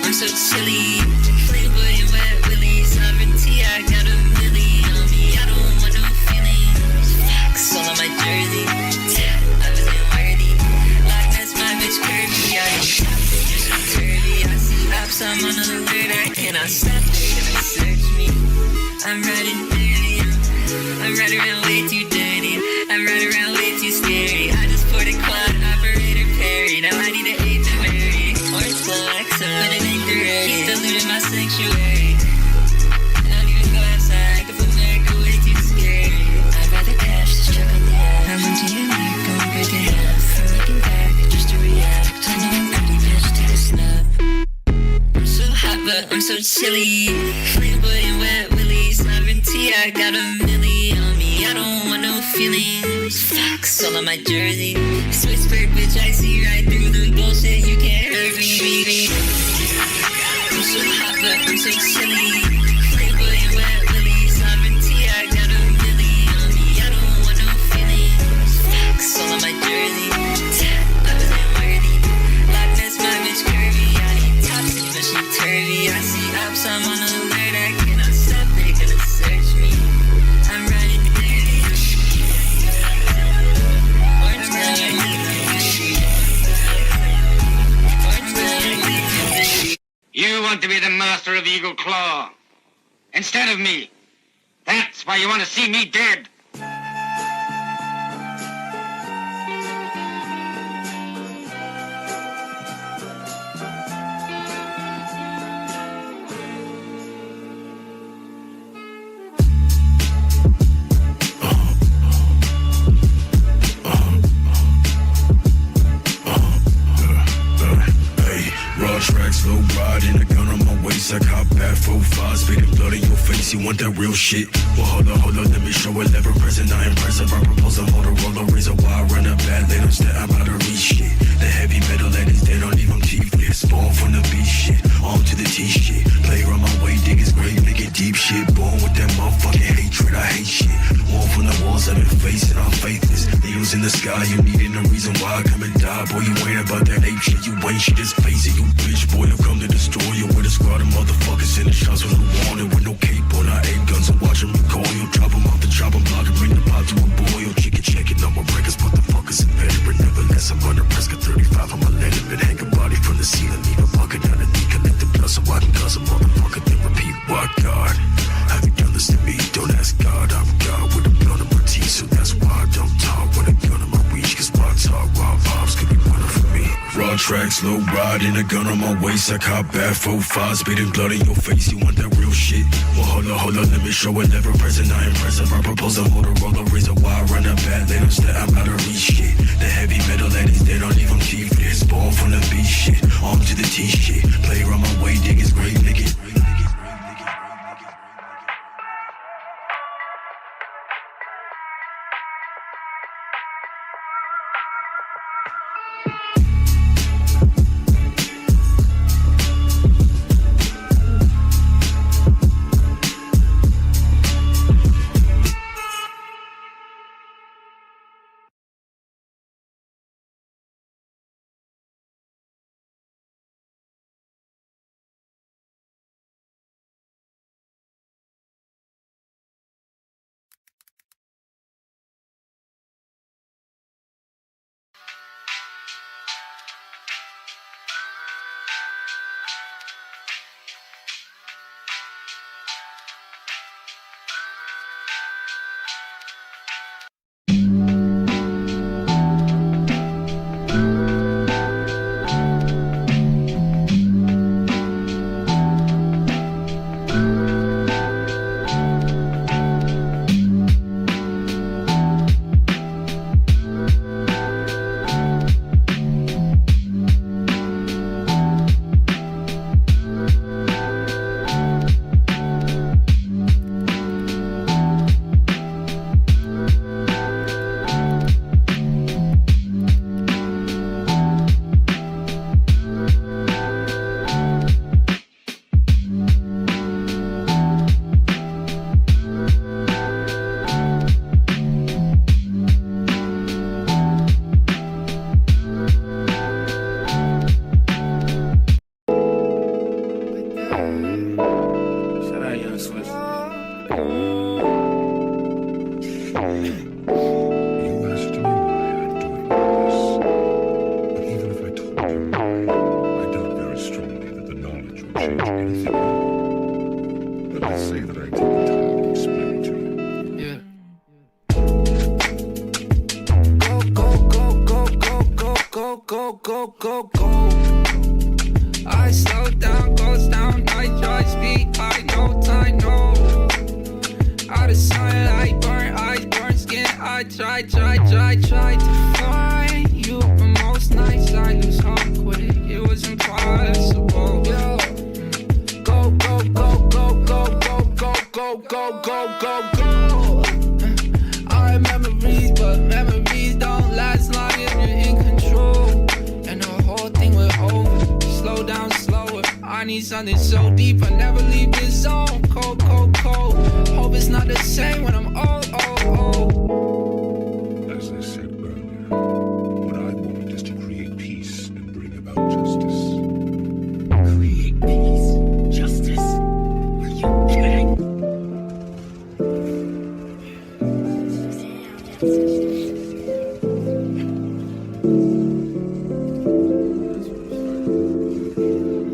I'm so silly. Playboy and wet willy. Sovereignty, I got a milli on me. I don't want no feelings. Facts all on my jersey. Yeah, I wasn't worthy. Loch Ness, my bitch curvy. I ain't stopping, you're so turvy. I see ops, I'm on alert. I cannot stop, they're gonna search me. I'm riding dirty. I'm riding around way too dirty. I'm riding around way too scary. I just poured a quad, operator Perry. Now I need an eight to marry. Orange glow, XO, but it ain't the ready. Keep diluting my sanctuary. I don't even go outside, cause America way too scary. I'd rather cash this check on the app. I'm into your neck, going good to have. I'm looking back, just to react. I know I'm pretty, bitch, take a snap. I'm so hot, but I'm so chilly. Playboy and wet willy. Sovereignty, I got a milli on me. I don't want no feelings. Facts all on my jersey. Swissberg, bitch, I see right through the bullshit. You can't hurt me. I'm so hot, but I'm so chilly. Playboy and wet willy. Sovereignty, I got a milli on me. I don't want no feelings. Facts all on my jersey. Yeah, I wasn't worthy. Loch Ness, my bitch curvy. I need toxic, but she turvy. I see ops, I'm on alert. I cannot stop, they're gonna search me. I'm riding dirty. Orange glow, You want to be the master of Eagle Claw instead of me. That's why you want to see me dead. Tracks, low riding, a gun on my waist. I cop bad 4-5, spitting blood in your face. You want that real shit? Well, hold on, let me show it. Ever present, I impressive. I propose a Motorola razor. Why I run a bad lane? I'm out of reach shit. The heavy metal that is dead, don't leave them teethless. Born from the beast shit, on to the T shit. Play around my way, dig is great, make it deep shit. Born with that motherfucking hatred, I hate shit. Born from the walls I've been facing, I'm faithless. Needles in the sky, you needing a reason why I come and die. Boy, you ain't about that ape shit, you ain't shit, just face it, you bitch. Boy, you come to destroy you with a squad of motherfuckers in the shots with who want it. With no cape on, I aim guns and watching me call. You drop them off the chop, I'm block and bring the pop to a boil. Chicken checking on my breakers, motherfuckers in bed. But nevertheless, I'm under press, got 35 on my leg. Been hang a body from the ceiling, leave a bucket underneath. Collect the blood so I can cause a motherfucker, then repeat. What God? Have you done this to me? Don't ask God, I'm God with the blood on my teeth. So that's why I don't talk when a gun on my reach. Cause why talk, wild vibes could be running for me. Raw tracks, low riding, a gun on my waist. I cop bad 4-5, spitting blood in your face. You want that real shit? Well, hold on, let me show it. Ever present, I impressive. I propose a Motorola razor. Why I run a bad lane? I'm out of reach shit. The heavy metal that is dead, don't leave them teethless. Born from the beast shit, on to the T shit. Play around my way, dig is great, make it. young Swiss. You asked me why I'm doing all this. But even if I told you why, I doubt very strongly that the knowledge will change anything. But let's say that I take the time to explain to you. Yeah. Go. I slow down, goes down, I try speed, I no time, no. Out of sunlight, burn skin, I try to find you. But most nights I lose hope, quit it was impossible. Yo. Go. I memories, but memories don't last long if you're in control. And the whole thing will over. Slow down, slower. I need something so deep, I never leave this zone. Cold. Hope it's not the same when I'm old. As I said earlier, what I want is to create peace and bring about justice. Create peace, justice. Are you kidding?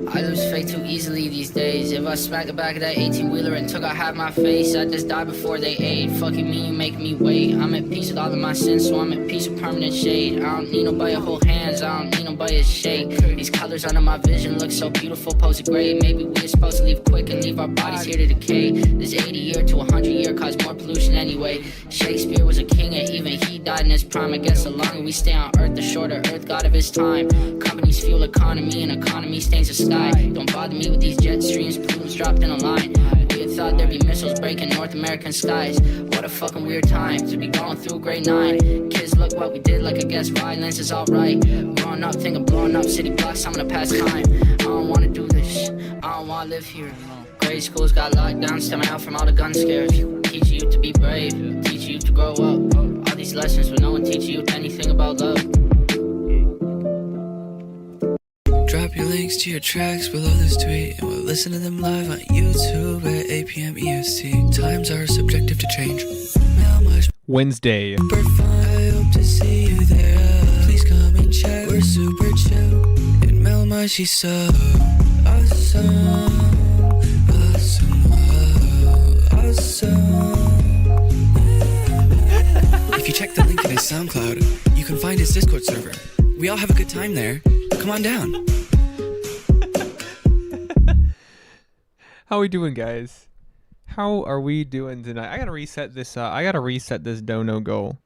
I lose faith too easily these days. If I smack the back of that 18-wheeler and took out half my face, I'd just die before they ate. Fucking me, you make me wait. I'm at peace with all of my sins, so I'm at peace with permanent shade. I don't need nobody to hold hands, I don't need nobody to shake. These colors under my vision look so beautiful, pose a grade. Maybe we are supposed to leave quick and leave our bodies here to decay. This 80-year to 100-year caused more pollution anyway. Shakespeare was a king and even he died in his prime. I guess the longer we stay on Earth, the shorter Earth god of his time. Companies fuel economy and economy stains the sky. Don't bother me with these jet streams, pollutants dropped in a line. We had thought there'd be missiles breaking North American skies. What a fucking weird time to be going through grade 9. Kids, look what we did, like I guess violence is alright. Growing up, think of blowing up city blocks, I'm gonna pass time. I don't wanna do this, I don't wanna live here. Grade schools got locked down, stemming out from all the gun scares. Teach you to be brave, teach you to grow up. All these lessons, but no one teach you anything about love. Drop your links to your tracks below this tweet, and we'll listen to them live on YouTube at 8 p.m. EST. Times are subjective to change. Now much Wednesday. super fun. I hope to see you there. Please come and chat. We're super chill. And melmige so awesome. If you check the link in his SoundCloud, you can find his Discord server. We all have a good time there. Come on down. How we doing, guys? How are we doing tonight? I gotta reset this dono goal.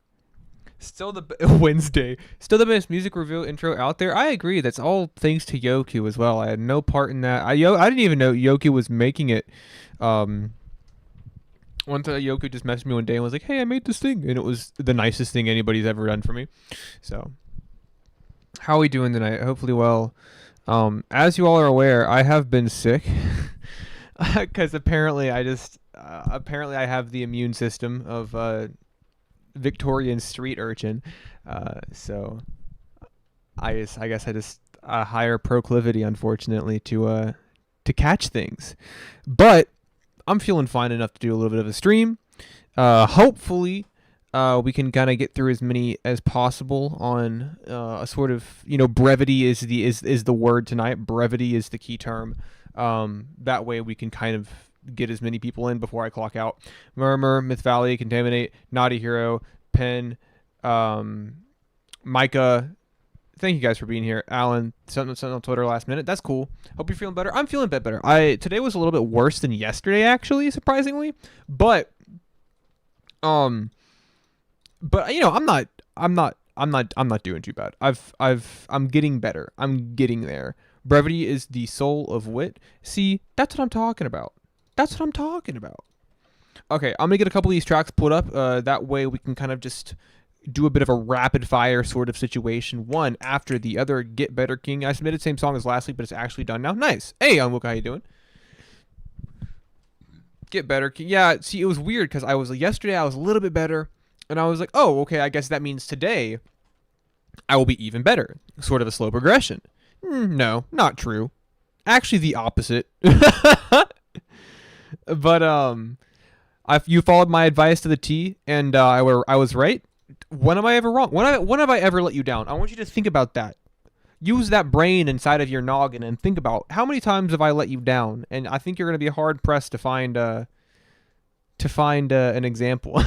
Still the Wednesday. Still the best music review intro out there. I agree. That's all thanks to Yoku as well. I had no part in that. I didn't even know Yoku was making it. One time Yoku just messaged me one day and was like, "Hey, I made this thing," and it was the nicest thing anybody's ever done for me. So, how are we doing tonight? Hopefully well. As you all are aware, I have been sick. Because apparently I have the immune system of Victorian street urchin, so I guess I just a higher proclivity, unfortunately, to catch things. But I'm feeling fine enough to do a little bit of a stream. Hopefully, we can kind of get through as many as possible on a sort of, brevity is the word tonight. Brevity is the key term. That way we can kind of get as many people in before I clock out. Murmur, Myth Valley, Contaminate, Naughty Hero, Pen, Micah. Thank you guys for being here. Alan, something on Twitter last minute. That's cool. Hope you're feeling better. I'm feeling a bit better. Today was a little bit worse than yesterday, actually, surprisingly. But I'm not doing too bad. I'm getting better. I'm getting there. Brevity is the soul of wit. See, that's what I'm talking about. Okay, I'm gonna get a couple of these tracks put up. That way we can kind of just do a bit of a rapid fire sort of situation, one after the other. Get Better King. I submitted same song as last week, but it's actually done now. Nice. Hey, Unwook, how you doing? Get Better King. Yeah, see, it was weird because yesterday I was a little bit better, and I was like, oh, okay, I guess that means today I will be even better. Sort of a slow progression. No, not true. Actually, the opposite. But you followed my advice to the T, and I was right. When am I ever wrong? When have I ever let you down? I want you to think about that. Use that brain inside of your noggin and think about how many times have I let you down. And I think you're going to be hard pressed to find an example.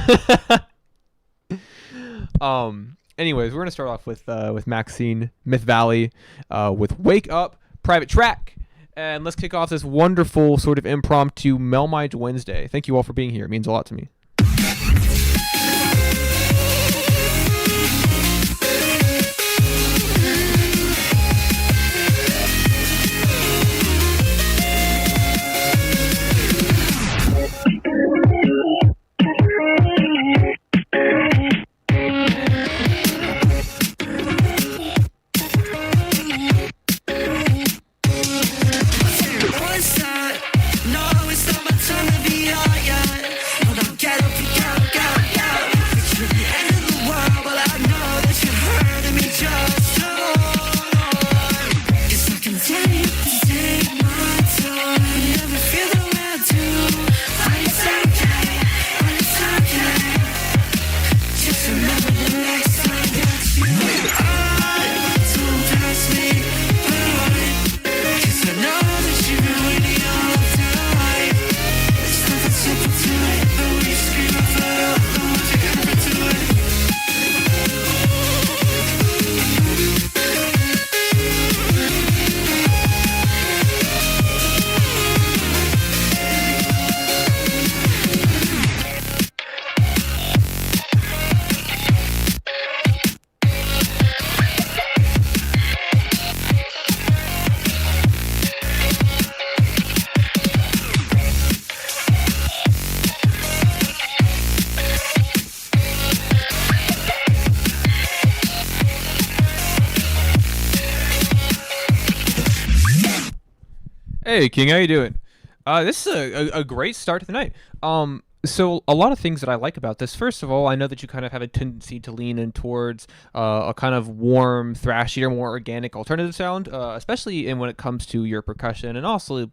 Anyways, we're gonna start off with Maxine Myth Valley, with "Wake Up," private track, and let's kick off this wonderful sort of impromptu Melmige Wednesday. Thank you all for being here. It means a lot to me. Hey King, how you doing? This is a great start to the night. So a lot of things that I like about this. First of all, I know that you kind of have a tendency to lean in towards a kind of warm, thrashier, more organic alternative sound, especially when it comes to your percussion and also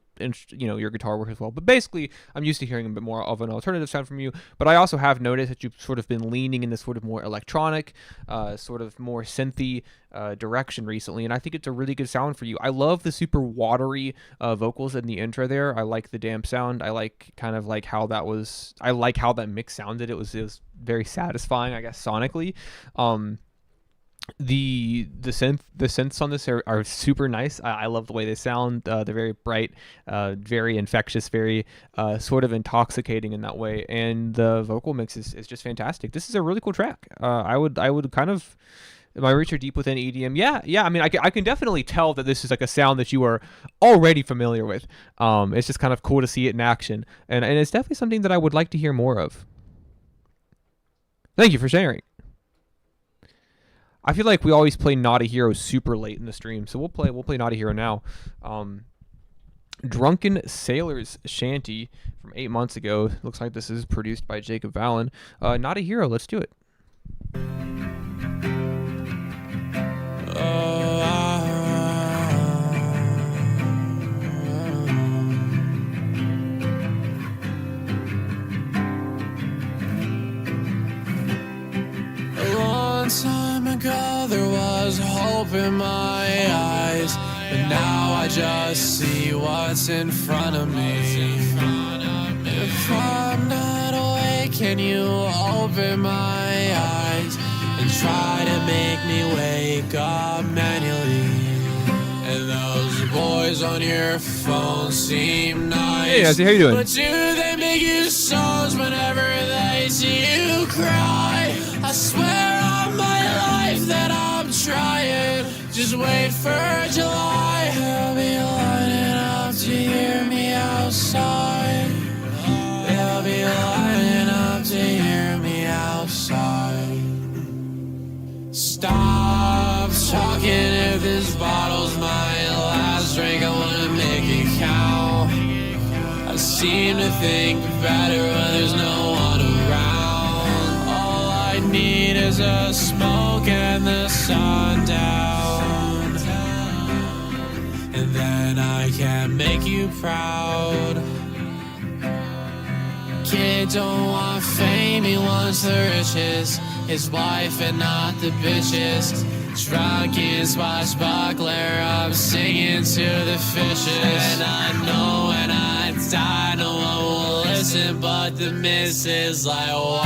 your guitar work as well. But basically, I'm used to hearing a bit more of an alternative sound from you. But I also have noticed that you've sort of been leaning in this sort of more electronic, sort of more synthy direction recently, and I think it's a really good sound for you. I love the super watery vocals in the intro there. I like the damp sound. I like kind of like how that was. I like how that mix sounded. It was very satisfying, I guess, sonically. The synths on this are super nice. I love the way they sound. They're very bright, very infectious, very sort of intoxicating in that way, and the vocal mix is just fantastic. This is a really cool track. I would kind of. My roots are deep within EDM. Yeah. I mean, I can definitely tell that this is like a sound that you are already familiar with. It's just kind of cool to see it in action, and it's definitely something that I would like to hear more of. Thank you for sharing. I feel like we always play Not a Hero super late in the stream, so we'll play Not a Hero now. Drunken Sailor's Shanty from 8 months ago. Looks like this is produced by Jacob Vallon. Not a Hero. Let's do it. Time ago there was hope in my eyes, but now I just see what's in front of me. If I'm not awake, can you open my eyes and try to make me wake up manually? And those boys on your phone seem nice. Hey, Ozzy, how you doing? But do they make you songs whenever they see you cry? I swear on my life that I'm trying. Just wait for July. They'll be lining up to hear me outside. They'll be lining up to hear me outside. Stop talking if this bottle's my last drink. I wanna make it count. I seem to think better when there's no one around. All I need is a smoke and the sun down, and then I can make you proud. kid don't want fame, he wants the riches. His wife and not the bitches. Drunk in swashbuckler, I'm singing to the fishes. And I know when I die, no one will listen, but the missus like, whoa.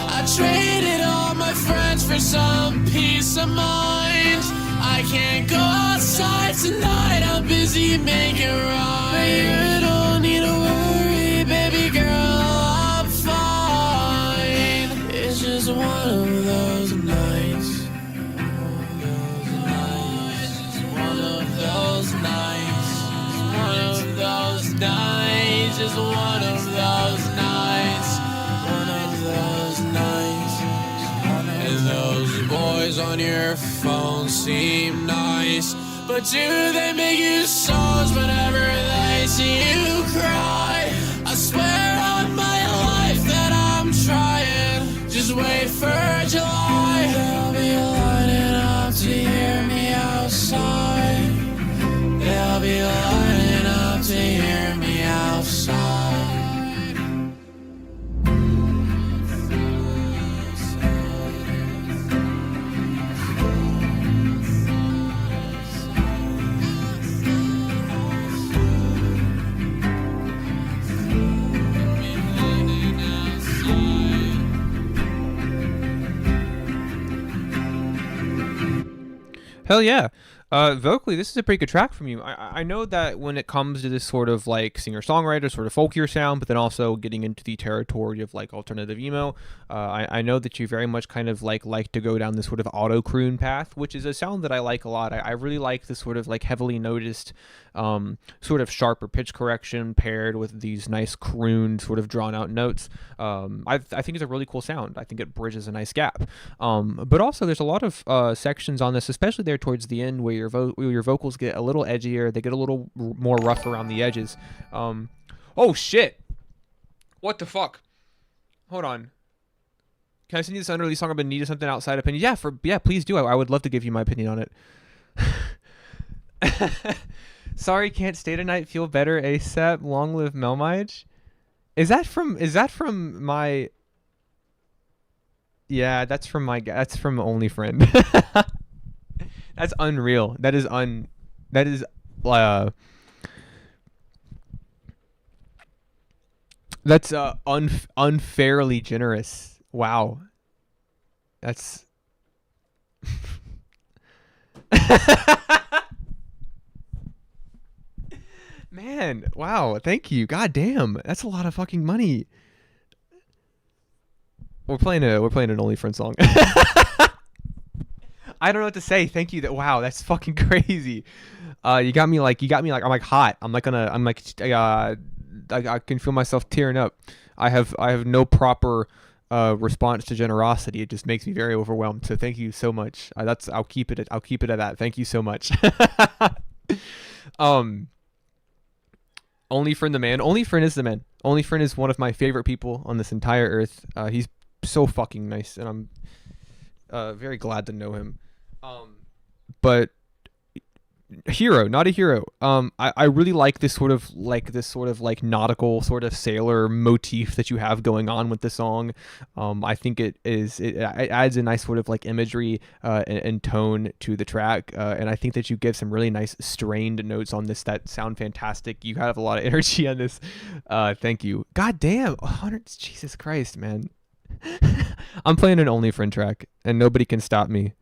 I traded all my friends for some peace of mind. I can't go outside tonight, I'm busy making rhymes. You don't need to worry, baby girl, I'm fine. It's just one of those nights. One of those nights. One of those nights. Just one of those nights. One of those nights. And those boys on your phone seem nice, but do they make you songs whenever they see you cry? I swear on my life that I'm trying. Just wait for July. They'll be lining up to hear me outside. They'll be lining up to hear me outside. Hell yeah. Vocally, this is a pretty good track from you. I know that when it comes to this sort of like singer-songwriter, sort of folkier sound, but then also getting into the territory of like alternative emo, I know that you very much kind of like to go down this sort of auto-croon path, which is a sound that I like a lot. I really like this sort of like heavily noticed sort of sharper pitch correction paired with these nice croon sort of drawn out notes. I think it's a really cool sound. I think it bridges a nice gap. But also there's a lot of sections on this, especially there towards the end where your vocals get a little edgier, they get a little more rough around the edges. Oh shit! What the fuck? Hold on. Can I send you this unreleased song? I've been needing something outside opinion. Yeah, please do. I would love to give you my opinion on it. Sorry, can't stay tonight. Feel better ASAP. Long live melmige. Is that from my? Yeah, that's from Only Friend. That's unreal. That's unfairly generous. Wow. That's Man, wow, thank you. God damn. That's a lot of fucking money. We're playing an Only Friend song. I don't know what to say. Thank you. Wow, that's fucking crazy. You got me like I'm like hot. I can feel myself tearing up. I have no proper response to generosity. It just makes me very overwhelmed. So thank you so much. I'll keep it at that. Thank you so much. Only Friend the man. Only Friend is the man. Only Friend is one of my favorite people on this entire earth. He's so fucking nice, and I'm very glad to know him. But hero, not a hero. I really like this sort of nautical sort of sailor motif that you have going on with the song. I think it adds a nice sort of like imagery and tone to the track, and I think that you give some really nice strained notes on this that sound fantastic. You have a lot of energy on this. Thank you. God damn, 100. Jesus Christ, man. I'm playing an Only Friend track, and nobody can stop me.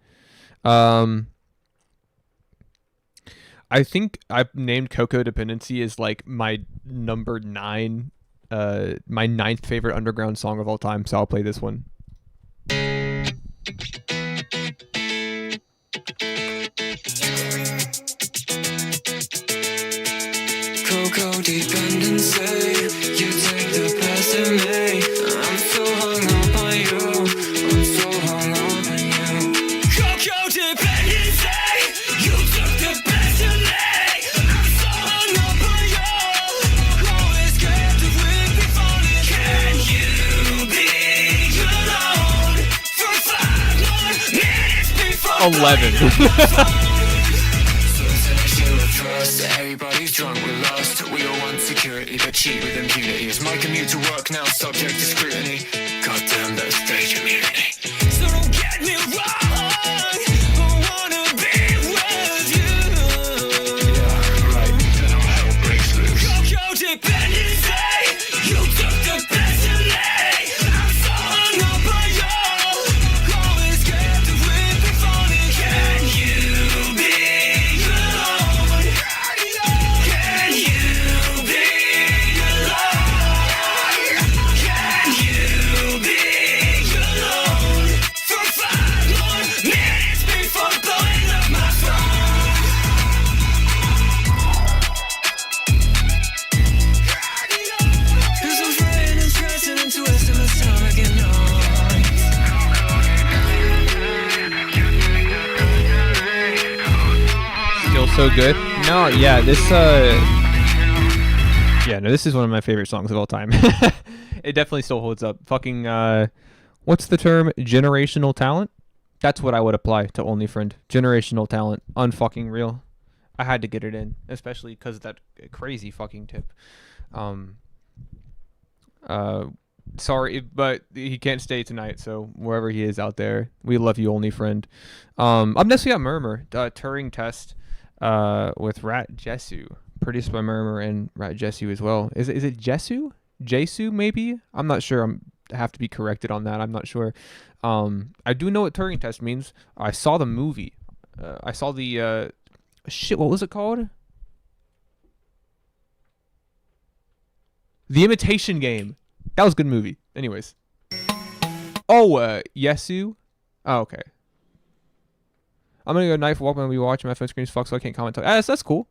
I think I've named Cocoa Dependency as like my number 9, my 9th favorite underground song of all time. So I'll play this one. Cocoa Dependency, you take the best of me. I'm so hung up on you. I'm so hung up on you. Cocoa Dependency, you took the best of me. I'm so hung up on you. Always scared to win before it. Can you be alone for 5 more minutes before 11. Everybody's drunk, we're lost. We all want to security, but cheat with impunity. Is my commute to work now subject to scrutiny? Goddamn that stage immunity. So don't get me wrong, I wanna be with you. Yeah, right, then our hell breaks loose. Codependency, you took the best of me. I'm so hung up on you. Always scared to win the phony. Can you be alone? Can you be alone? Can you be alone for 5 more minutes before blowing up my phone? 'Cause I'm afraid and stressing and twisting my stomach and Still so good. No, yeah, this this is one of my favorite songs of all time. It definitely still holds up. Fucking what's the term? Generational talent? That's what I would apply to Only Friend. Generational talent. Unfucking real. I had to get it in, especially because of that crazy fucking tip. Sorry, but he can't stay tonight, so wherever he is out there, we love you, Only Friend. Up next we got Murmur, Turing Test, with Rat Jesu, produced by Murmur and Rat Jesu as well. Is it Jesu? Jesu maybe? I'm not sure. I have to be corrected on that. I'm not sure. I do know what Turing Test means. I saw the movie. I saw the what was it called? The Imitation Game. That was a good movie. Anyways. Oh, Yesu. Oh, okay. I'm gonna go knife walk when we watch. My phone screen's fucked, so I can't comment. That's cool.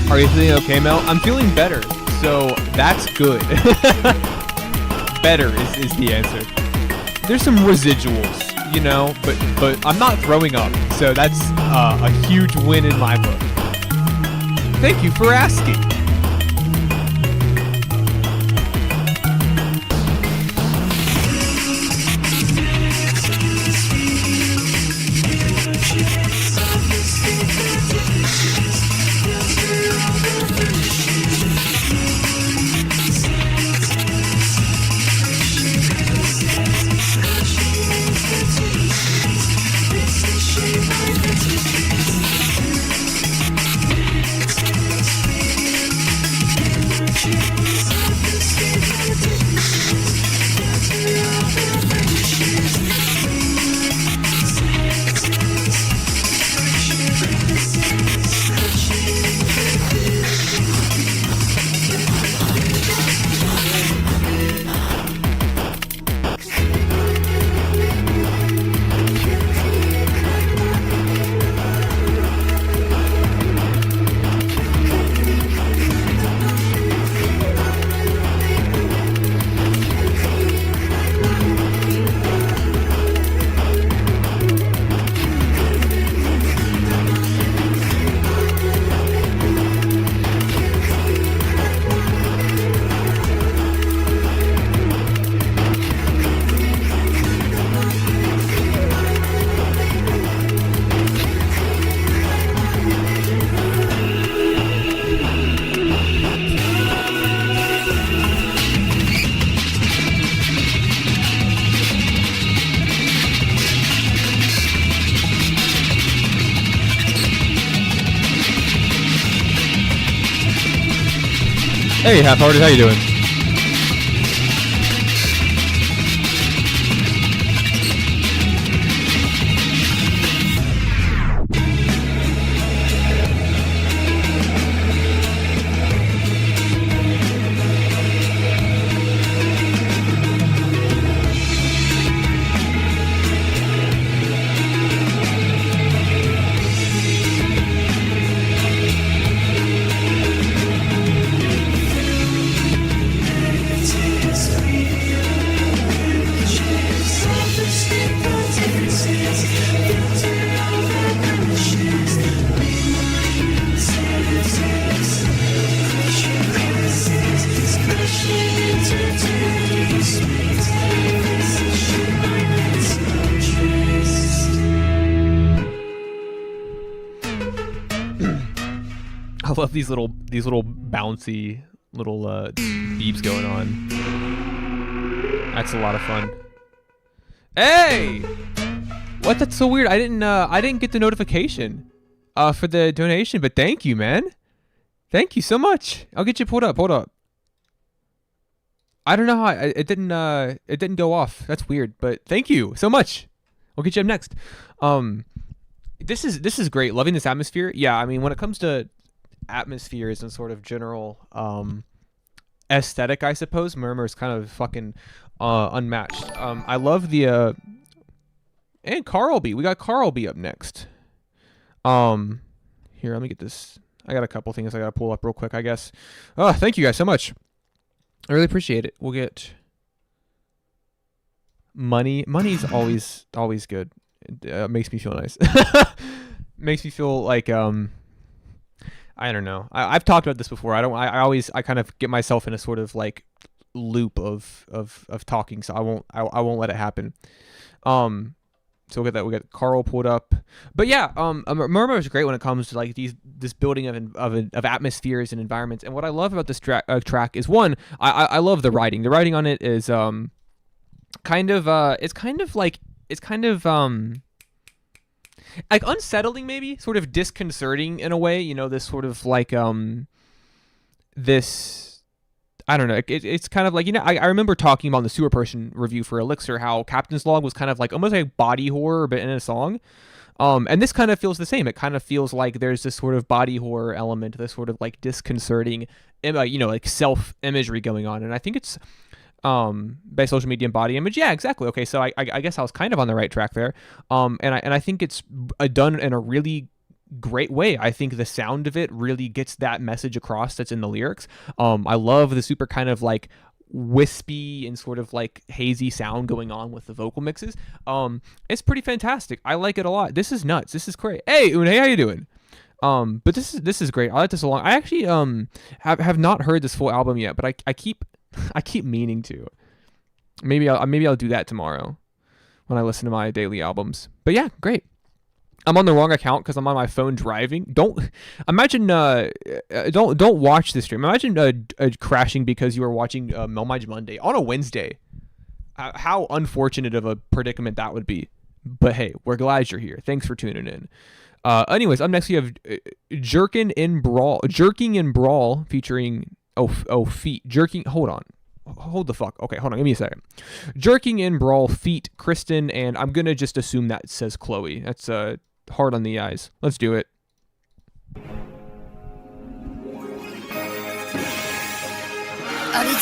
Are you feeling okay, Mel? I'm feeling better, so that's good. Better is the answer. There's some residuals, you know, but I'm not throwing up, so that's a huge win in my book. Thank you for asking. Hey, half-hearted, how you doing? I love these little bouncy little beeps going on. That's a lot of fun. Hey! What? That's so weird. I didn't get the notification for the donation, but thank you, man. Thank you so much. I'll get you pulled up. Hold up. I don't know how it didn't go off. That's weird, but thank you so much. I'll get you up next. This is great. Loving this atmosphere. Yeah, I mean, when it comes to atmospheres and sort of general aesthetic, I suppose Murmur is kind of fucking unmatched. I love the and Carl B. We got Carl B up next. Here, let me get this. I got a couple things I gotta pull up real quick, I guess. Oh, thank you guys so much. I really appreciate it. We'll get money. Money's always good. It makes me feel nice. Makes me feel like I don't know. I've talked about this before. I kind of get myself in a sort of like loop of talking, so I won't let it happen. So we'll get that. We got Carl pulled up, but yeah, Murmur is great when it comes to like this building of atmospheres and environments. And what I love about this track is one, I love the writing. The writing on it is kind of like unsettling, maybe sort of disconcerting in a way, you know, this sort of like this, I don't know, it's kind of like, you know, I remember talking about in the Sewer Person review for Elixir how Captain's Log was kind of like almost like body horror but in a song, and this kind of feels the same. It kind of feels like there's this sort of body horror element, this sort of like disconcerting, you know, like self imagery going on, and I think it's by social media and body image. Yeah, exactly. Okay, so I guess I was kind of on the right track there. And I think it's done in a really great way. I think the sound of it really gets that message across that's in the lyrics. I love the super kind of like wispy and sort of like hazy sound going on with the vocal mixes. It's pretty fantastic. I like it a lot. This is nuts. This is great. Hey, Une, how you doing? But this is great. I like this a lot. I actually have not heard this full album yet, but I keep meaning to. Maybe I'll do that tomorrow when I listen to my daily albums. But yeah, great. I'm on the wrong account because I'm on my phone driving. Don't watch this stream. Imagine crashing because you were watching Melmige Monday on a Wednesday. How unfortunate of a predicament that would be. But hey, we're glad you're here. Thanks for tuning in. Anyways, up next we have Jerking in Brawl featuring feet. Hold the fuck. Okay, hold on. Give me a second. Jerking in Brawl feat Kristen, and I'm gonna just assume that says Chloe. That's hard on the eyes. Let's do it. All the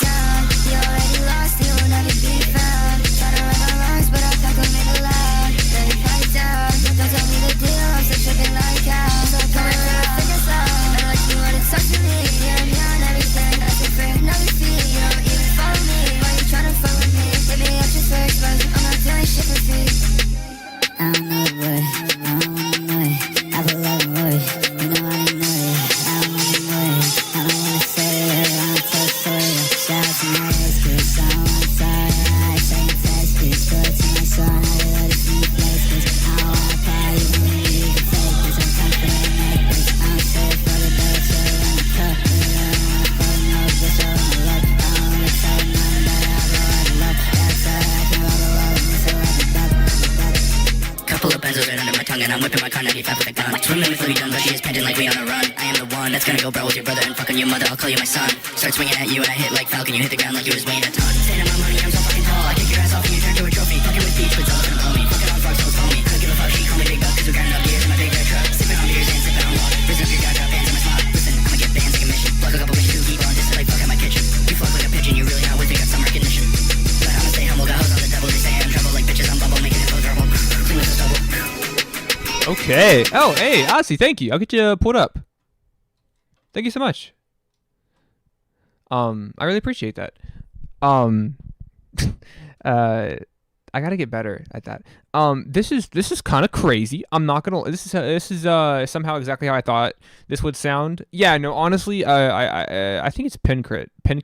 time, you already lost, you will never be found. Try to run my wrongs, but I can't commit aloud. Let it fight down, don't tell me the deal, I'm still tripping like how. So come and figure this out. I like you wanna talk to me, yeah, me on everything. I take for another fee, you don't even follow me. Why you tryna fuck with me? Maybe I should search, but I'm not doing shit for free. I don't know, boy, I don't wanna know it. I put love in words, you know I didn't know it. I don't wanna know it, I don't wanna say it, I don't tell stories. Shout Little benzos right under my tongue, and I'm whipping my car 95 with a gun. Swimming with Louis Dunn, but she is panting like we on a run. I am the one that's gonna go bro with your brother and fucking your mother. I'll call you my son. Start swinging at you and I hit like Falcon. You hit the ground like you was weighing a ton. Standing my money, I'm so fucking tall. I kick your ass off and you turn to a trophy. Fucking with Peach, but don't blow me. Fucking on frogs, don't call me. Couldn't give a fuck, she call me Big Buck, cause we got enough beers in my big red truck. Sipping on beers and sipping on water. Risen up your guy, got bands in my spot. Listen, I'ma get bands like a mission. Plug a couple bitches who keep on just like fuck at my kitchen. You fuck like a pigeon, you really not with me, got some recognition. But I'ma stay humble, got hoes on the double. They say I'm trouble like bitches on bubble, making it go verbal. Clean with the double. Okay. Oh, hey, Ozzy, thank you. I'll get you pulled up. Thank you so much. I really appreciate that. I gotta get better at that. This is kind of crazy. I'm not gonna. This is somehow exactly how I thought this would sound. Yeah, no, honestly, I think it's Pencrat. I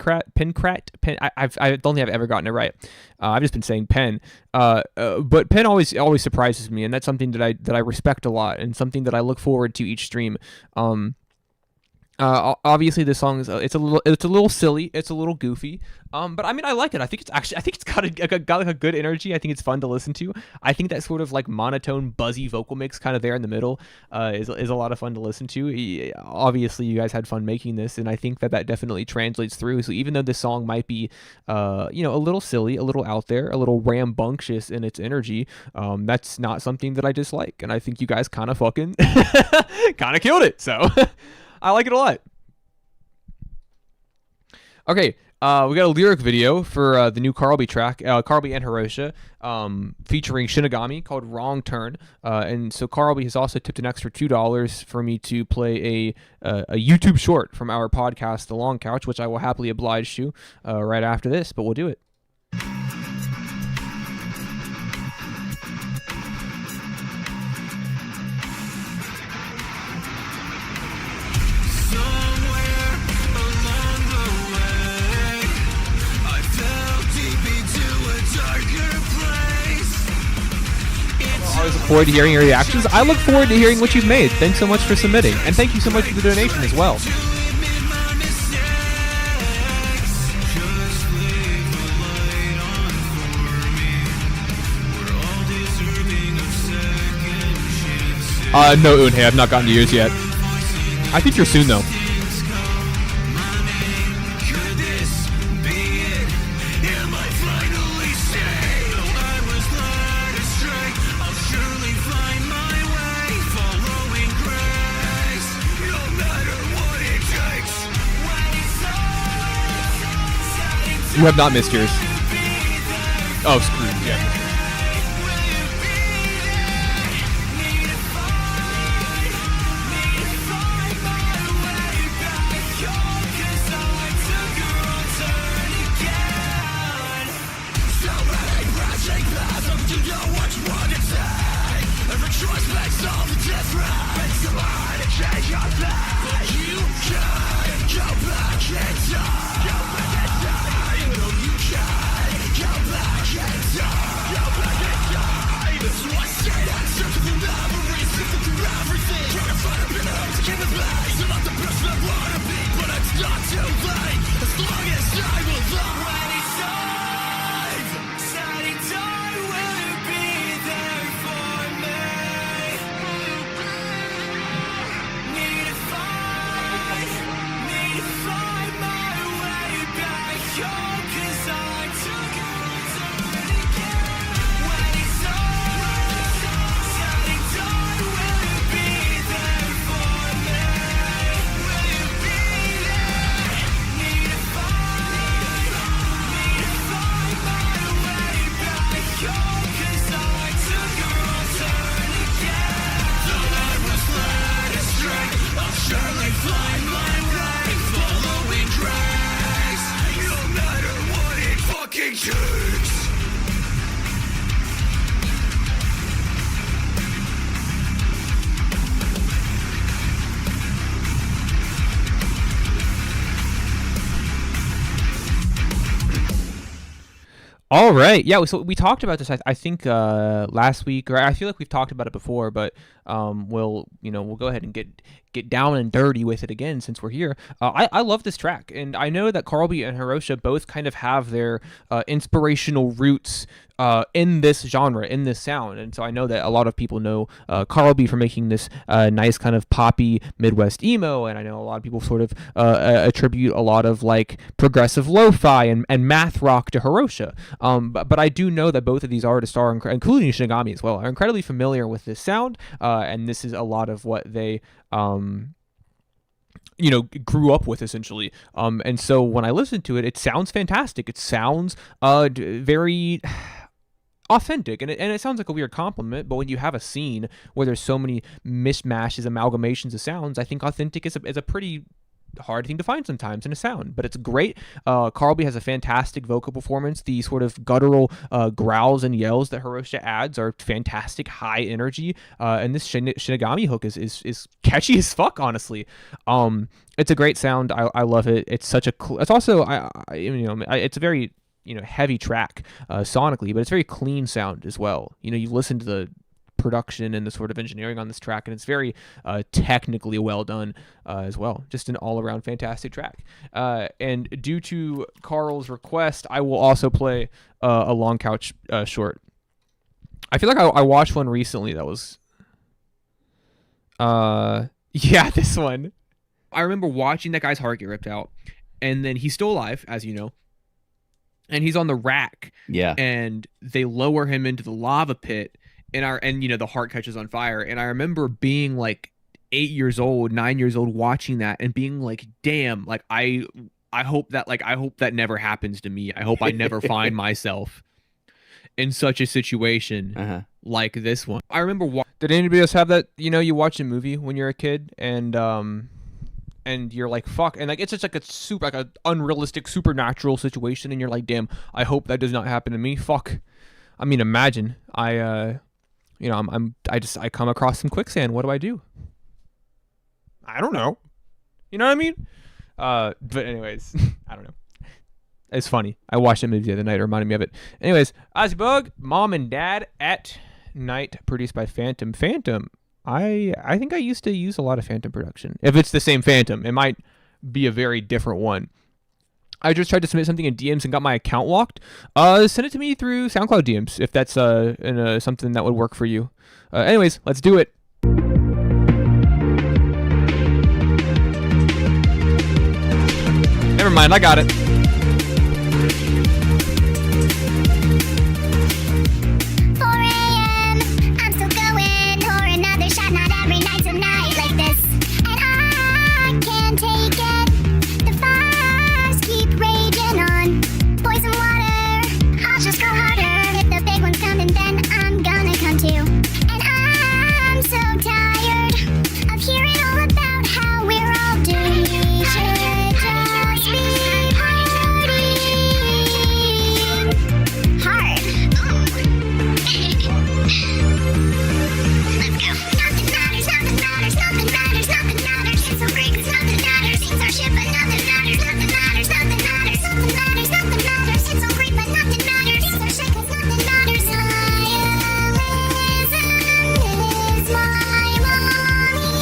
don't think I've ever gotten it right. I've just been saying pen. But pen always surprises me, and that's something that I respect a lot, and something that I look forward to each stream. Obviously this song is it's a little silly, it's a little goofy, but I mean I like it. I think it's got like a good energy. I think it's fun to listen to. I think that sort of like monotone buzzy vocal mix kind of there in the middle is a lot of fun to listen to. Obviously you guys had fun making this, and I think that definitely translates through. So even though this song might be a little silly, a little out there, a little rambunctious in its energy, that's not something that I dislike, and I think you guys kind of fucking kind of killed it. So I like it a lot. Okay, we got a lyric video for the new Carlby track, Carlby and Hiroshia, featuring Shinigami, called Wrong Turn. And so Carlby has also tipped an extra $2 for me to play a YouTube short from our podcast, The Long Couch, which I will happily oblige to right after this, but we'll do it. I always look forward to hearing your reactions. I look forward to hearing what you've made. Thanks so much for submitting. And thank you so much for the donation as well. No, Unhei, I've not gotten to yours yet. I think you're soon, though. You have not missed yours. Oh, screw. Yeah. All right. Yeah, so we talked about this, I think, last week, or I feel like we've talked about it before, but we'll go ahead and get down and dirty with it again since we're here. I love this track, and I know that Carlby and Hiroshia both kind of have their inspirational roots in this genre, in this sound. And so I know that a lot of people know Carl B for making this nice kind of poppy Midwest emo, and I know a lot of people sort of attribute a lot of like progressive lo-fi and math rock to Hirosha. But I do know that both of these artists are, including Shinigami as well, are incredibly familiar with this sound, and this is a lot of what they grew up with essentially. And so when I listen to it, it sounds fantastic. It sounds very authentic, and it sounds like a weird compliment, but when you have a scene where there's so many mishmashes, amalgamations of sounds, I think authentic is a pretty hard thing to find sometimes in a sound, but it's great. Carl B has a fantastic vocal performance. The sort of guttural growls and yells that Hirosha adds are fantastic, high energy, and this Shinigami hook is catchy as fuck, honestly. It's a great sound. I love it. It's such a it's also it's a very heavy track sonically, but it's very clean sound as well. You listen to the production and the sort of engineering on this track, and it's very technically well done as well. Just an all-around fantastic track. And due to Carl's request, I will also play a Long Couch short. I feel like I watched one recently that was this one. I remember watching that guy's heart get ripped out, and then he's still alive, as you know, and he's on the rack. Yeah. And they lower him into the lava pit, and the heart catches on fire. And I remember being like 9 years old watching that and being like, damn, like I hope that never happens to me. I hope I never find myself in such a situation like this one. I remember did anybody else have that? You watch a movie when you're a kid and you're like, fuck, and like it's just like a super like an unrealistic supernatural situation, and you're like, damn, I hope that does not happen to me. Fuck. I mean, imagine I come across some quicksand. What do I do? I don't know. You know what I mean? But anyways, I don't know. It's funny. I watched that movie the other night. It reminded me of it. Anyways, Ozbug, Mom and Dad at Night, produced by Phantom. I think I used to use a lot of Phantom production. If it's the same Phantom, it might be a very different one. I just tried to submit something in DMs and got my account locked. Send it to me through SoundCloud DMs if that's something that would work for you. Anyways, let's do it. Never mind, I got it. 4 a.m. I'm still going for another shot. Not every night's a night like this, and I can't take it. The fires keep raging on. Poison water, I'll just go harder. If the big one's coming, then I'm gonna come too. And I'm so tired of hearing all about how we're all doomed. We should just be partying hard. Let's go. Nothing matters, nothing matters, nothing matters, nothing matters. It's so great 'cause nothing matters. Things are shit, but nothing matters, nothing matters, nothing matters, nothing matters, nothing matters. It's so great, but nothing matters. Things are shit 'cause nothing matters. Nihilism is my mommy.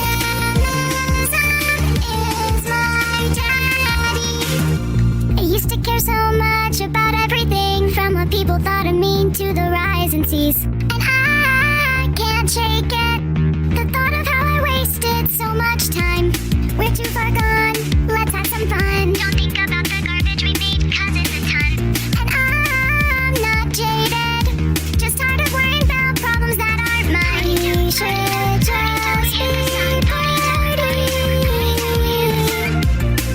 Optimism is my daddy. I used to care so much about everything, from what people thought of me to the rising seas. And I can't shake it, the thought of how I wasted so much time. We're too far gone, let's have some fun. Don't think about the garbage we made, 'cause it's a ton. And I'm not jaded, just tired of worrying about problems that aren't mine. We should just be partying.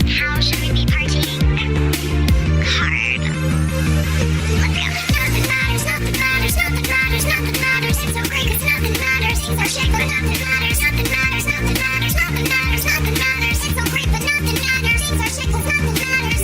How should we be partying? Hard. Let's go. Nothing matters, nothing matters, nothing matters, nothing matters. It's so great 'cause nothing matters. Things are shit, but nothing matters, nothing matters, nothing matters, nothing matters, nothing matters. It's so great, but nothing matters. Things are shit 'cause nothing matters.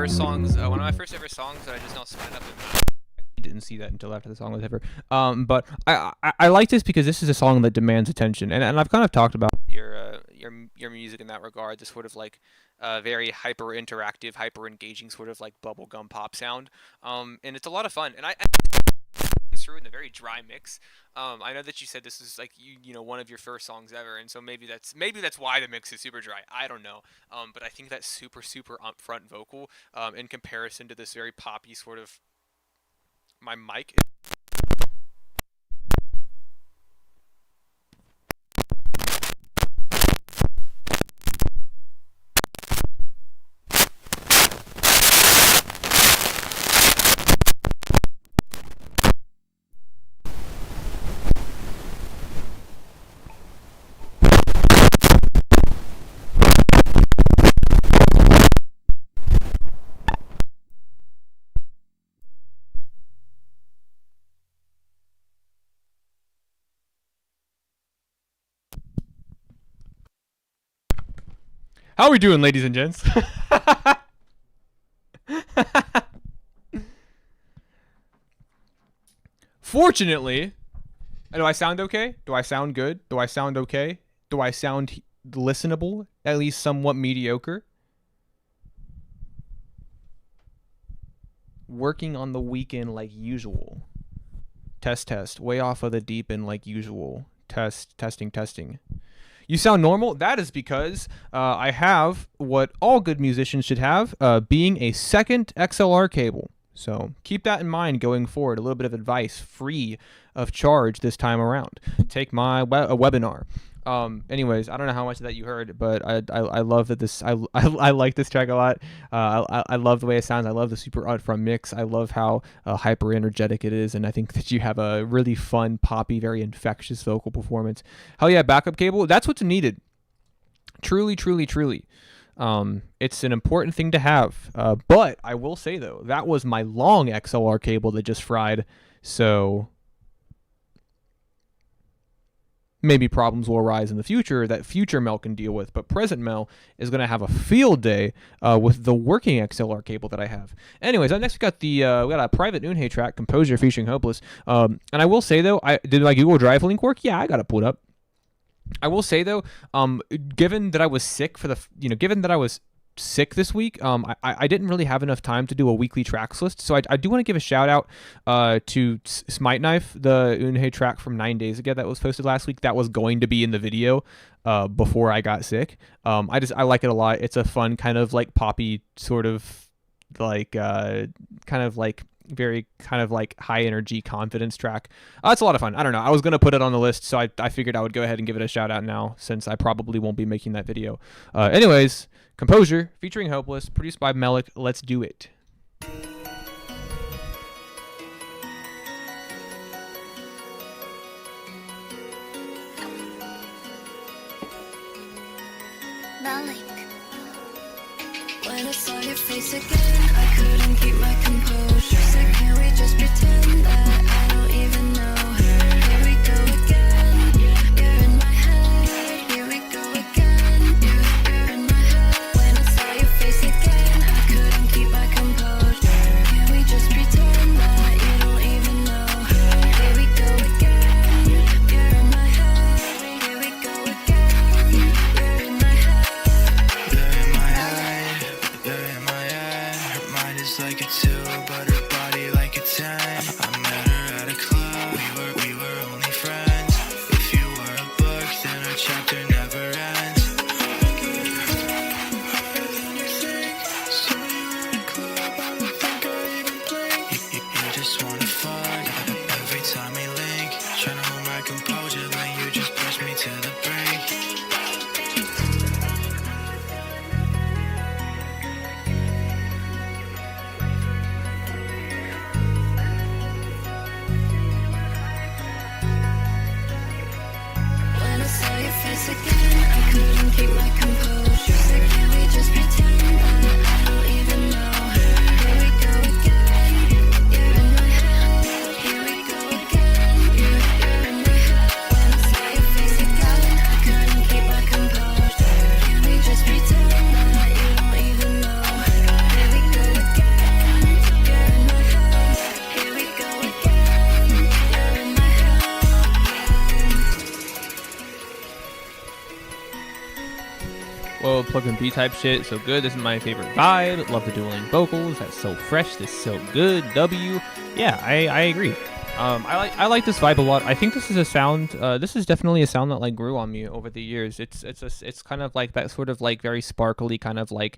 first songs, one of my first ever songs that I just now sped up. Didn't see that until after the song was over. But I like this because this is a song that demands attention, and I've kind of talked about your music in that regard. This sort of like very hyper interactive, hyper engaging sort of like bubblegum pop sound. And it's a lot of fun. And I through in a very dry mix. I know that you said this is like you know one of your first songs ever, and so maybe that's why the mix is super dry. I don't know. But I think that super upfront vocal in comparison to this very poppy sort of my mic. How are we doing, ladies and gents? Fortunately, do I sound okay? Do I sound good? Do I sound okay? Do I sound listenable? At least somewhat mediocre? Working on the weekend like usual. Test. Way off of the deep end like usual. Testing. You sound normal? That is because I have what all good musicians should have, being a second XLR cable. So keep that in mind going forward. A little bit of advice, free of charge this time around. Take my a webinar. Anyways, I don't know how much of that you heard, but I love that this I like this track a lot. I love the way it sounds. I love the super upfront mix. I love how hyper energetic it is, and I think that you have a really fun, poppy, very infectious vocal performance. Hell yeah, backup cable. That's what's needed. Truly. It's an important thing to have. But I will say though, that was my long XLR cable that just fried. So maybe problems will arise in the future that future Mel can deal with, but present Mel is going to have a field day with the working XLR cable that I have. Anyways, next we got a private Unhei track, Composure featuring Hopeless. And I will say though, did my Google Drive link work? Yeah, I got it pulled up. I will say though, given that I was sick this week, I didn't really have enough time to do a weekly tracks list, so I do want to give a shout out to Smite Knife, the Unhei track from 9 days ago that was posted last week. That was going to be in the video before I got sick. I like it a lot. It's a fun kind of like poppy sort of like kind of like very kind of like high energy confidence track. It's a lot of fun. I don't know, I was gonna put it on the list, so I figured I would go ahead and give it a shout out now since I probably won't be making that video. Anyways, Composure featuring Hopeless, produced by Melik. Let's do it. Malik. When I saw your face again, I couldn't keep my composure. Said, can we just pretend that I don't even know her? Here we go again. You're in my head. Here we go again. You're in my head. When I saw your face again, I couldn't keep my composure. Can we just pretend that you don't even know her? Here we go again. You're in my head. Here we go again. You're in my head. You're in my head, her mind is like a 2, but her body like a 10. I met her plug and beat type shit. So good. This is my favorite vibe. Love the dueling vocals. That's so fresh. This is so good. W. Yeah, I agree. I like this vibe a lot. I think this is a sound. This is definitely a sound that like grew on me over the years. It's kind of like that sort of like very sparkly kind of like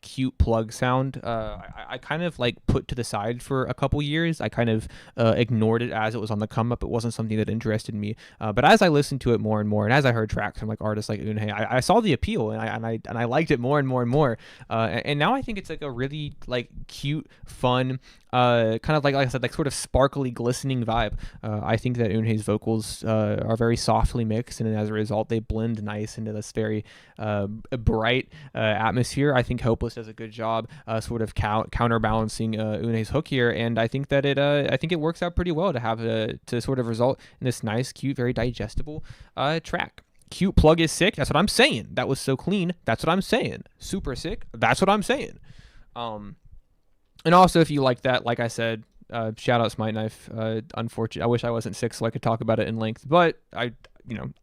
cute plug sound. I kind of like put to the side for a couple years. I kind of ignored it as it was on the come up. It wasn't something that interested me. But as I listened to it more and more, and as I heard tracks from like artists like Eunhae, I saw the appeal and I liked it more and more and more. And now I think it's like a really like cute, fun. Kind of like I said, like sort of sparkly, glistening vibe. I think that Eunhae's vocals are very softly mixed, and as a result, they blend nice into this very bright atmosphere. I think Hopeless does a good job, sort of counterbalancing Eunhae's hook here, and I think that it works out pretty well to have to sort of result in this nice, cute, very digestible track. Cute plug is sick. That's what I'm saying. That was so clean. That's what I'm saying. Super sick. That's what I'm saying. And also, if you like that, like I said, shout out Smite Knife. Unfortunately, I wish I wasn't sick so I could talk about it in length, but I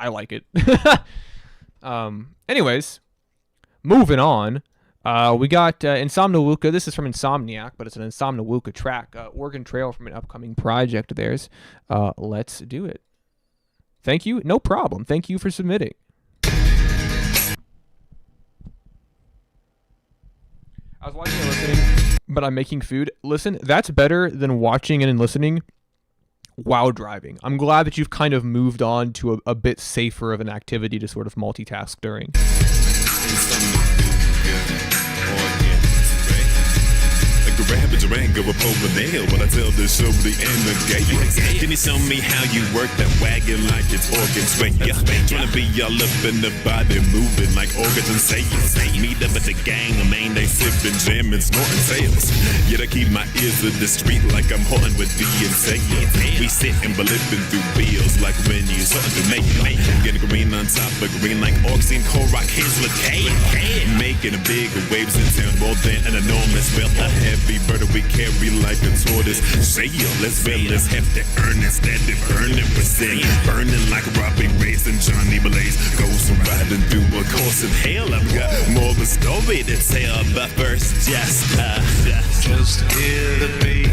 like it. Anyways, moving on. We got Insomniwuka. This is from Insomniac, but it's an Insomniwuka track. Oregon Trail from an upcoming project of theirs. Let's do it. Thank you. No problem. Thank you for submitting. I was watching and listening, but I'm making food. Listen, that's better than watching and listening while driving. I'm glad that you've kind of moved on to a bit safer of an activity to sort of multitask during. Rabbit Durango up over there when I tell this show the end of gay. Can you show me how you work that wagon like it's organ swing? Yeah, trying to be all up in the body moving like organs and sayers. Meet up at the gang, man, they sipping, jamming, snorting sales. Yet I keep my ears to the street like I'm haunting with the insect. We sitting but living through bills like when you starting to make it. Getting green on top of green like Orcs and Korok hands with K. Making a bigger waves in town more than an enormous wealth. A heavy burden we carry like a tortoise. Sail as well as have to earn instead of burning percent. Burning like Robbie Reyes and Johnny Blaze. Goes riding through a course of hell. I've got more of a story to tell, but first just hear the beat.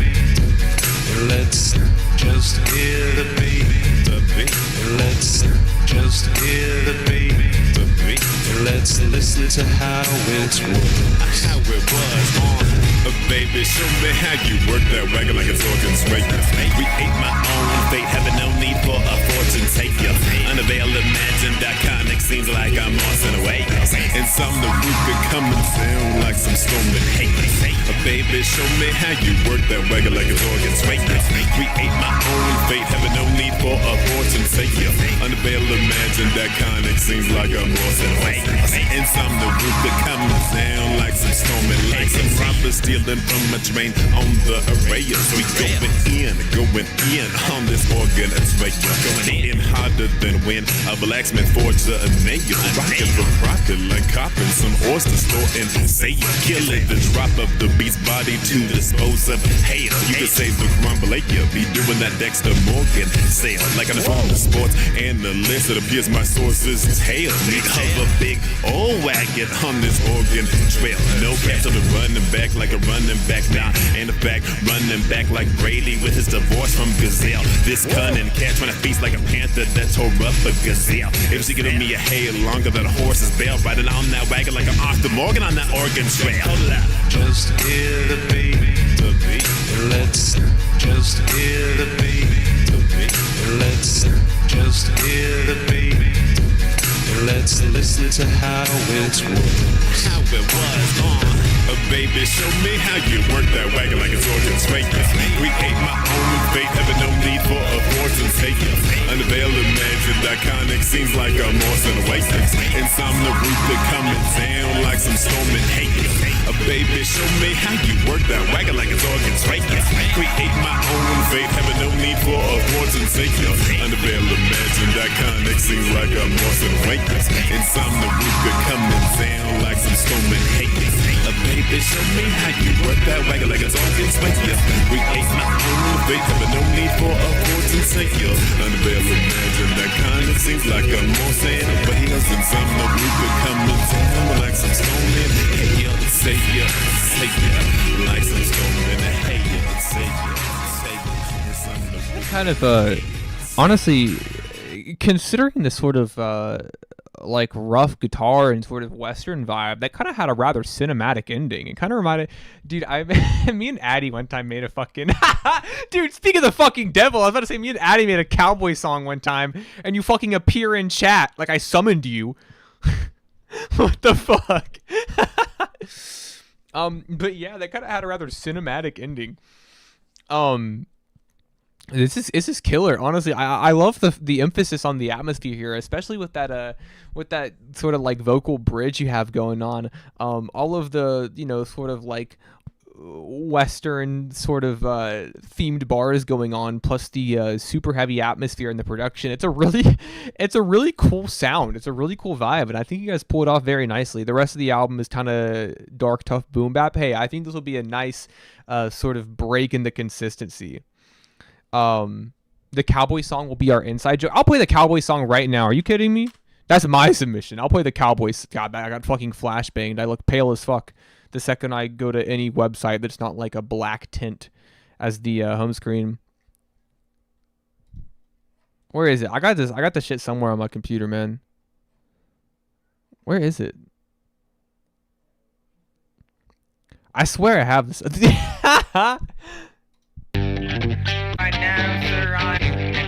Let's just hear the beat. Let's just hear the beat. Let's listen to how it was. How it was. Baby, show me how you work that wagon like it's organ straight. We ate my own fate, having no need for a fortune taker. Unavailed, imagine that conic seems like I'm lost in a way. And some the root could come and sound like some storming hate. Baby, show me how you work that wagon like it's organ straight. We ate my own fate, having no need for a fortune taker. Unavailed, imagine that conic seems like I'm lost in a way. And some the root could come and sound like some storming hate. Some robbers stealing from a train on the array. So we going in on this organ. It's going in harder than when a blacksmith forged a nail. Rocking the profit like copping some oyster store and say you kill it. The drop of the beast's body to dispose of hail. You can say the crumble you be doing that Dexter Morgan sale. Like on the phone of sports analyst, it appears my sources tail. Need of a big old wagon on this organ trail. No caps on the running back like a running back now. And the fact running back like Brady with his divorce from Gazelle. This cunning cat trying to feast like a panther that tore up a gazelle. If she giving me a hair longer than a horse's bell, riding on that wagon like I'm Arthur Morgan on that organ trail. Just hear the beat. Let's just hear the beat. Let's just hear the beat. Let's listen to how it was. How it was. Baby, show me how you work that wagon like it's organ straight. Create my own fate, having no need for a fortune taker. Unavailed, imagine that conic seems like a morse in a waste. And some the root that coming down like some storming hate. Baby, show me how you work that wagon like it's organ straight. Create my own fate, having no need for a fortune taker. Unavailed, imagine that conic seems like a morse in a waste. And some the root that coming down like some storming hate. Baby, baby, show me how you work that wagon like a talking swing. We ain't my own fate, but no need for a fortune savior. Unveil, imagine that kind of seems like a more sad whales and some of we could come to town like some stolen. Hey, you're the savior, savior, like some stolen. Hey, you're the savior, savior. Kind of honestly, considering the sort of like rough guitar and sort of Western vibe, that kind of had a rather cinematic ending. It kind of reminded, dude, me and Addie one time made a fucking, dude, speaking of the fucking devil, I was about to say, me and Addie made a cowboy song one time, and you fucking appear in chat like I summoned you. What the fuck? But yeah, that kind of had a rather cinematic ending. This is killer. Honestly, I love the emphasis on the atmosphere here, especially with that sort of like vocal bridge you have going on. All of the, you know, sort of like Western sort of themed bars going on, plus the super heavy atmosphere in the production. It's a really cool sound. It's a really cool vibe, and I think you guys pull it off very nicely. The rest of the album is kind of dark, tough boom bap. Hey, I think this will be a nice sort of break in the consistency. The cowboy song will be our inside joke. I'll play the cowboy song right now. Are you kidding me? That's my submission. I'll play the cowboys. God, I got fucking flashbanged. I look pale as fuck the second I go to any website that's not like a black tint as the home screen. Where is it? I got the shit somewhere on my computer, man. Where is it? I swear I have this.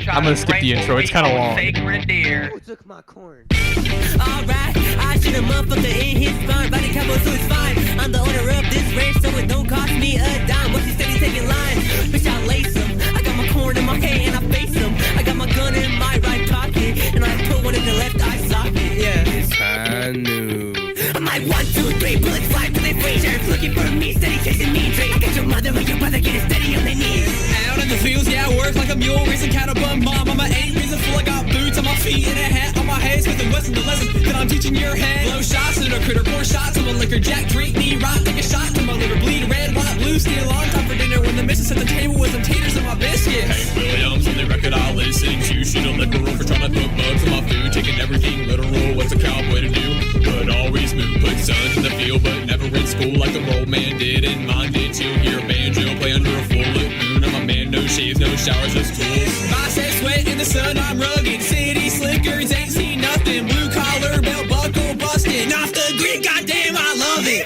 I'm gonna skip the intro. It's kind of long. Who took my corn? Alright, I shoot a motherfucker in his spine. Body cowboy, so it's fine. I'm the owner of this ranch, so it don't cost me a dime. Once you steady taking line, bitch, I lace him. I got my corn in my hand and I face him. I got my gun in my right pocket, and I put one in the left eye socket. Yeah, I knew. I'm like 1, 2, 3, bullets fly till they free. Sheriff's looking for me, steady chasing me. Drake, I got your mother and your brother getting steady on their knees. Out in the fields, yeah, I work like a mule, racing cattle, bum mom. I'm an 8 reason full, I got boots on my feet and a hat on my head. With the lesson that I'm teaching your head. Blow shots at a critter, pour shots on my liquor. Jack, treat me right, take a shot to my liver. Bleed red, white, blue, steal on time for dinner. When the missus at the table with some taters and my biscuits. Hank Williams on the record I listen to. Shoot a liquor roll for trying to put bugs in my food. Taking everything literal, what's a cowboy to do? But always move, put sons in the field, but never in school like the roll man did. And mine did too. Hear a banjo play under a full lit moon. I'm a man, no shaves, no showers, just tools. Bicep sweat in the sun, I'm rugged. City slickers, ain't seen nothing. Blue collar, belt buckle busted. Off the grid, goddamn, I love it.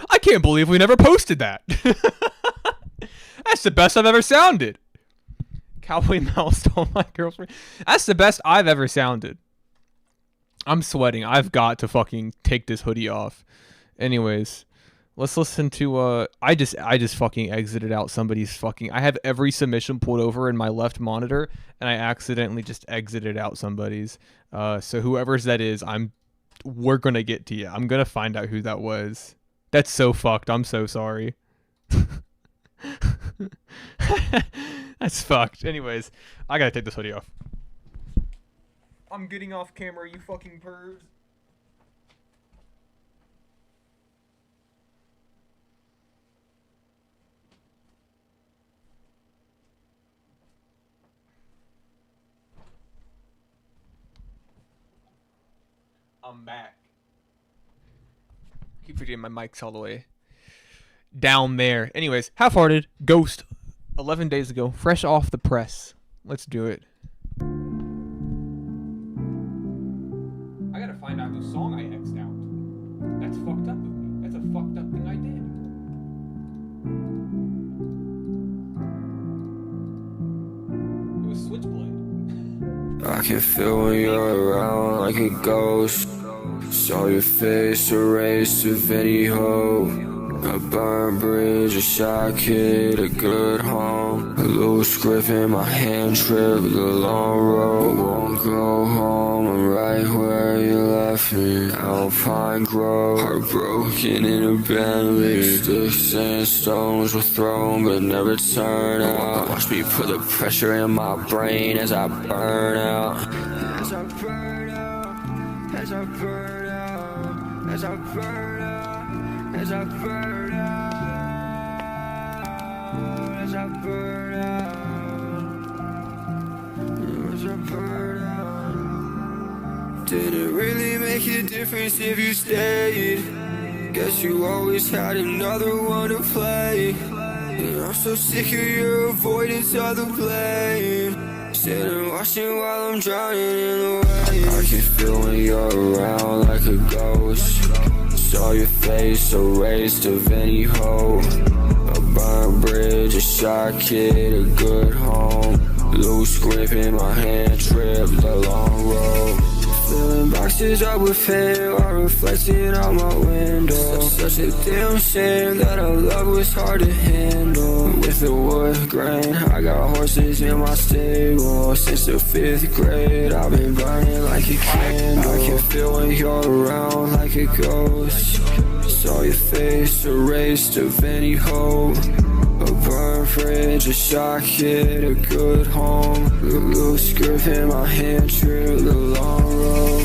I can't believe we never posted that. That's the best I've ever sounded. Cowboy Mel stole my girlfriend. That's the best I've ever sounded. I'm sweating. I've got to fucking take this hoodie off. Anyways, let's listen to I just fucking exited out somebody's fucking. I have every submission pulled over in my left monitor, and I accidentally just exited out somebody's. So whoever's that is, we're gonna get to you. I'm gonna find out who that was. That's so fucked. I'm so sorry. That's fucked. Anyways, I gotta take this hoodie off. I'm getting off camera, you fucking pervs. I'm back. Keep forgetting my mic's all the way down there. Anyways, Half-Hearted, Ghost, 11 days ago, fresh off the press. Let's do it. I gotta find out whose song I X'd out. That's fucked up of me. That's a fucked up thing I did. It was Switchblade. I can feel when you're around like a ghost. Saw your face erased to video. A burned bridge, a shot kid, a good home. A loose grip in my hand, trip the long road. Won't go home, I'm right where you left me. Alpine Grove, heartbroken in a Bentley. Sticks and stones were thrown but never turn out. Watch me put the pressure in my brain as I burn out. I burn out, as I burn out, as I burn out, as I burn out, as I burn out. Did it really make a difference if you stayed? Guess you always had another one to play. And I'm so sick of your avoidance of the blame. Sitting watching while I'm drowning in the waves. I can feel when you're around like a ghost. Saw your face erased of any hope. A burned bridge, a shot kid, a good home. Loose grip in my hand, tripped the long road. Filling boxes up with hail, I reflecting out my window. Such a damn shame that our love was hard to handle. With the wood grain, I got horses in my stable. Since the 5th grade, I've been burning like a candle. I can feel when you're around like a ghost. Saw your face erased of any hope. A burned fridge, a shot kid, a good home. A loose grip in my hand, trip the long road.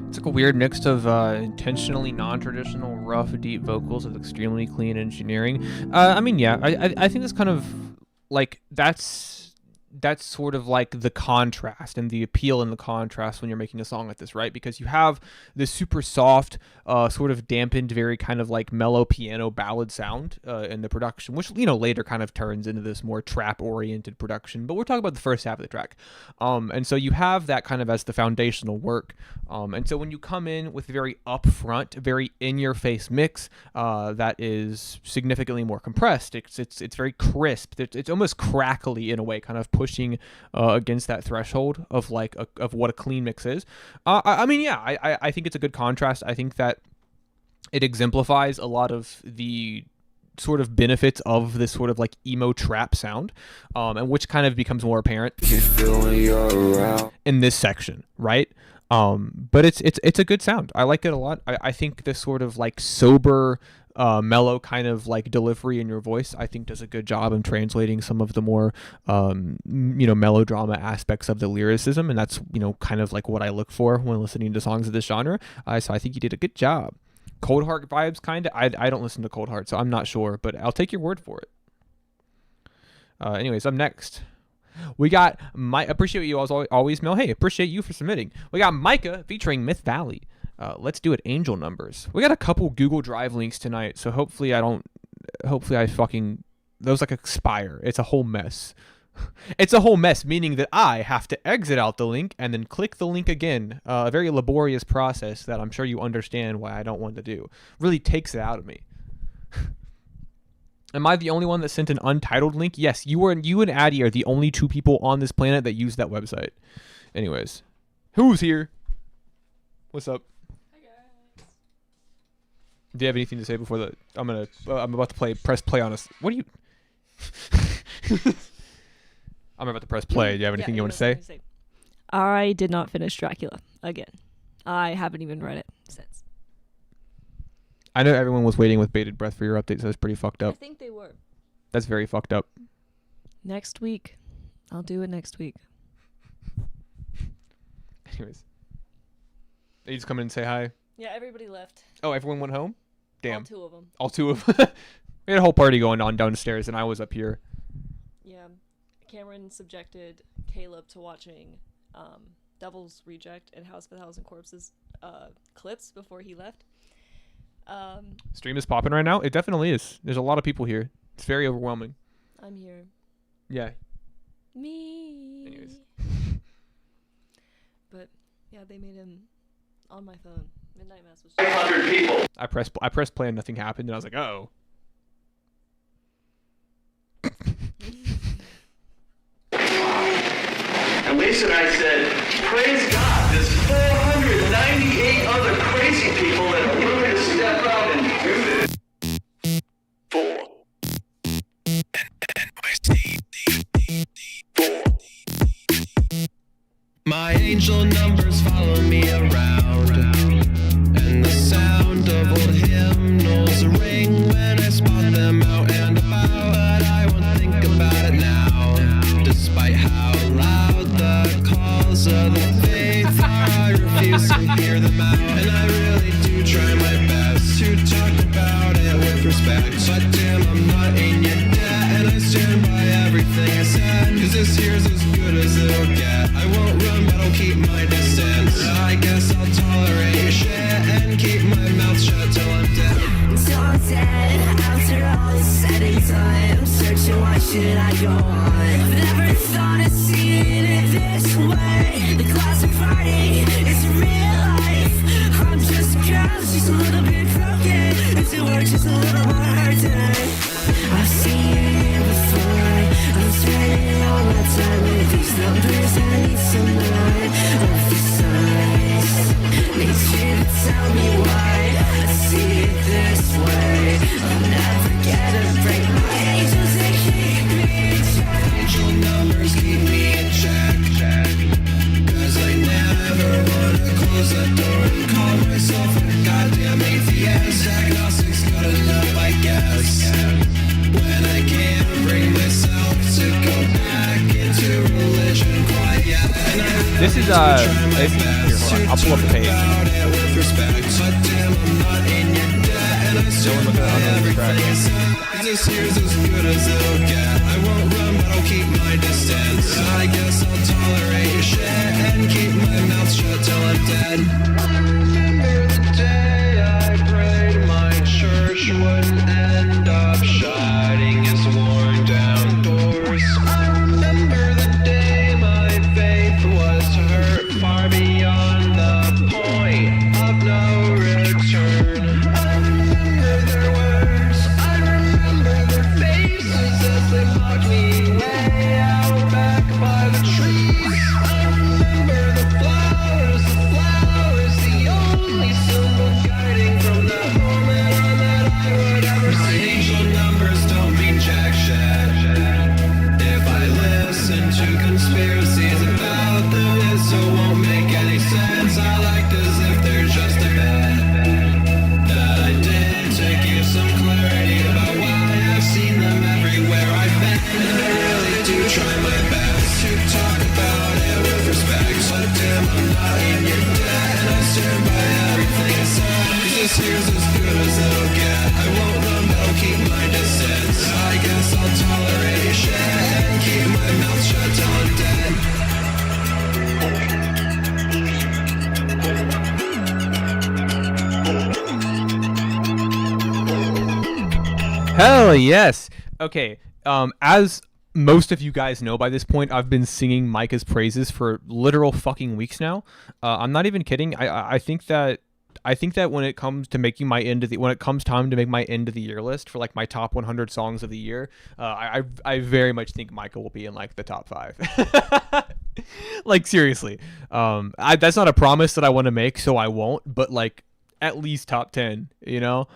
It's like a weird mix of intentionally non-traditional, rough, deep vocals with extremely clean engineering. I mean, yeah, I think that's kind of like that's sort of like the contrast and the appeal in the contrast when you're making a song like this, right? Because you have this super soft, sort of dampened, very kind of like mellow piano ballad sound in the production, which, you know, later kind of turns into this more trap-oriented production. But we're talking about the first half of the track. And so you have that kind of as the foundational work. And so when you come in with very upfront, very in-your-face mix that is significantly more compressed, it's very crisp. It's almost crackly in a way, kind of pushing against that threshold of like of what a clean mix is. I mean, yeah, I think it's a good contrast. I think that it exemplifies a lot of the sort of benefits of this sort of like emo trap sound, and which kind of becomes more apparent in this section, right? But it's a good sound. I like it a lot. I think this sort of like sober, mellow kind of like delivery in your voice, I think does a good job in translating some of the more, melodrama aspects of the lyricism. And that's, kind of like what I look for when listening to songs of this genre. So I think you did a good job. Cold Heart vibes, kind of. I don't listen to Cold Heart, so I'm not sure, but I'll take your word for it. Anyways, up next, we got appreciate you always, Mel. Hey, appreciate you for submitting. We got Micah featuring Myth Valley. Let's do it. Angel Numbers. We got a couple Google Drive links tonight, so hopefully those like expire. It's a whole mess. It's a whole mess, meaning that I have to exit out the link and then click the link again. A very laborious process that I'm sure you understand why I don't want to do. Really takes it out of me. Am I the only one that sent an untitled link? Yes, you and Addie are the only two people on this planet that use that website. Anyways, who's here? What's up? Hi guys. Do you have anything to say before the? I'm about to press play on us. What do you? I'm about to press play. Do you have anything you want to say? I did not finish Dracula again. I haven't even read it since. I know everyone was waiting with bated breath for your update, so that's pretty fucked up. I think they were. That's very fucked up. Next week. I'll do it next week. Anyways. They just come in and say hi? Yeah, everybody left. Oh, everyone went home? Damn. All two of them. All two of them? We had a whole party going on downstairs, and I was up here. Yeah. Cameron subjected Caleb to watching Devil's Reject and House of a Thousand Corpses clips before he left. Stream is popping right now? It definitely is. There's a lot of people here. It's very overwhelming. I'm here. Yeah. Me. Anyways. But yeah, they made him on my phone. Midnight Mass was 500 people. I pressed play and nothing happened, and I was like, oh. And Lisa and I said, praise God, there's 498 other crazy people that are willing to step out and do this. 4. My angel numbers follow me around, and the sound of old hymnals ring when I spot them out and about. But I won't think about it now, despite how loud the call to hear them out. And I really do try my best to talk about it with respect. But damn, I'm not in your debt, and I stand by everything I said. Cause this here's as good as it'll get. I won't run, but I'll keep my distance. I guess I'll tolerate your shit and keep my mouth shut till I'm dead. Until I'm dead, after all is said and done, I'm searching, why should I go on? Never thought I'd see it this way. The classic party is real life. I'm just a girl, she's a little bit broken. If it were just a little more hurt tonight. I've seen it before. I'm spending all my time with these numbers. I need some more of the signs. Need you to tell me why I see it this way. I'll never get a break. My angels, they keep me in check. Angel numbers keep me in check. Cause I never wanna close the door and call myself a goddamn atheist. Agnostic's good enough, I guess. When I can't bring myself to go back into religion quite yet. And I This is here, hold on. I'll pull up the page. with respect. But damn, I'm not in your debt, and I stand look at by the other track. everything I said. Cause this here's as good as it'll get. I won't run, but I'll keep my distance. I guess I'll tolerate your shit and keep my mouth shut till I'm dead. I remember the day I prayed my church wouldn't end up shutting its worn down doors. I remember the day my faith was hurt far beyond the point of no return. I remember their words, I remember their faces as they mocked me way out back by the trees. I remember the flowers, the only symbol guiding from that moment on that I would ever see. My angel numbers don't mean jack shit. If I listen to conspiracies about them, it so won't make any sense. I like as if they're just a bit that I did to give some clarity about why I've seen them everywhere I've been. And I really do try my best to talk about it with respect. But damn, I'm not in your debt, and I stand by everything I said. Cause this here's as good as it'll get. I won't run, but I'll keep my distance. I guess I'll tolerate your shit and keep my mouth shut till I'm dead. Hell yes. Okay. As most of you guys know by this point, I've been singing Micah's praises for literal fucking weeks now. I'm not even kidding. I think that when it comes to making my when it comes time to make my end of the year list for like my top 100 songs of the year, I very much think Micah will be in like the top 5. Like seriously. That's not a promise that I want to make, so I won't. But like at least top 10. You know.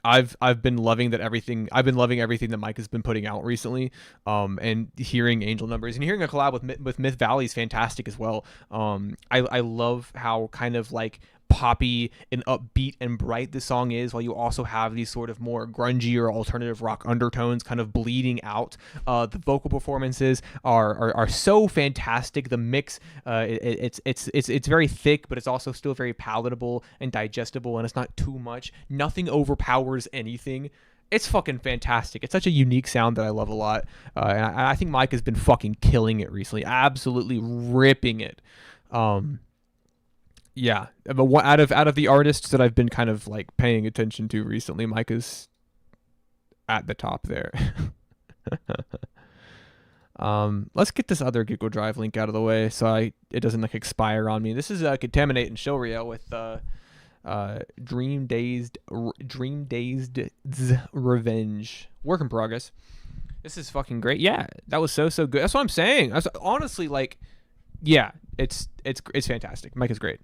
I've been loving that everything. I've been loving everything that Mike has been putting out recently. And hearing Angel Numbers and hearing a collab with Myth Valley is fantastic as well. I love how kind of like poppy and upbeat and bright the song is, while you also have these sort of more grungy or alternative rock undertones kind of bleeding out. The vocal performances are so fantastic. The mix, it's very thick, but it's also still very palatable and digestible, and it's not too much. Nothing overpowers anything. It's fucking fantastic. It's such a unique sound that I love a lot. And I think Mike has been fucking killing it recently. Absolutely ripping it. Yeah, but out of the artists that I've been kind of like paying attention to recently, Mike is at the top there. Let's get this other Google Drive link out of the way so it doesn't like expire on me. This is Contaminate and Showreel with Dream Dazed Revenge. Work in progress. This is fucking great. Yeah, that was so good. That's what I'm saying. Honestly, like, yeah, it's fantastic. Mike is great.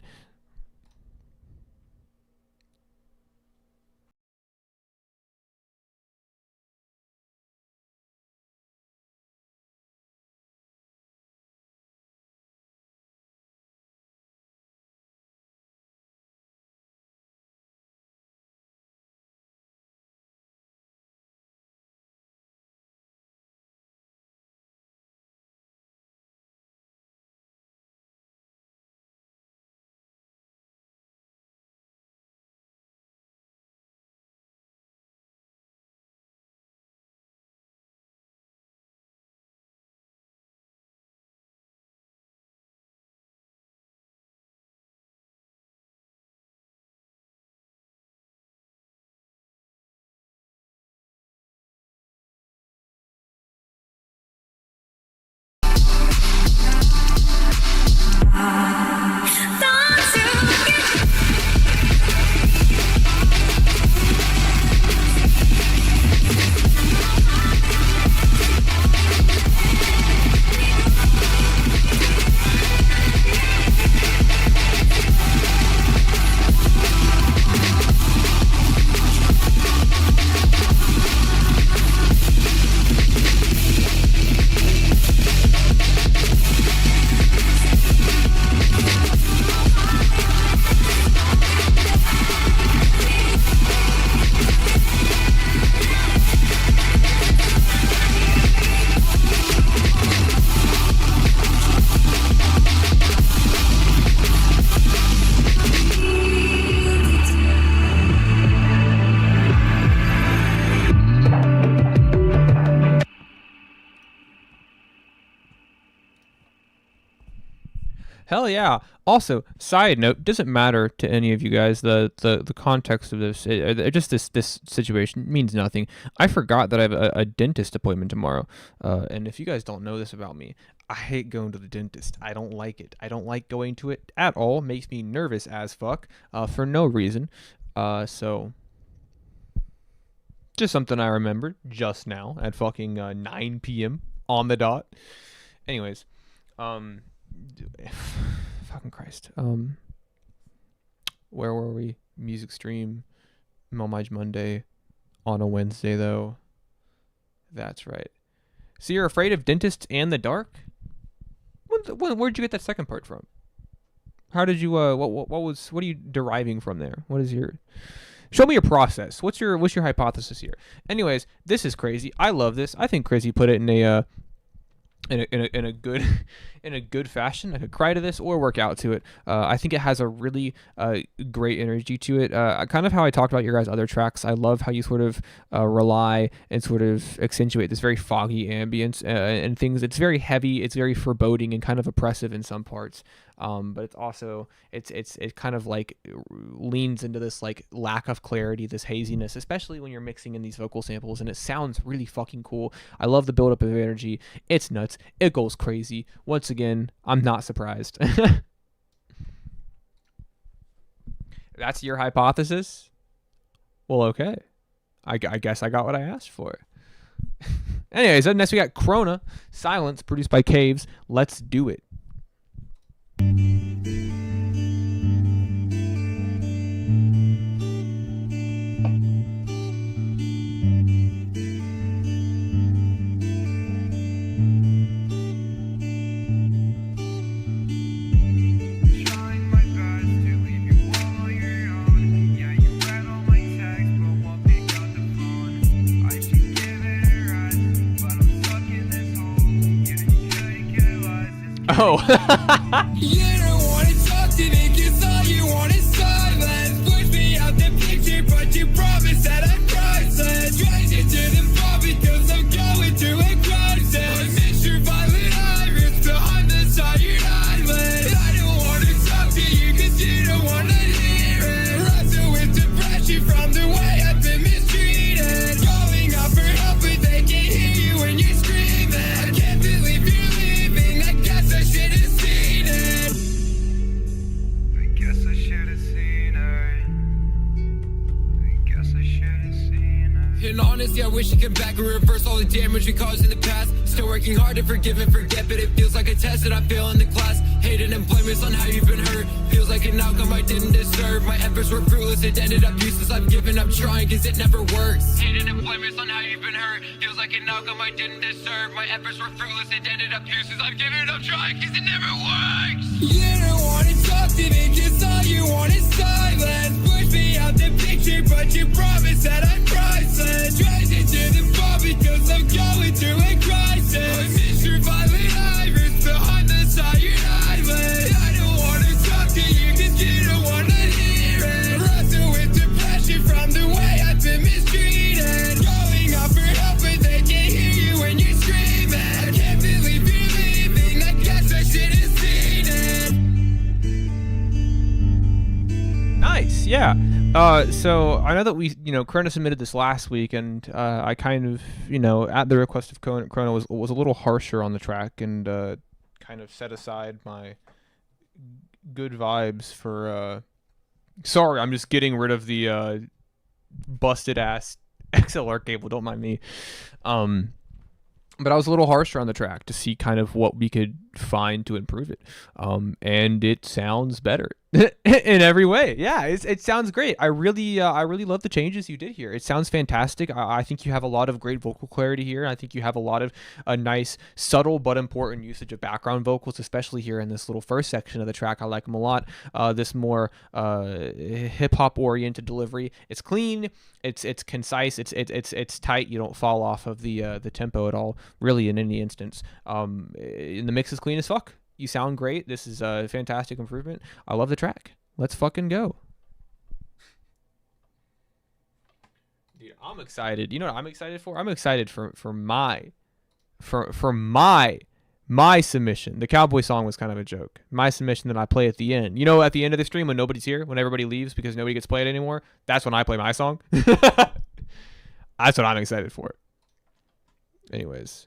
Hell yeah. Also, side note, doesn't matter to any of you guys the context of this. Just this situation means nothing. I forgot that I have a dentist appointment tomorrow. And if you guys don't know this about me, I hate going to the dentist. I don't like it. I don't like going to it at all. Makes me nervous as fuck for no reason. So just something I remembered just now at fucking 9 p.m. on the dot. Anyways, fucking Christ. Where were we? Music stream, Melmige Monday, on a Wednesday though. That's right. So you're afraid of dentists and the dark? Where'd you get that second part from? How did you? What are you deriving from there? What is your? Show me your process. What's your hypothesis here? Anyways, this is crazy. I love this. I think Crazy put it in a good in a good fashion. I could cry to this or work out to it. I think it has a really great energy to it. Kind of how I talked about your guys' other tracks. I love how you sort of rely and sort of accentuate this very foggy ambience and things. It's very heavy. It's very foreboding and kind of oppressive in some parts. But it's also it kind of like leans into this like lack of clarity, this haziness, especially when you're mixing in these vocal samples, and it sounds really fucking cool. I love the buildup of energy. It's nuts. It goes crazy. Once again, I'm not surprised. That's your hypothesis? Well, okay. I guess I got what I asked for. Anyways, up next we got Krona, Silence, produced by Caves. Let's do it. Oh. You don't wanna talk to me, 'cause all you want is silence. Push me out the picture, but you promise that I'm priceless. Dragged into the fall because I'm going through a crisis. I miss your violet iris behind the tired eyelids. I don't wanna talk to you, 'cause you don't wanna hear it. Wrestle with depression from the way I've been mistreated. Calling out for help, but they can't hear you when you're screaming. I can't believe you're leaving. I guess I should have seen it. I guess I should have seen it. I guess I should have seen it. In honesty, I wish I could back and reverse all the damage we caused in the past. Still working hard to forgive and forget, but it feels like a test that I fail in the class. Hated and blameless on how you've been hurt. Feels like an outcome I didn't deserve. My efforts were fruitless, it ended up useless. I've given up trying, 'cause it never works. Hated and blameless on how you've been hurt. Feels like an outcome I didn't deserve. My efforts were fruitless, it ended up useless. I've given up trying, 'cause it never works. You don't wanna talk to me, 'cause all you want is silence. Push me out the picture, but you promise that I'm priceless. Dragged into the fall because I'm going through a crisis. I miss your violet iris behind the tired eyelids. I don't wanna talk to you, 'cause you don't wanna hear it. Wrestle with depression from the way I've been mistreated. Calling out for help, but they can't hear you when you're screaming. I can't believe you're leaving. I guess I should have seen it. Nice, yeah. So I know that Krona submitted this last week, and I kind of, at the request of Krona, was a little harsher on the track, and kind of set aside my good vibes for. Sorry, I'm just getting rid of the busted ass XLR cable. Don't mind me. But I was a little harsher on the track to see kind of what we could find to improve it. And it sounds better in every way. Yeah, it sounds great. I really love the changes you did here. It sounds fantastic. I think you have a lot of great vocal clarity here. I think you have a lot of a nice, subtle but important usage of background vocals, especially here in this little first section of the track. I like them a lot. This more hip hop oriented delivery. It's clean. It's concise. It's tight. You don't fall off of the tempo at all, really, in any instance. And the mix is clean as fuck. You sound great. This is a fantastic improvement. I love the track. Let's fucking go. Dude, I'm excited. You know what I'm excited for? I'm excited for my My submission, the cowboy song was kind of a joke. My submission that I play at the end. You know, at the end of the stream when nobody's here, when everybody leaves because nobody gets played anymore, that's when I play my song. That's what I'm excited for. Anyways.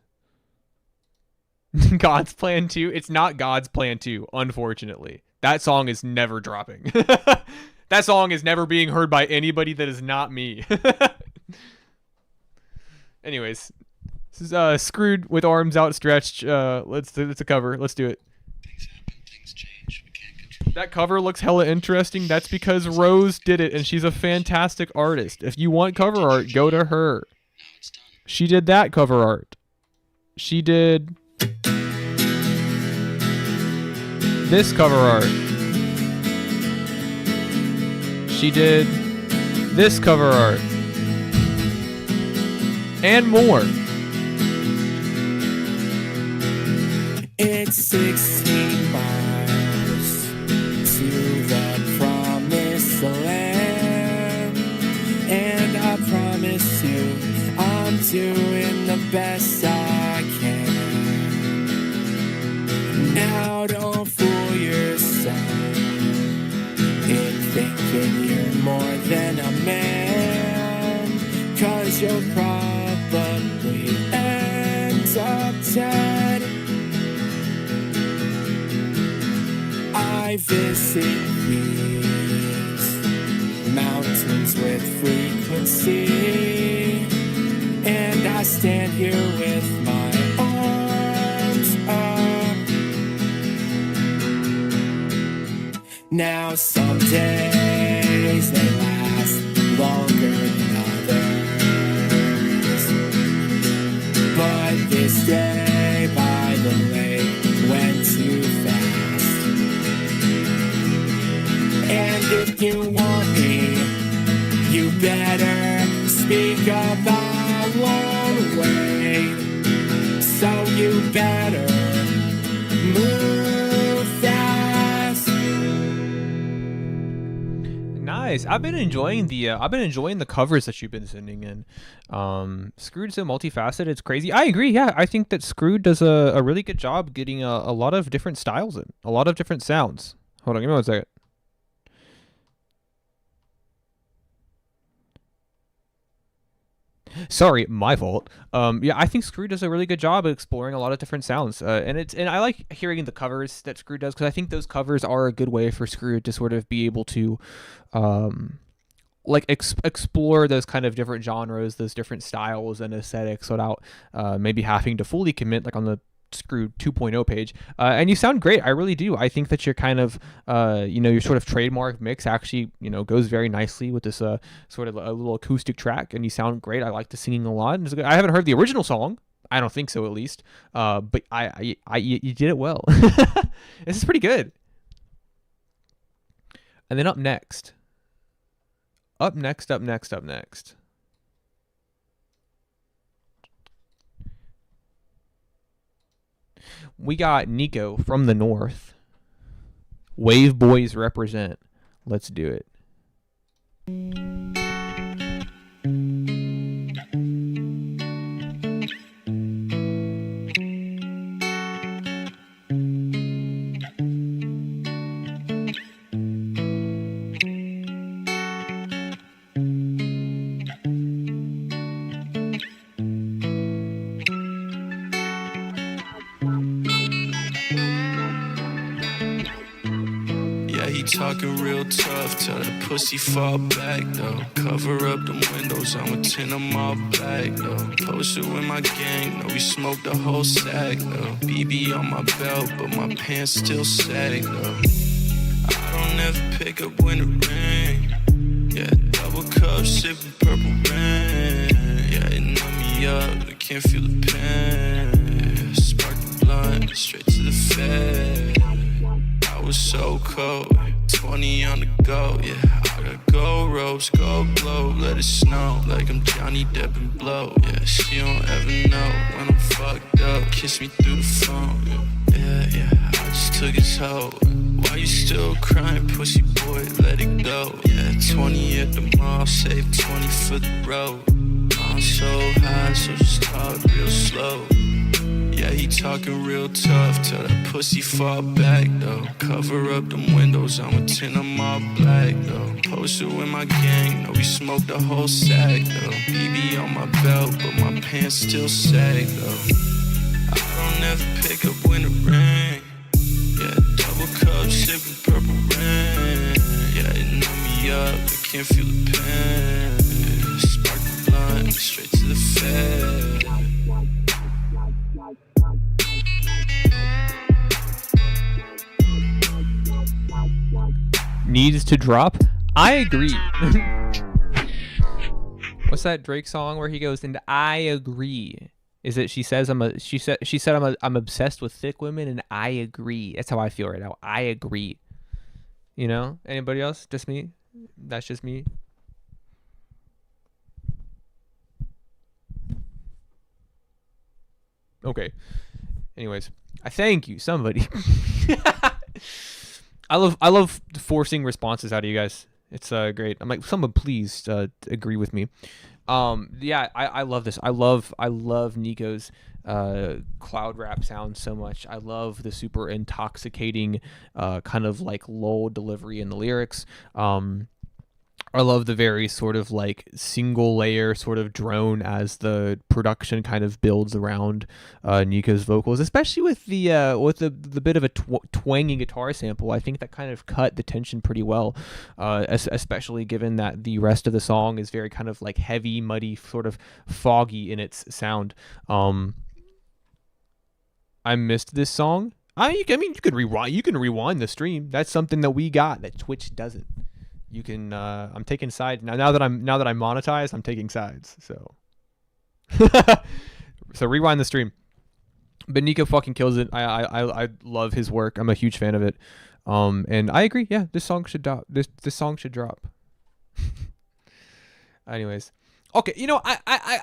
God's Plan 2. It's not God's Plan 2, unfortunately. That song is never dropping. That song is never being heard by anybody that is not me. Anyways. This is Screwed with Arms Outstretched. It's a cover. Let's do it. That cover looks hella interesting. That's because Rose did it, and she's a fantastic artist. If you want cover art, go to her. She did that cover art. She did this cover art. She did this cover art. And more. It's 16 miles to the promised land, and I promise you I'm doing the best I can. Now don't fool yourself in thinking you're more than a man, 'cause you'll probably end up dead. I visit these mountains with frequency, and I stand here with my arms up. Now some days they last longer than others, but this day by the lake went too fast. And if you want me, you better speak up, I won't wait. So you better move fast. Nice. I've been enjoying the covers that you've been sending in. Screwed so multifaceted, it's crazy. I agree. Yeah, I think that Screwed does a really good job getting a lot of different styles in, a lot of different sounds. Hold on, give me 1 second. Sorry, my fault. Yeah, I think Screw does a really good job of exploring a lot of different sounds, and I like hearing the covers that Screw does, because I think those covers are a good way for Screw to sort of be able to, explore those kind of different genres, those different styles and aesthetics without maybe having to fully commit, like on the Screw 2.0 page. And you sound great. I really do. I think that your kind of, your sort of trademark mix actually, goes very nicely with this sort of a little acoustic track, and you sound great. I like the singing a lot. I haven't heard the original song. I don't think so, at least. But you did it well. This is pretty good. And then up next. We got Nico from the North. Wave Boys represent. Let's do it. Talking real tough, tell that pussy fall back though. Cover up them windows, I'ma tint them all black though. Posted with my gang, no, we smoked the whole sack though. BB on my belt, but my pants still sag though. I don't ever pick up when it rain. Yeah, double cup, sipping purple rain. Yeah, it numb me up, I can't feel the pain. Yeah, spark the blunt, straight to the fed. I was so cold. 20 on the go, yeah. I got gold ropes, gold glow, let it snow like I'm Johnny Depp and Blow. Yeah, she don't ever know when I'm fucked up. Kiss me through the phone, yeah. I just took his hoe. Why you still crying, pussy boy? Let it go. Yeah, 20 at the mall, save 20 for the road. I'm so high, so just talk real slow. Yeah, Yeah, he talking real tough. Tell that pussy fall back, though. Cover up them windows, I'ma tint them all black, though. Posted with my gang, know we smoked the whole sack, though. BB on my belt, but my pants still sag, though. I don't ever pick up when it rain. Yeah, double cup, sipping purple rain. Yeah, it know me up, I can't feel the pain. Spark the blunt, straight to the fed. Needs to drop? I agree. What's that Drake song where he goes, and I agree? Is it she said I'm obsessed with thick women, and I agree. That's how I feel right now. I agree. You know? Anybody else? Just me? That's just me. Okay. Anyways, I thank you, somebody. I love forcing responses out of you guys. It's great. I'm like, someone please agree with me. Yeah, I love this. I love Nico's cloud rap sound so much. I love the super intoxicating kind of like lull delivery in the lyrics. I love the very sort of like single layer sort of drone as the production kind of builds around Nico's vocals, especially with the bit of a twangy guitar sample. I think that kind of cut the tension pretty well, especially given that the rest of the song is very kind of like heavy, muddy, sort of foggy in its sound. I missed this song. I mean, you can rewind the stream. That's something that we got that Twitch doesn't. You can. I'm taking sides now. Now that I'm monetized, I'm taking sides. So, so rewind the stream. But Nico fucking kills it. I love his work. I'm a huge fan of it. And I agree. Yeah, this song should drop. This song should drop. Anyways, okay. You know, I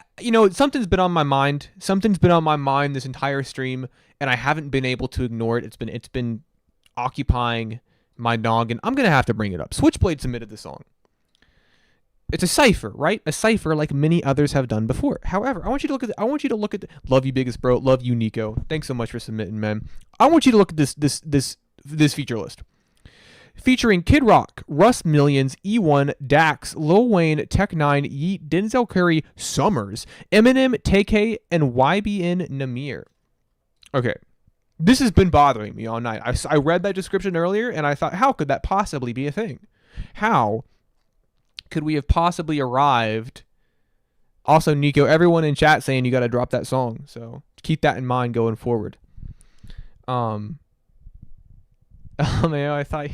something's been on my mind. Something's been on my mind this entire stream, and I haven't been able to ignore it. It's been occupying my noggin. I'm gonna have to bring it up. Switchblade submitted the song. It's a cipher, right? A cipher like many others have done before. However, I want you to look at love you, biggest bro. Love you, Nico. Thanks so much for submitting, man. I want you to look at this feature list. Featuring Kid Rock, Russ Millions, E1, Dax, Lil Wayne, Tech 9, Yeet, Denzel Curry, Summers, Eminem, TK, and YBN Namir. Okay. This has been bothering me all night. I read that description earlier, and I thought, how could that possibly be a thing? How could we have possibly arrived? Also, Nico, everyone in chat saying you got to drop that song, so keep that in mind going forward. Man, I thought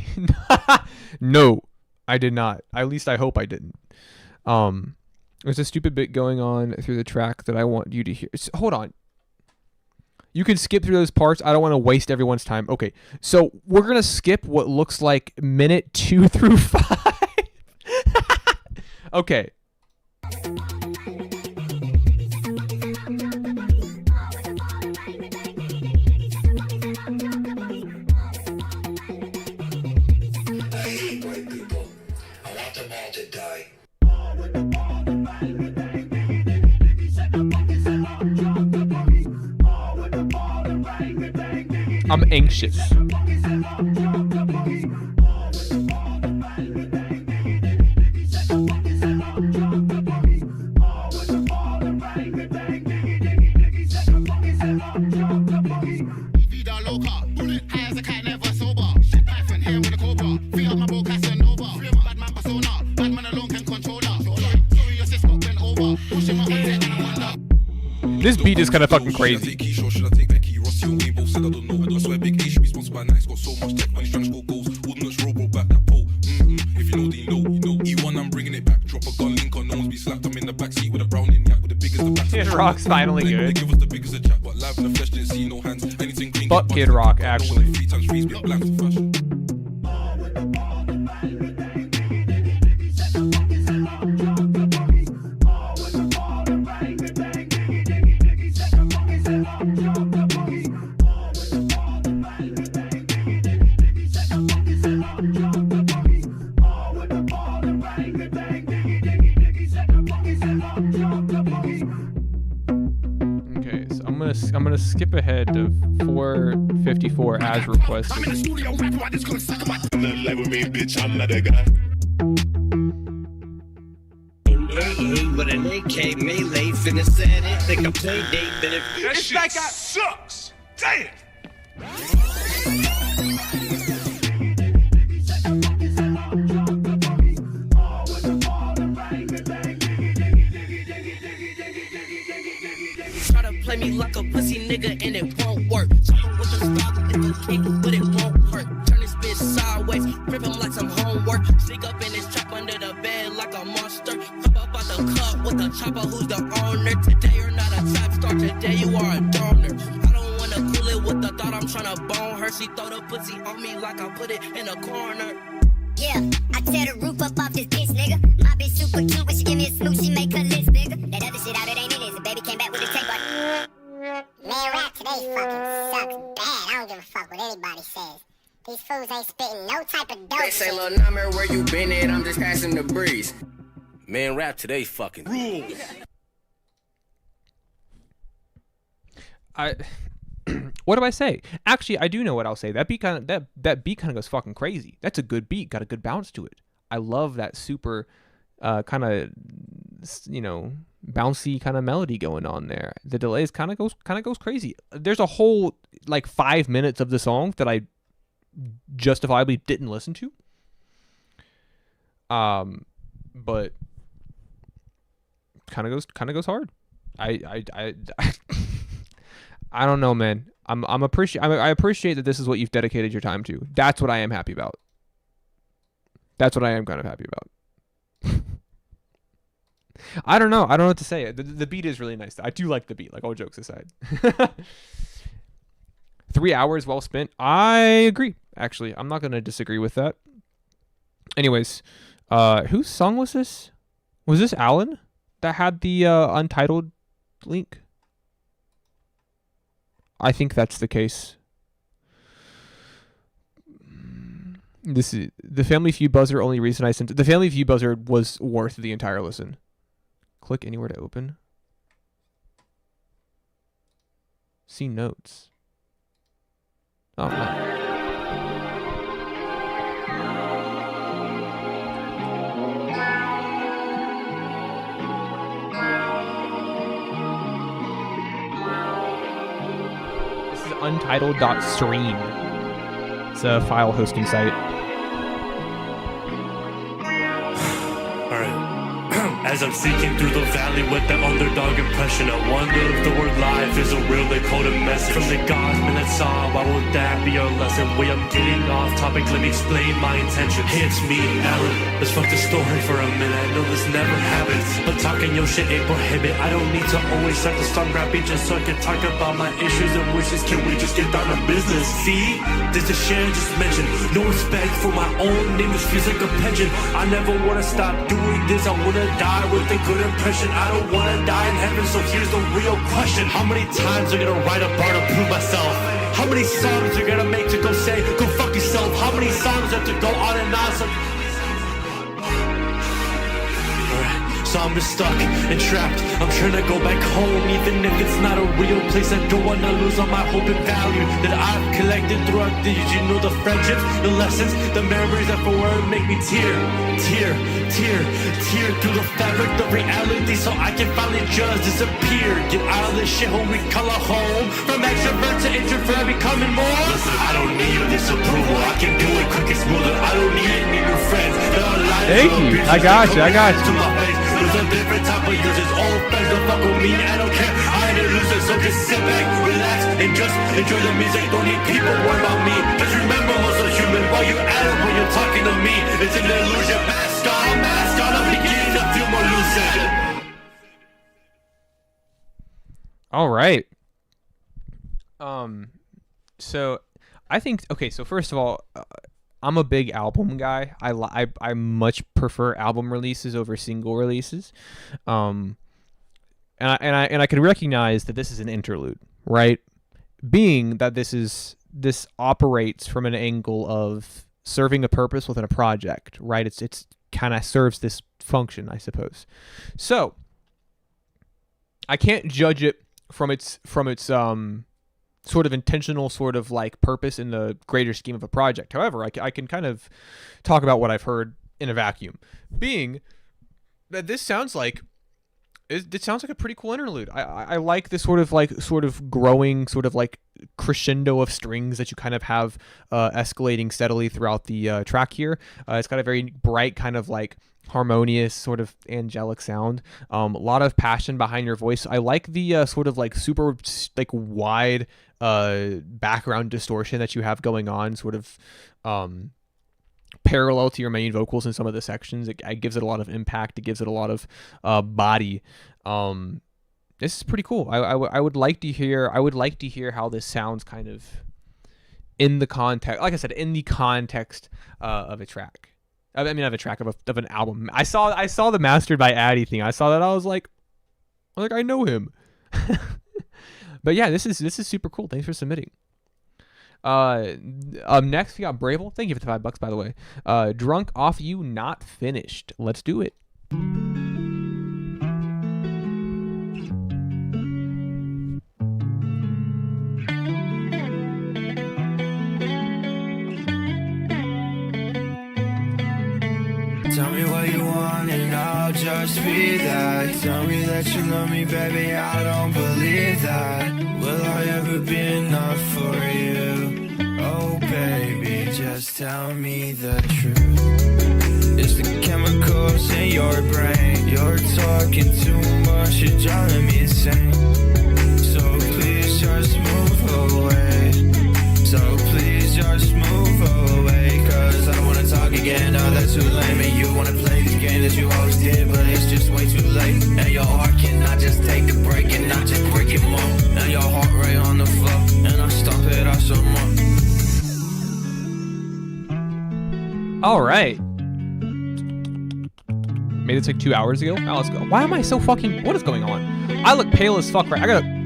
no, I did not. At least I hope I didn't. There's a stupid bit going on through the track that I want you to hear. Hold on. You can skip through those parts. I don't want to waste everyone's time. Okay, so we're going to skip what looks like minute 2 through 5. Okay. I'm anxious. This beat is kind of fucking crazy. Kid Rock's finally good. Fuck Kid Rock, actually. skip ahead to 4:54 as requested. With me, bitch, I'm not that guy. With an AK melee, finna set it. Think I play date, but if that shit like sucks. Damn. Try to play me like a pussy nigga and it won't work. Chopper with the stock and the cake, but it won't hurt. Turn this bitch sideways, rip him like some homework. Sneak up in his trap under the bed like a monster. Hop up out the cup with the chopper, who's the owner? Today you're not a trap star, today you are a donor. I don't wanna cool it with the thought I'm tryna bone her. She throw the pussy on me like I put it in a corner. Yeah, I tear the roof up off this bitch, nigga. My bitch super cute, when she give me a smooch, she make her lips bigger. That other shit out, it ain't in it. The baby came back with a tape on. Man, rap today fucking sucks bad. I don't give a fuck what anybody says. These fools ain't spitting no type of dope. they say, Lil Number, where you been at? I'm just passing the breeze. Man, rap today fucking rules. What do I say? Actually, I do know what I'll say. That beat kind of goes fucking crazy. That's a good beat. Got a good bounce to it. I love that super kind of bouncy kind of melody going on there. The delays kind of goes crazy. There's a whole like 5 minutes of the song that I justifiably didn't listen to. But kind of goes hard. I don't know, man. I appreciate that this is what you've dedicated your time to. That's what I am happy about. That's what I am kind of happy about. I don't know what to say. The beat is really nice. I do like the beat, like all jokes aside. 3 hours well spent. I agree, actually. I'm not going to disagree with that. Anyways, whose song was this? Was this Alan that had the Untitled link? I think that's the case. This is the Family Feud buzzer. Only reason I sent it. The Family Feud buzzer was worth the entire listen. Click anywhere to open. See notes. Oh, no. Untitled.stream. It's a file hosting site. As I'm seeking through the valley with the underdog impression, I wonder if the word life is a real coded message from the gospel and psalm. Why won't that be our lesson? Way I'm getting off topic, let me explain my intention. Hey, it's me, Alan. Let's fuck the story for a minute. I know this never happens, but talking your shit ain't prohibit. I don't need to always start the song rapping just so I can talk about my issues and wishes. Can we just get down to business? See, this is shit I just mentioned. No respect for my own name, this feels like a pension. I never wanna stop doing this. I wanna die with a good impression. I don't wanna die in heaven, so here's the real question. How many times am I gonna write a bar to prove myself? How many songs are gonna make to go say, go fuck yourself? How many songs have to go on and on? So I'm just stuck and trapped. I'm trying to go back home, even if it's not a real place. I don't wanna lose all my hope and value that I've collected throughout the years. You know, the friendships, the lessons, the memories that forever make me tear through the fabric of reality, so I can finally just disappear. Get out of this shithole we call a home. From extrovert to introvert, becoming more. Listen, I don't need your disapproval. I can do it quick and smoother. I don't need any new friends. Thank you. I got you. There's a different type of users. Old friends don't fuck with me. I don't care. I ain't a loser, so just sit back, relax, and just enjoy the music. Don't need people worry about me. Just remember, I'm also human. While you at it when you're talking to me, it's an illusion. Mask on. I'm beginning to feel more lucid. All right. So I think, okay, so first of all, I'm a big album guy. I much prefer album releases over single releases. And I can recognize that this is an interlude, right? Being that this operates from an angle of serving a purpose within a project, right? It's kind of serves this function, I suppose. So I can't judge it from its sort of intentional sort of like purpose in the greater scheme of a project. However, I can kind of talk about what I've heard in a vacuum, being that this sounds like it sounds like a pretty cool interlude. I like this sort of growing sort of like crescendo of strings that you kind of have escalating steadily throughout the track here. It's got a very bright kind of like harmonious sort of angelic sound. A lot of passion behind your voice. I like the sort of like super like wide background distortion that you have going on, sort of parallel to your main vocals in some of the sections. It gives it a lot of impact. It gives it a lot of body. This is pretty cool. I would like to hear how this sounds kind of in the context, like I said, in the context of a track. I mean, of an album. I saw the Mastered by Addy thing. I saw that. I was like I know him. But yeah, this is super cool. Thanks for submitting. Next we got Bravel. Thank you for the $5, by the way. Drunk Off You, Not Finished. Let's do it. Tell me what you want and I'll just be that. Tell me that you love me, baby, I don't believe that. Will I ever be enough for you? Oh baby, just tell me the truth. It's the chemicals in your brain. You're talking too much, you're driving me insane. So please just move away. So please just move away, cause I don't wanna talk again. No, that's too lame. And you wanna play the game that you always did, but it's just way too late. And your heart cannot just take the break and not just break it more. And your heart rate on the floor, and I stomp it out some more. All right. Made this like 2 hours ago. Now let's go. Why am I so fucking... What is going on? I look pale as fuck right... I gotta...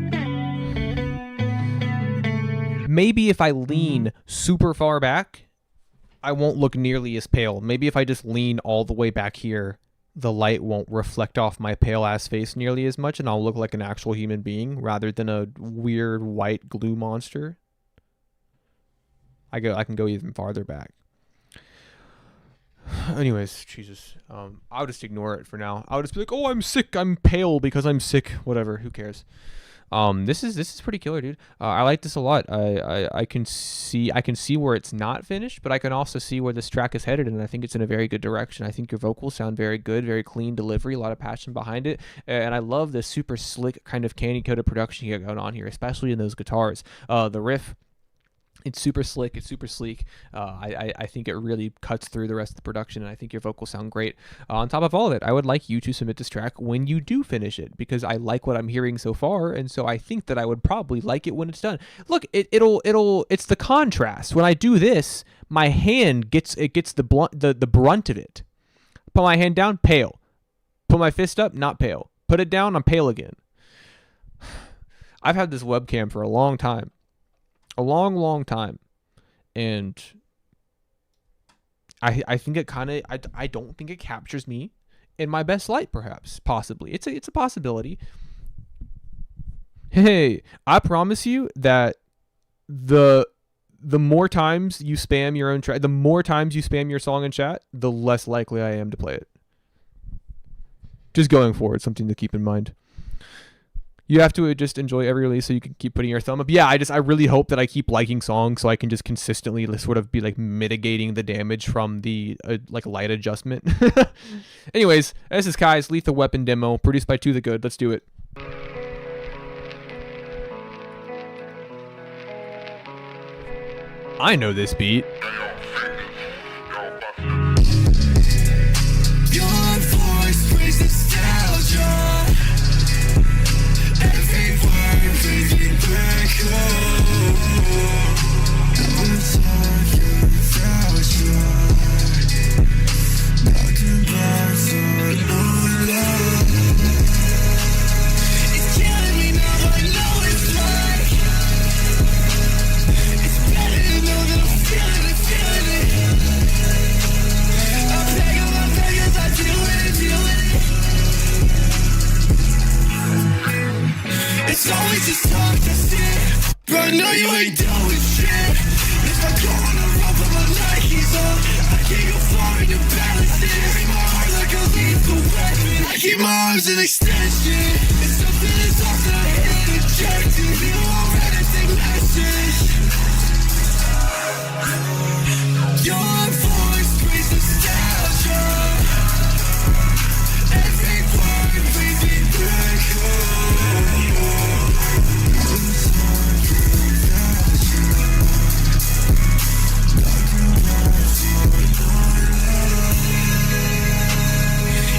Maybe if I lean super far back, I won't look nearly as pale. Maybe if I just lean all the way back here, the light won't reflect off my pale ass face nearly as much, and I'll look like an actual human being rather than a weird white glue monster. I can go even farther back. Anyways, Jesus. I'll just ignore it for now. I'll just be like, oh, I'm sick. I'm pale because I'm sick. Whatever. Who cares? This is pretty killer, dude. I like this a lot. I can see where it's not finished, but I can also see where this track is headed, and I think it's in a very good direction. I think your vocals sound very good, very clean delivery, a lot of passion behind it, and I love this super slick kind of candy coated production you got going on here, especially in those guitars. The riff. It's super slick. It's super sleek. I think it really cuts through the rest of the production, and I think your vocals sound great. On top of all of it, I would like you to submit this track when you do finish it, because I like what I'm hearing so far, and so I think that I would probably like it when it's done. Look, it's the contrast. When I do this, my hand gets the brunt of it. Put my hand down, pale. Put my fist up, not pale. Put it down, I'm pale again. I've had this webcam for a long time. A long time, and I think it kind of I don't think it captures me in my best light. Perhaps, possibly, it's a possibility. Hey, I promise you that the more times you spam your own track, the more times you spam your song in chat, the less likely I am to play it. Just going forward, something to keep in mind. You have to just enjoy every release so you can keep putting your thumb up. Yeah, I really hope that I keep liking songs so I can just consistently sort of be like mitigating the damage from the like light adjustment. Anyways, this is Kai's Lethal Weapon demo, produced by To The Good. Let's do it. I know this beat. Your voice brings nostalgia. Bringing back home. I'm talking without you. Nothing but no love. It's killing me now. I know it's like. It's better to know that I'm feeling it. I beg as I deal with it. It's always just talk, that's it. But I know If I go on a run, put my Nikes on. I can't go far in your balance. Carry my heart like a lethal weapon. I keep my arms in extension. It's something that's off that I hit ejected. You already take lessons. Your voice brings nostalgia. Every word brings me back home.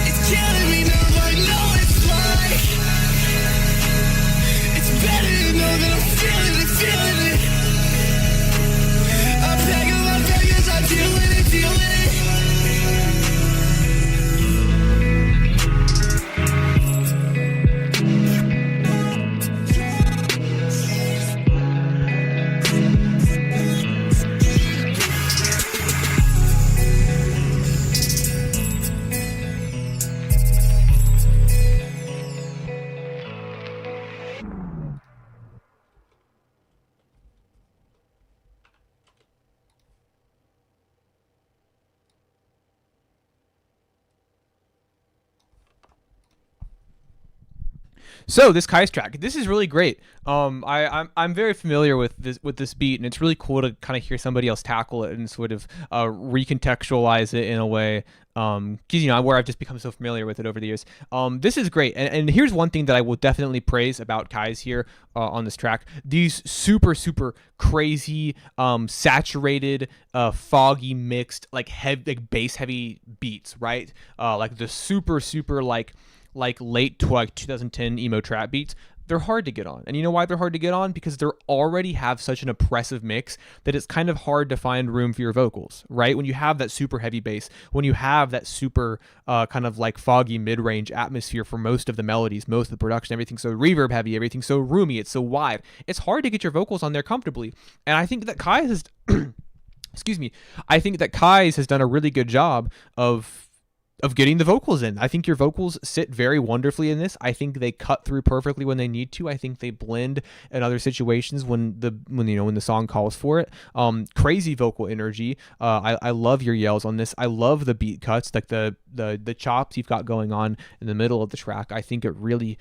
It's killing me now, I know it's like. It's better to know that I'm feeling it, feeling it. I beg of my beggars, I deal with it, deal with it. So this Kai's track, this is really great. I'm very familiar with this beat, and it's really cool to kind of hear somebody else tackle it and sort of recontextualize it in a way. Because where I've just become so familiar with it over the years. This is great, and here's one thing that I will definitely praise about Kai's here on this track: these super crazy, saturated, foggy, mixed, like bass heavy beats, right? Like the super like late 2010 emo trap beats. They're hard to get on. And you know why they're hard to get on? Because they already have such an oppressive mix that it's kind of hard to find room for your vocals, right? When you have that super heavy bass, when you have that super kind of like foggy mid-range atmosphere for most of the melodies, most of the production, everything so reverb heavy, everything so roomy, it's so wide. It's hard to get your vocals on there comfortably. And I think that Kai's has excuse me. I think that Kai's has done a really good job of getting the vocals in. I think your vocals sit very wonderfully in this. I think they cut through perfectly when they need to. I think they blend in other situations when the song calls for it. Crazy vocal energy. I love your yells on this. I love the beat cuts, like the chops you've got going on in the middle of the track. I think it really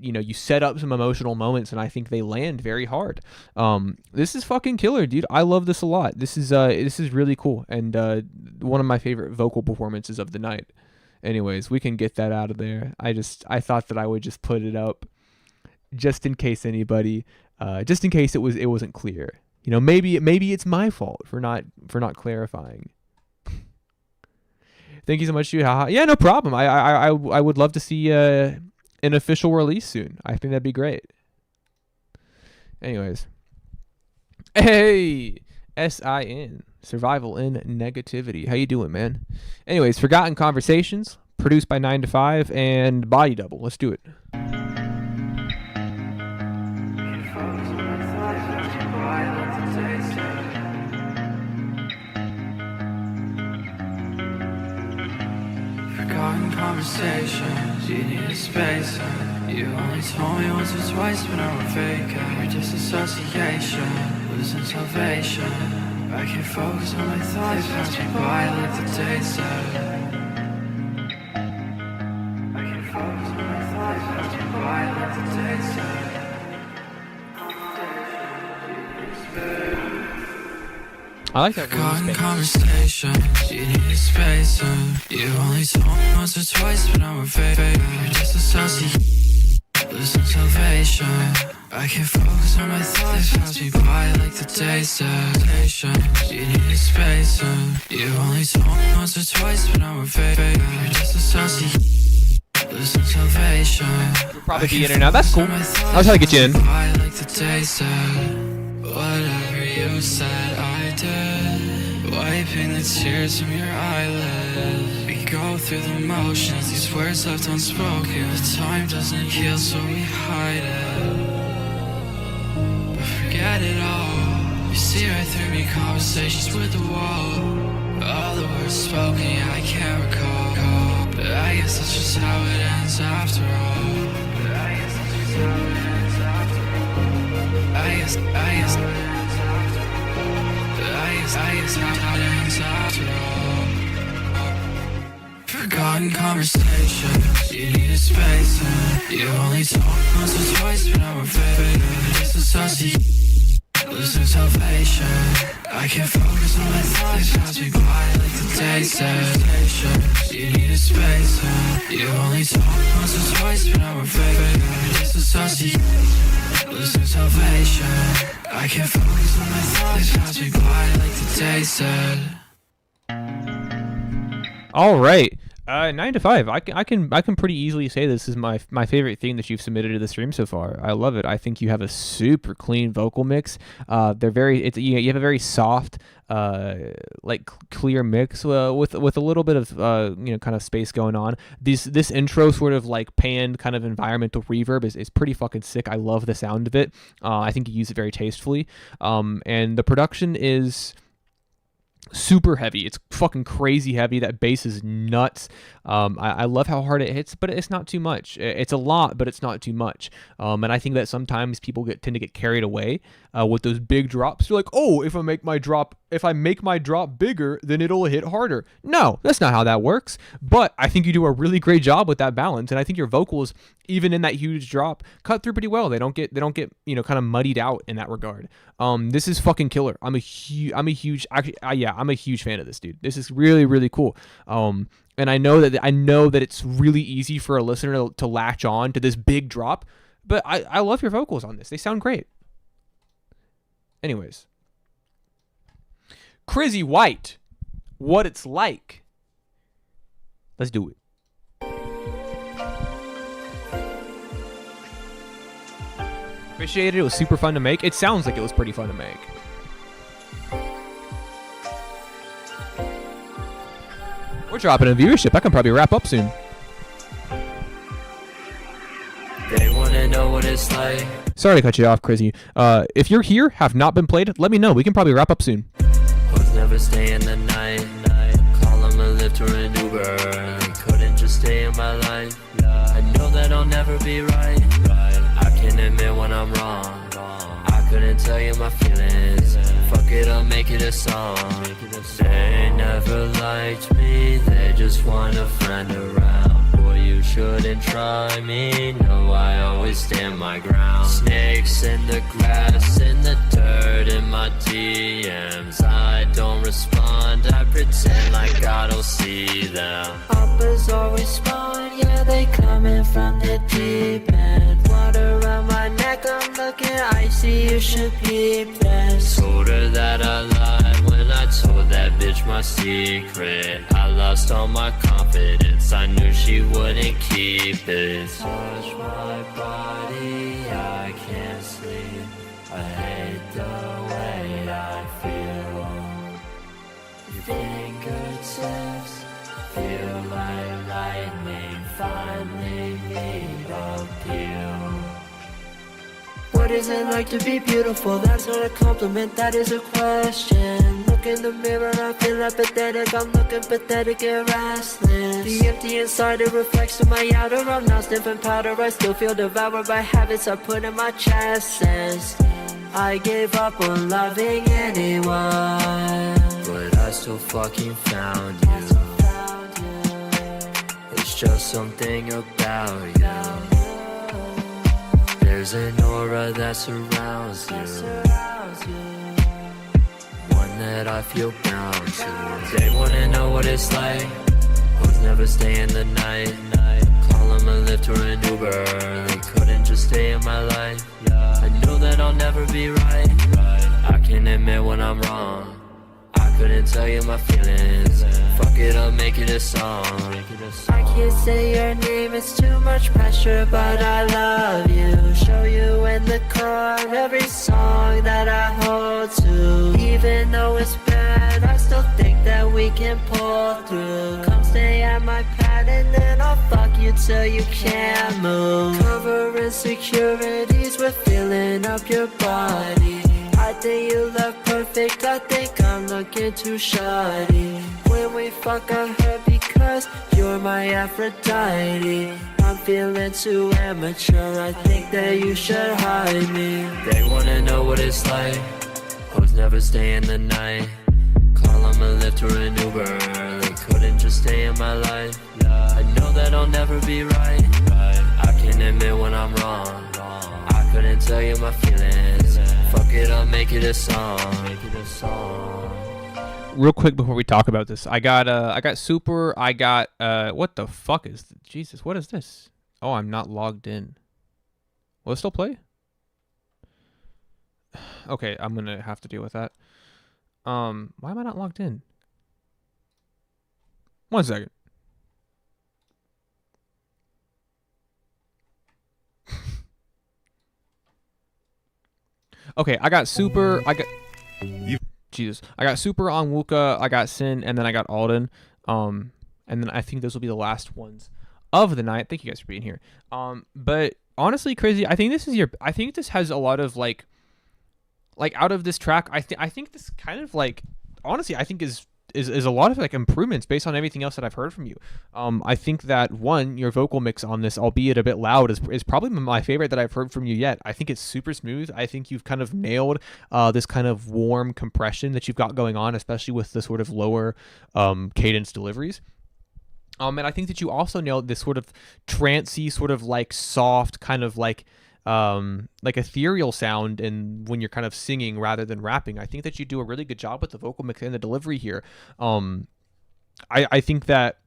you set up some emotional moments, and I think they land very hard. This is fucking killer, dude. I love this a lot. This is really cool, and one of my favorite vocal performances of the night. Anyways, we can get that out of there. I thought that I would just put it up, just in case anybody, just in case it wasn't clear. Maybe it's my fault for not clarifying. Thank you so much, dude. Yeah, no problem. I would love to see an official release soon. I think that'd be great. Anyways. Hey! SIN. Survival in Negativity. How you doing, man? Anyways, Forgotten Conversations, produced by 9 to 5, and Body Double. Let's do it. Forgotten conversations, you need a space. You only told me once or twice when I were vacant. Your disassociation, losing salvation. I can't focus on my thoughts, pass me by like the days said. I can't focus on my thoughts, pass me by like the days said. I like that Forgotten conversations, you need a space. You only told me once or twice when I were vacant. Your disassociation, losing salvation. I can't focus on my thoughts, pass me by like the days said. You need a space. You only told me once or twice when I were vacant. Your disassociation, losing salvation. You'll probably be in or now. That's cool. I'll try to get you in. Like the days said. Whatever you said, I did. Wiping the tears from your eyelids. We go through the motions, these words left unspoken. The time doesn't heal, so we hide it. But forget it all. You see right through me, conversations with the wall. All the words spoken, yeah, I can't recall. But I guess that's just how it ends after all. But I guess that's just how it ends after all. I guess one conversation. You need a space. You only talk once or twice, but now we're fading. Disassociate, losing salvation. I can't focus on my thoughts, pass me by like the day says. You need a space. You only talk once or twice, but now we're fading. Disassociate, losing salvation. I can't focus on my thoughts, pass me by like the day said. All right, 9 to 5. I can pretty easily say this is my favorite thing that you've submitted to the stream so far. I love it. I think you have a super clean vocal mix. They're very. You have a very soft, like clear mix with a little bit of kind of space going on. This intro sort of like panned kind of environmental reverb is pretty fucking sick. I love the sound of it. I think you use it very tastefully. And the production is super heavy. It's fucking crazy heavy. That bass is nuts. I love how hard it hits, but it's not too much. It's a lot, but it's not too much. And I think that sometimes people tend to get carried away with those big drops. You're like, oh, if I make my drop bigger, then it'll hit harder. No, that's not how that works. But I think you do a really great job with that balance, and I think your vocals, even in that huge drop, cut through pretty well. They don't get kind of muddied out in that regard. This is fucking killer. I'm a huge fan of this, dude. This is really, really cool. And I know that it's really easy for a listener to latch on to this big drop, but I love your vocals on this. They sound great. Anyways, Crizzy White, What It's Like. Let's do it. Appreciate it. It was super fun to make. It sounds like it was pretty fun to make. We're dropping in viewership. I can probably wrap up soon. They wanna know what it's like. Sorry to cut you off, Crizzy. If you're here, have not been played, let me know. We can probably wrap up soon. Was never stay in the night. Call him a Lyft or an Uber. They couldn't just stay in my life. I know that I'll never be right. I can admit when I'm wrong. I couldn't tell you my feelings. Fuck it, I'll make it a song. They never liked me. They just want a friend around. Boy, you shouldn't try me. No, I always stand my ground. Snakes in the grass, in the dirt, in my DMs. I don't respond. I pretend like I don't see them. Uppers always spawn. Yeah, they coming from the deep end. Water around my neck, I'm looking icy. You should peep that. Told her that I lied when I told that bitch my secret. I lost all my confidence. I knew she wouldn't keep it. Touch my body, I can't sleep. I hate the way I feel. Your fingertips feel like lightning. Finally meet appeal. What is it like to be beautiful? That's not a compliment, that is a question. Look in the mirror, I feel apathetic. I'm looking pathetic and restless. The empty inside, it reflects to my outer. I'm not sniffing powder, I still feel devoured by habits I put in my chest. Says I gave up on loving anyone, but I still fucking found you. It's just something about you. There's an aura that surrounds you, one that I feel bound to. They wanna know what it's like. Was never stay in the night. Call them a Lyft or an Uber. They couldn't just stay in my life. I know that I'll never be right. I can admit when I'm wrong. I couldn't tell you my feelings. Fuck it, I'll make it a song. I can't say your name, it's too much pressure, but I love you. Show you in the car every song that I hold to. Even though it's bad, I still think that we can pull through. Come stay at my pad and then I'll fuck you till you can't move. Cover insecurities with filling up your body. I think you look perfect, I think I'm looking too shoddy. When we fuck I hurt because you're my Aphrodite. I'm feeling too amateur, I think that you should hide me. They wanna know what it's like. Hoes never stay in the night. Call tell I'm a Lyft or an Uber. They couldn't just stay in my life. I know that I'll never be right. I can admit when I'm wrong. I couldn't tell you my feelings. Fuck it, I'll make it a song. Real quick before we talk about this, I got Super. I got what the fuck is Jesus? What is this? Oh, I'm not logged in. Will it still play? Okay, I'm gonna have to deal with that. Why am I not logged in? 1 second. Okay, I got Super. Jesus. I got Super on Wuka. I got Sin, and then I got Alden. And then I think those will be the last ones of the night. Thank you guys for being here. But honestly, Crazy, I think this has a lot of like out of this track. I think this kind of like honestly, I think is a lot of like improvements based on everything else that I've heard from you. I think that one, your vocal mix on this, albeit a bit loud, is probably my favorite that I've heard from you yet. I think it's super smooth. I think you've kind of nailed this kind of warm compression that you've got going on, especially with the sort of lower cadence deliveries. And I think that you also nailed this sort of trancey, sort of like soft kind of like ethereal sound and when you're kind of singing rather than rapping. I think that you do a really good job with the vocal mix and the delivery here. I think that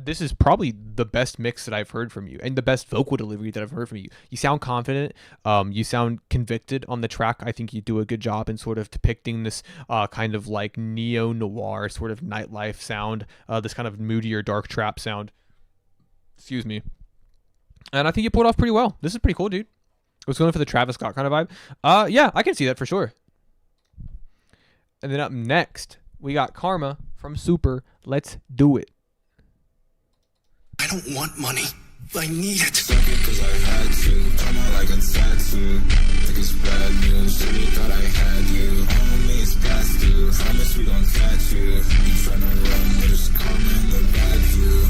this is probably the best mix that I've heard from you and the best vocal delivery that I've heard from you. You sound confident. You sound convicted on the track. I think you do a good job in sort of depicting this kind of like neo-noir sort of nightlife sound, this kind of moodier dark trap sound. Excuse me. And I think you pulled off pretty well. This is pretty cool, dude. I was going for the Travis Scott kind of vibe. Yeah, I can see that for sure. And then up next, we got Karma from Super. Let's do it. I don't want money. I need it. Suck it cause I had to. Come out like a tattoo. Think it's bad news. Really thought I had you. On me it's past due. Promise we don't catch you. You tryna run, but it's karma in the bad view.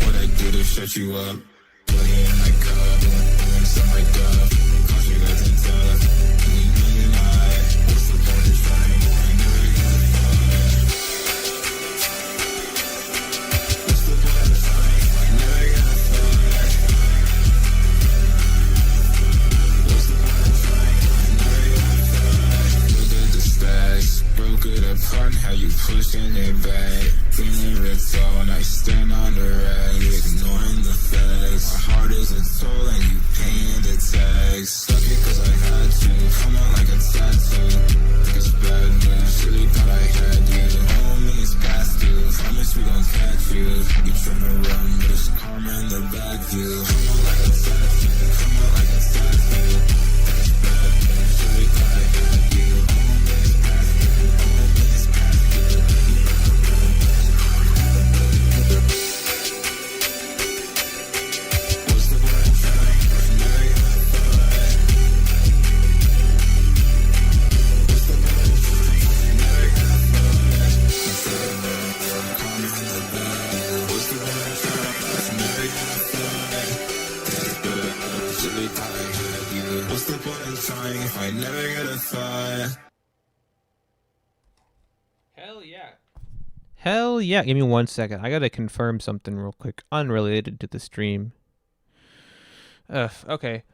What I do to shut you up. Bloody in my cup. Doing some like duff. Cause you guys in tough. Me and I. What's the point of trying? I never got far. What's the point of trying? I never got far. What's the point of trying? I never got far. Look at the stacks. Broke it apart. How you pushing it back? Feeling ripped out when I stand on the rag. Ignoring the facts. My heart is a toll and you paying the tax. Stuck it cause I had to. Come out like a tattoo. Think it's bad news. Really thought I had you. Homie, it's past due. Promise we gon' catch you. You tryna run, but it's karma in the back view. Come out like a tattoo. Come out like a tattoo. Think it's bad news. Really thought I had you. Homie, it's past due. Homie, it's past due. What's the point of trying? I never got far. What's the point of trying? I never got far. You said karma in the bag. What's the point of trying? I never got far. Really thought I had you. What's the point of trying if I never get a thought? Hell yeah. Hell yeah. Give me 1 second. I gotta confirm something real quick, unrelated to the stream. Okay.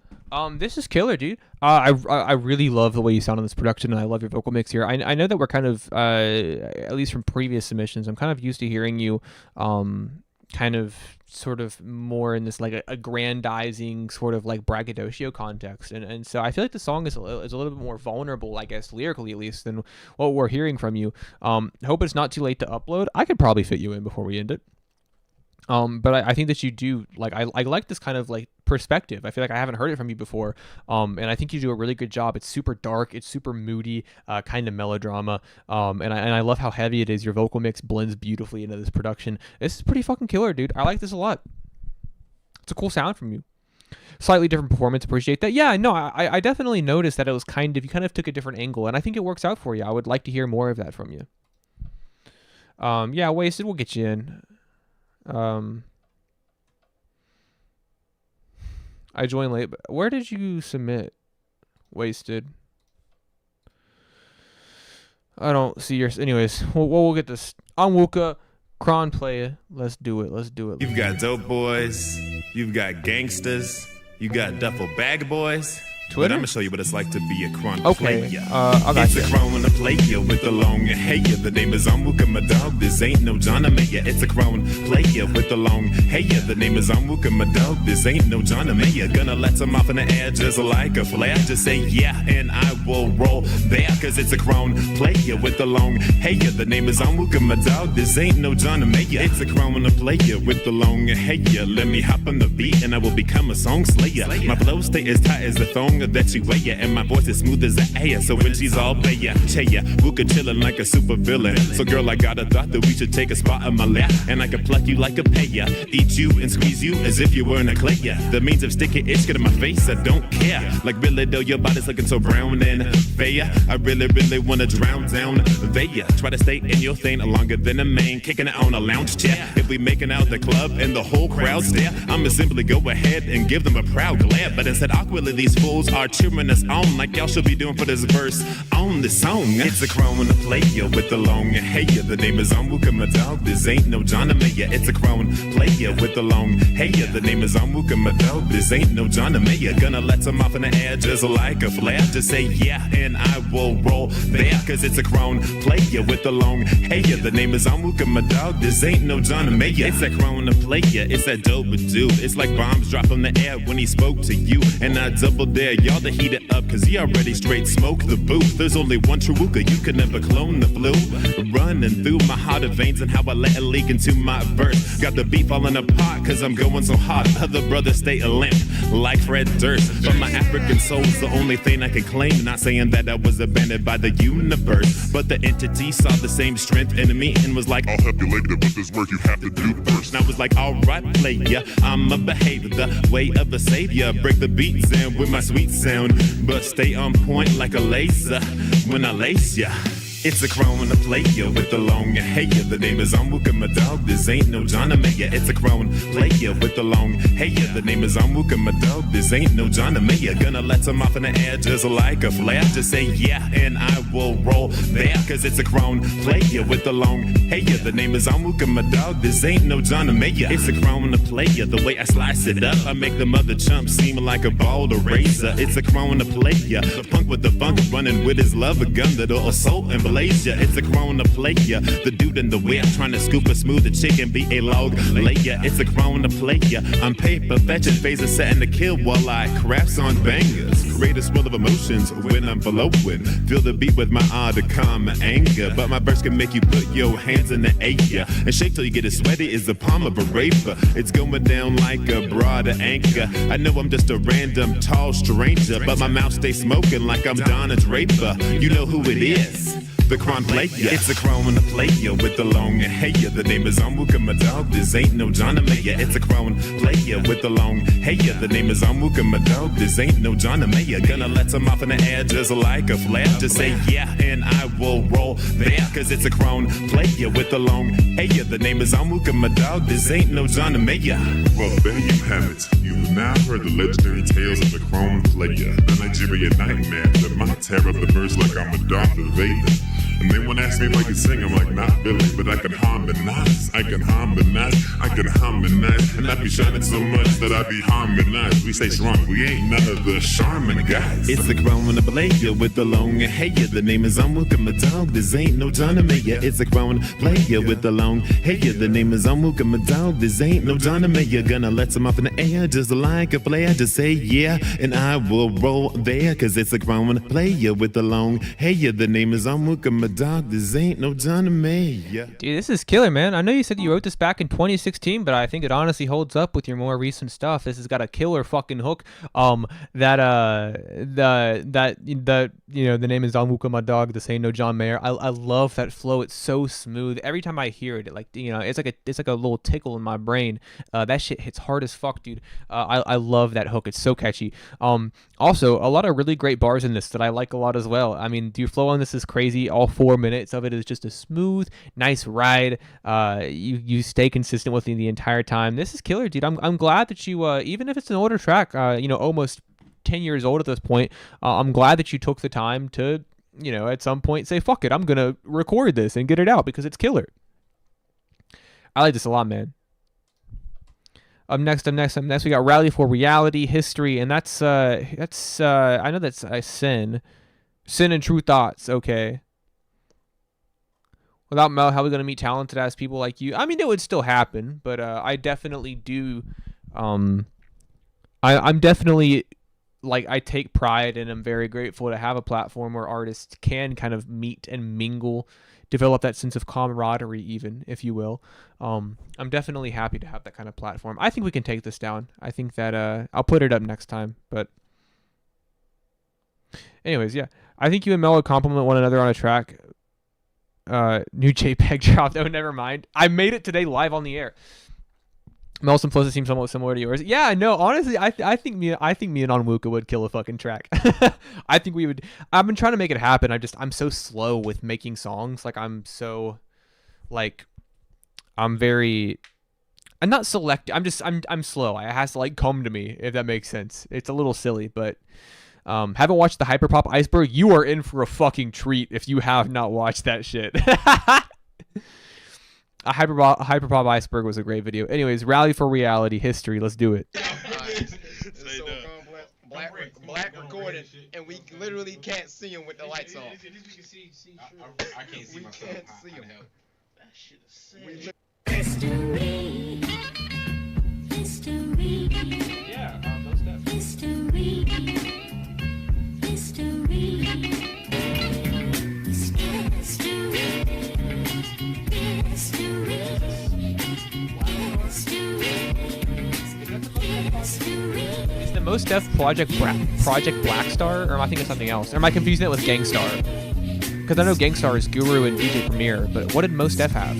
This is killer, dude. I really love the way you sound on this production, and I love your vocal mix here. I know that we're kind of, at least from previous submissions, I'm kind of used to hearing you, kind of sort of more in this like aggrandizing sort of like braggadocio context, and so I feel like the song is a little bit more vulnerable, I guess lyrically at least, than what we're hearing from you. Hope it's not too late to upload. I could probably fit you in before we end it. But I think that you do like I like this kind of like perspective. I feel like I haven't heard it from you before. And I think you do a really good job. It's super dark, it's super moody, kind of melodrama. And I love how heavy it is. Your vocal mix blends beautifully into this production. This is pretty fucking killer, dude. I like this a lot. It's a cool sound from you. Slightly different performance. Appreciate that. Yeah, no, I definitely noticed that it was you kind of took a different angle, and I think it works out for you. I would like to hear more of that from you. Yeah, Wasted, we'll get you in. I joined late, but where did you submit? Wasted. I don't see your. Anyways, we'll get this. Onwuka, Kron player. Let's do it. You've got dope boys. You've got gangsters. You got duffel bag boys. Twitter? But I'm gonna show you what it's like to be a cron Okay, player. I got It's you. a crown player with the long hair. The name is Onwuka, my dog. This ain't no John Mayer. It's a crown player with the long hair. The name is Onwuka, my dog. This ain't no John Mayer. Gonna let some off in the air just like a flare. Just say yeah, and I will roll there. Cause it's a crown player with the long hair. The name is Onwuka, my dog. This ain't no John Mayer. It's a crown player with the long hair. Let me hop on the beat and I will become a song slayer. My flow stay as tight as the thong that you wear, and my voice is smooth as an air. So when she's all bayer, chaya, Wuka chillin' like a super villain. So girl, I got a thought that we should take a spot on my lap, and I can pluck you like a payer, eat you and squeeze you as if you were in a clay. The means of sticky itch get in my face, I don't care. Like really though, your body's looking so brown and fair. I really wanna drown down there. Try to stay in your thing longer than a man, kicking it on a lounge chair. If we making out the club and the whole crowd stare, I'ma simply go ahead and give them a proud glare. But instead, awkwardly, these fools are cheering us on like y'all should be doing for this verse on this song. It's a crown player with the long hair. The name is Onwuka, my dog. This ain't no John Mayer. It's a crown player with the long hair. The name is Onwuka, my dog. This ain't no John Mayer. Gonna let some off in the air just like a flare. Just say yeah, and I will roll there. Cause it's a crown player with the long hair. The name is Onwuka, my dog. This ain't no John Mayer. It's a crown player. It's that dope dude. It's like bombs drop from the air when he spoke to you. And I double dare y'all to heat it up, cause he already straight smoked the booth. There's only one true Wuka, you can never clone the flu. Running through my heart of veins and how I let it leak into my verse. Got the beat falling apart cause I'm going so hard. Other brothers stay limp like Fred Durst. But my African soul's the only thing I can claim. Not saying that I was abandoned by the universe, but the entity saw the same strength in me and was like, I'll help you later, but there's work you have to do first. And I was like, alright player, I'ma behave the way of a savior. Break the beats in with my sweet sound, but stay on point like a laser when I lace ya. It's a crown player with the long hair. The name is Onwuka, my dog. This ain't no John Mayer. It's a crown player with the long hair. The name is Onwuka, my dog. This ain't no John Mayer. Gonna let some off in the air just like a flare. Just say yeah, and I will roll there. Cause it's a crown player with the long hair. The name is Onwuka, my dog. This ain't no John Mayer. It's a crown player. The way I slice it up, I make the mother chump seem like a ball to razor. It's a crown player. The punk with the funk running with his love gun that'll assault and Malaysia. It's a Corona player. The dude in the whip trying to scoop a smooth chicken, be a log layer. It's a Corona player. I'm paper fetching, phases setting the kill while I crafts on bangers. Create a swirl of emotions when I'm blowing. Feel the beat with my odd calm anger. But my verse can make you put your hands in the air and shake till you get it sweaty. Is the palm of a raper. It's going down like a broad anchor. I know I'm just a random tall stranger, but my mouth stays smoking like I'm Donna Draper. You know who it is. The crown player. It's a crown player with the long hair. The name is Onwuka, my dog. This ain't no John Mayer. It's a crown player with the long hair. The name is Onwuka, my dog. This ain't no John Mayer. Gonna let some off in the air just like a flare. Just say yeah, and I will roll there. Cause it's a crown player with the long hair. The name is Onwuka, my dog. This ain't no John Mayer. Well, there you have it. You've now heard the legendary tales of the crown player, the Nigerian nightmare that might tear up the verse like I'm a Darth Vader. And they won't ask me if I can sing, I'm like, not really, but I can harmonize, I can harmonize, I can harmonize, and I be shining so much that I be harmonized. We stay strong, we ain't none of the Charmin guys. It's the crown player with the long hair. The name is Onwuka, my dog. This ain't no John Mayer. It's a crown player with the long hair. The name is Onwuka, my dog. This ain't no John Mayer. Gonna let some off in the air just like a flare. Just say yeah, and I will roll there. Cause it's a crown player with the long hair. The name is Onwuka, my dog. This ain't no John Mayer. Dude, this is killer, man. I know you said you wrote this back in 2016, but I think it honestly holds up with your more recent stuff. This has got a killer fucking hook. The name is Onwuka, my dog. This ain't no John Mayer. I love that flow. It's so smooth. Every time I hear it, it's like a little tickle in my brain. That shit hits hard as fuck, dude. I love that hook. It's so catchy. Also, a lot of really great bars in this that I like a lot as well. I mean, your flow on this is crazy. All 4 minutes of it is just a smooth, nice ride. You stay consistent with me the entire time. This is killer, dude. I'm glad that you, even if it's an older track, almost 10 years old at this point, I'm glad that you took the time to at some point say, fuck it, I'm going to record this and get it out because it's killer. I like this a lot, man. Up next, we got Rally for Reality, History, and that's I know that's Sin and True Thoughts, okay. Without Mel, how are we going to meet talented ass people like you? I mean, it would still happen, but I definitely do, I'm definitely, like, I take pride and I'm very grateful to have a platform where artists can kind of meet and mingle, develop that sense of camaraderie even, if you will. I'm definitely happy to have that kind of platform. I think we can take this down. I think that I'll put it up next time. But anyways, yeah. I think you and Mel would compliment one another on a track. New JPEG dropped. Oh, never mind. I made it today live on the air. Mel Simplicity seems somewhat similar to yours. Yeah, no, honestly, I think me and Onwuka would kill a fucking track. I think we would. I've been trying to make it happen. I'm so slow with making songs. Like I'm not selective. I'm slow. It has to like come to me, if that makes sense. It's a little silly, but haven't watched the Hyperpop Iceberg? You are in for a fucking treat if you have not watched that shit. A Hyperpop Iceberg was a great video. Anyways, Rally for Reality, History. Let's do it. Black recording, and we literally can't see him with the lights on. I can't see myself. We can't see him. That shit is sick. History. History. Yeah, most definitely. History. History. Is the Mos Def Project Blackstar, or am I thinking of something else? Or am I confusing it with Gangstar? Because I know Gangstar is Guru and DJ Premier, but what did Mos Def have?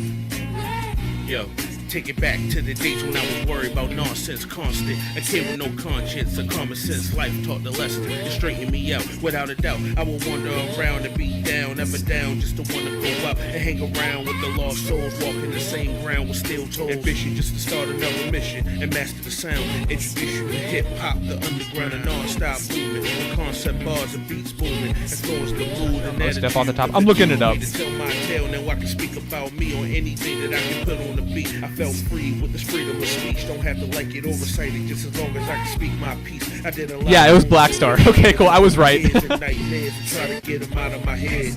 Yo, take it back to the days when I was worried about nonsense constant. A kid with no conscience, a common sense life taught the lesson and straightened me out. Without a doubt, I will wander around and be down, ever down, just to want to go out and hang around with the lost souls, walking the same ground with steel toes. Ambition just to start another mission and master the sound. Introduce you to hip hop, the underground, and non-stop movement. The concept bars and beats booming, influence the mood and Mos Def off the top. I'm looking it up. To tell my tale, now I can speak about me on anything that I can put on the beat. I felt free with this freedom of speech. Don't have to like it or recite it, just as long as I can speak my piece. I did a lot. Yeah, it was Blackstar. Okay, cool. I was right. Nightmares to try to get them out of my head.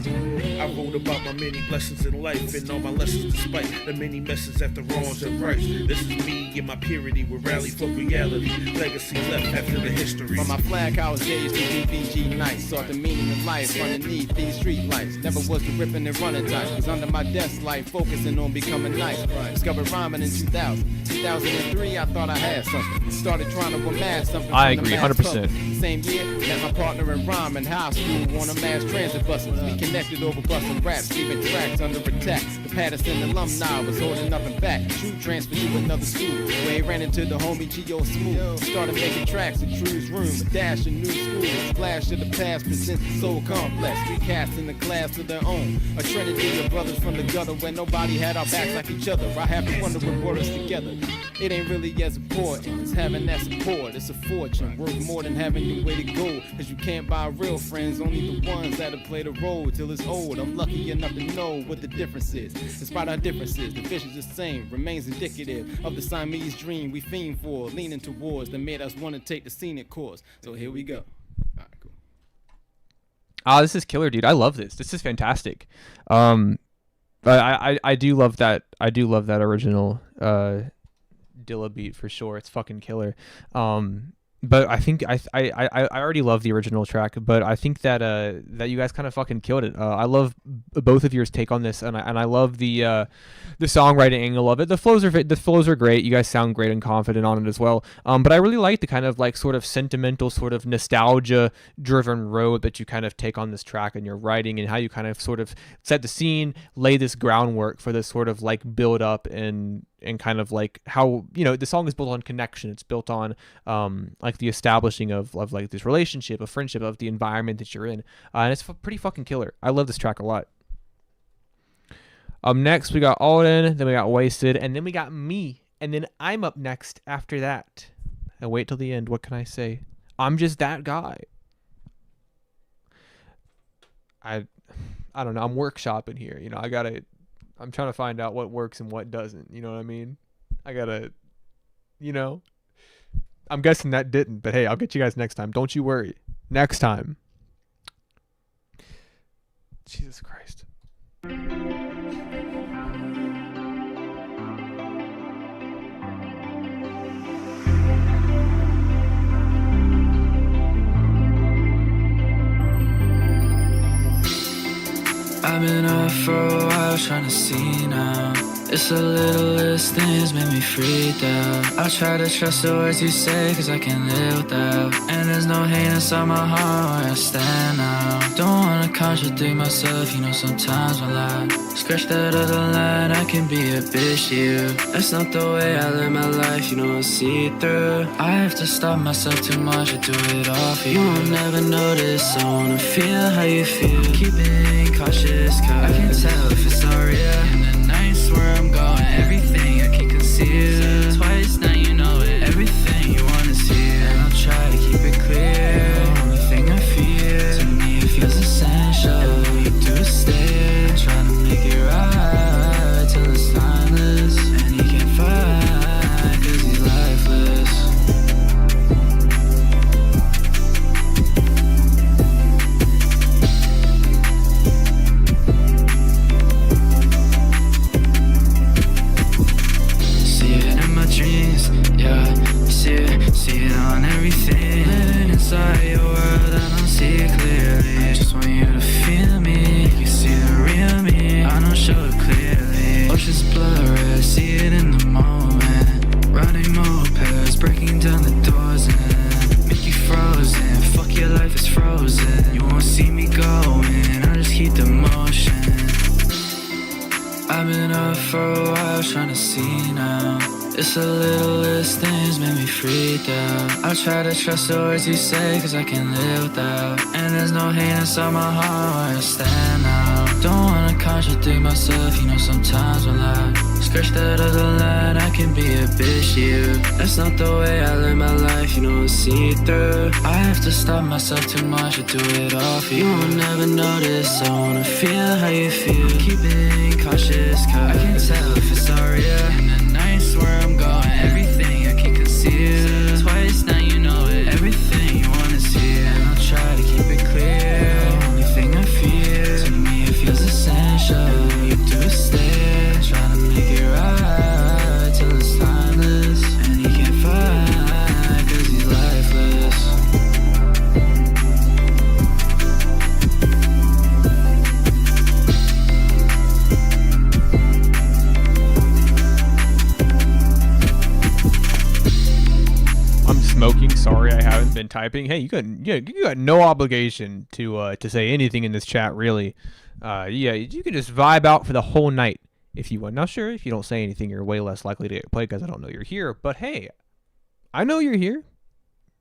I wrote about my many blessings in life and all my lessons despite the many messes after wrongs and rights. This is me in my purity with Rally for Reality. Legacy left after the history. From my flag house days to DBG nights, sought the meaning of life underneath these street lights. Never was the ripping and running type. Was under my desk light, focusing on becoming nice. Discovered rhyming in 2000. 2003, I thought I had something. Started trying to amass something. I agree, 100%. Same year, met my partner in rhyme in high school on a mass transit bus. We connected over busting raps, leaving tracks under attack. The Patterson alumni was holding up and back. True transfer to another school, where he ran into the homie G.O. Smooth. Started making tracks in True's room, a dash in new school. A splash of the past presents the soul complex. Recasting the class to their own. A trinity of brothers from the gutter where nobody had our backs like each other. I have to wonder what brought us together. It ain't really as important as having that support. It's a fortune, worth more than having your way to go. Cause you can't buy real friends, only the ones that'll play the role till it's old. I'm lucky enough to know what the difference is. Despite our differences, the vision's the same, remains indicative of the Siamese dream we fiend for, leaning towards that made us want to take the scenic course. So here we go. Alright, cool. This is killer, dude. I love this. This is fantastic. I do love that. I do love that original Dilla beat for sure. It's fucking killer. But I think I already love the original track, but I think that that you guys kind of fucking killed it. I love both of yours take on this, and I love the songwriting angle of it. The flows are great. You guys sound great and confident on it as well. But I really like the kind of like sort of sentimental, sort of nostalgia driven road that you kind of take on this track in your writing, and how you kind of sort of set the scene, lay this groundwork for this sort of like build up and kind of like how, you know, the song is built on connection. It's built on like the establishing of like this relationship, a friendship, of the environment that you're in, and it's pretty fucking killer. I love this track a lot. Next we got Alden, then we got Wasted, and then we got me, and then I'm up next after that. And wait till the end. What can I say? I'm just that guy. I don't know. I'm workshopping here. You know, I'm trying to find out what works and what doesn't. You know what I mean? I gotta, you know, I'm guessing that didn't, but hey, I'll get you guys next time. Don't you worry. Next time. Jesus Christ. I've been up for a while trying to see now. It's the littlest things make me freak out. I try to trust the words you say cause I can't live without. And there's no hate inside my heart where I stand now. Don't wanna contradict myself, you know sometimes I lie. Scratch that other line, I can be a bitch to you. That's not the way I live my life, you know I see it through. I have to stop myself too much to do it all for you. You will never notice, I wanna feel how you feel. Keep being cautious cause I can tell if it's all real. And the nights where I'm going, everything I can conceal. Twice now you know it, everything you wanna see. And I'll try to keep it clear. The only thing I feel, to me it feels essential. All you do is stay, trying to make it right till it's timeless. And he can't fight cause he's lifeless. Dreams, yeah, see it on everything. Living inside your world, I don't see it clearly. I just want you to feel me, you can see the real me. I don't show it clearly. Oceans blurry, I see it in the moment. Riding mopeds, breaking down the doors and make you frozen. Fuck your life is frozen. You won't see me going, I just keep the motion. I've been up for a while trying to see now. It's the littlest things make me freak out. I try to trust the words you say cause I can't live without. And there's no hate inside my heart where I stand now. Don't wanna contradict myself, you know sometimes I lie. Scratch that other line, I can be a bitch to you. That's not the way I live my life, you know I see it through. I have to stop myself too much to do it all for you. You will never notice, I wanna feel how you feel. Keep being cautious cause I can tell if it's all real. And the nights where I'm going, everything I can conceal. Twice now you know it, everything you wanna see. And I'll try to keep it clear. The only thing I feel, to me it feels essential. All you do is stay, trying to make it right till it's timeless. And he can't fight cause he's lifeless. I'm smoking. Sorry, I haven't been typing. Hey, you got no obligation to say anything in this chat, really. Yeah, you can just vibe out for the whole night if you want. Now, sure, if you don't say anything, you're way less likely to get played because I don't know you're here. But hey, I know you're here.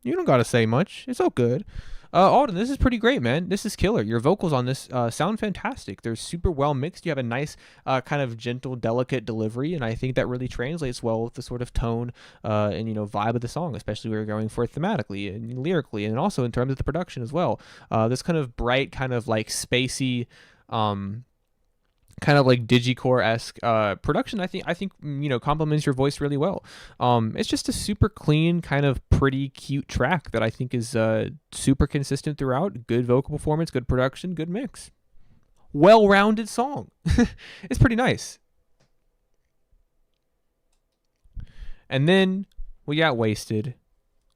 You don't gotta say much. It's all good. Alden, this is pretty great, man. This is killer. Your vocals on this sound fantastic. They're super well mixed. You have a nice kind of gentle, delicate delivery, and I think that really translates well with the sort of tone and, you know, vibe of the song, especially where you're going for it thematically and lyrically, and also in terms of the production as well. This kind of bright, kind of like spacey, kind of like digicore-esque production, I think you know, complements your voice really well. It's just a super clean, kind of pretty cute track that I think is super consistent throughout. Good vocal performance, good production, good mix, well-rounded song. It's pretty nice. And then we got Wasted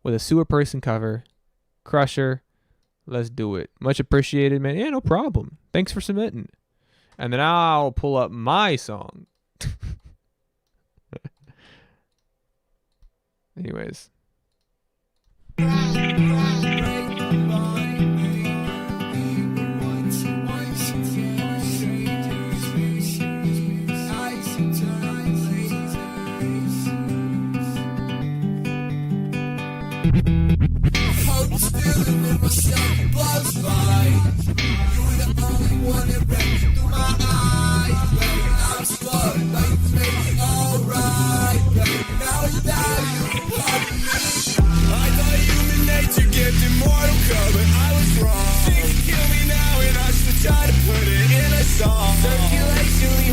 with a Sewer Person cover. Crusher, let's do it. Much appreciated, man. Yeah, no problem. Thanks for submitting. And then I'll pull up my song. Anyways. I thought human nature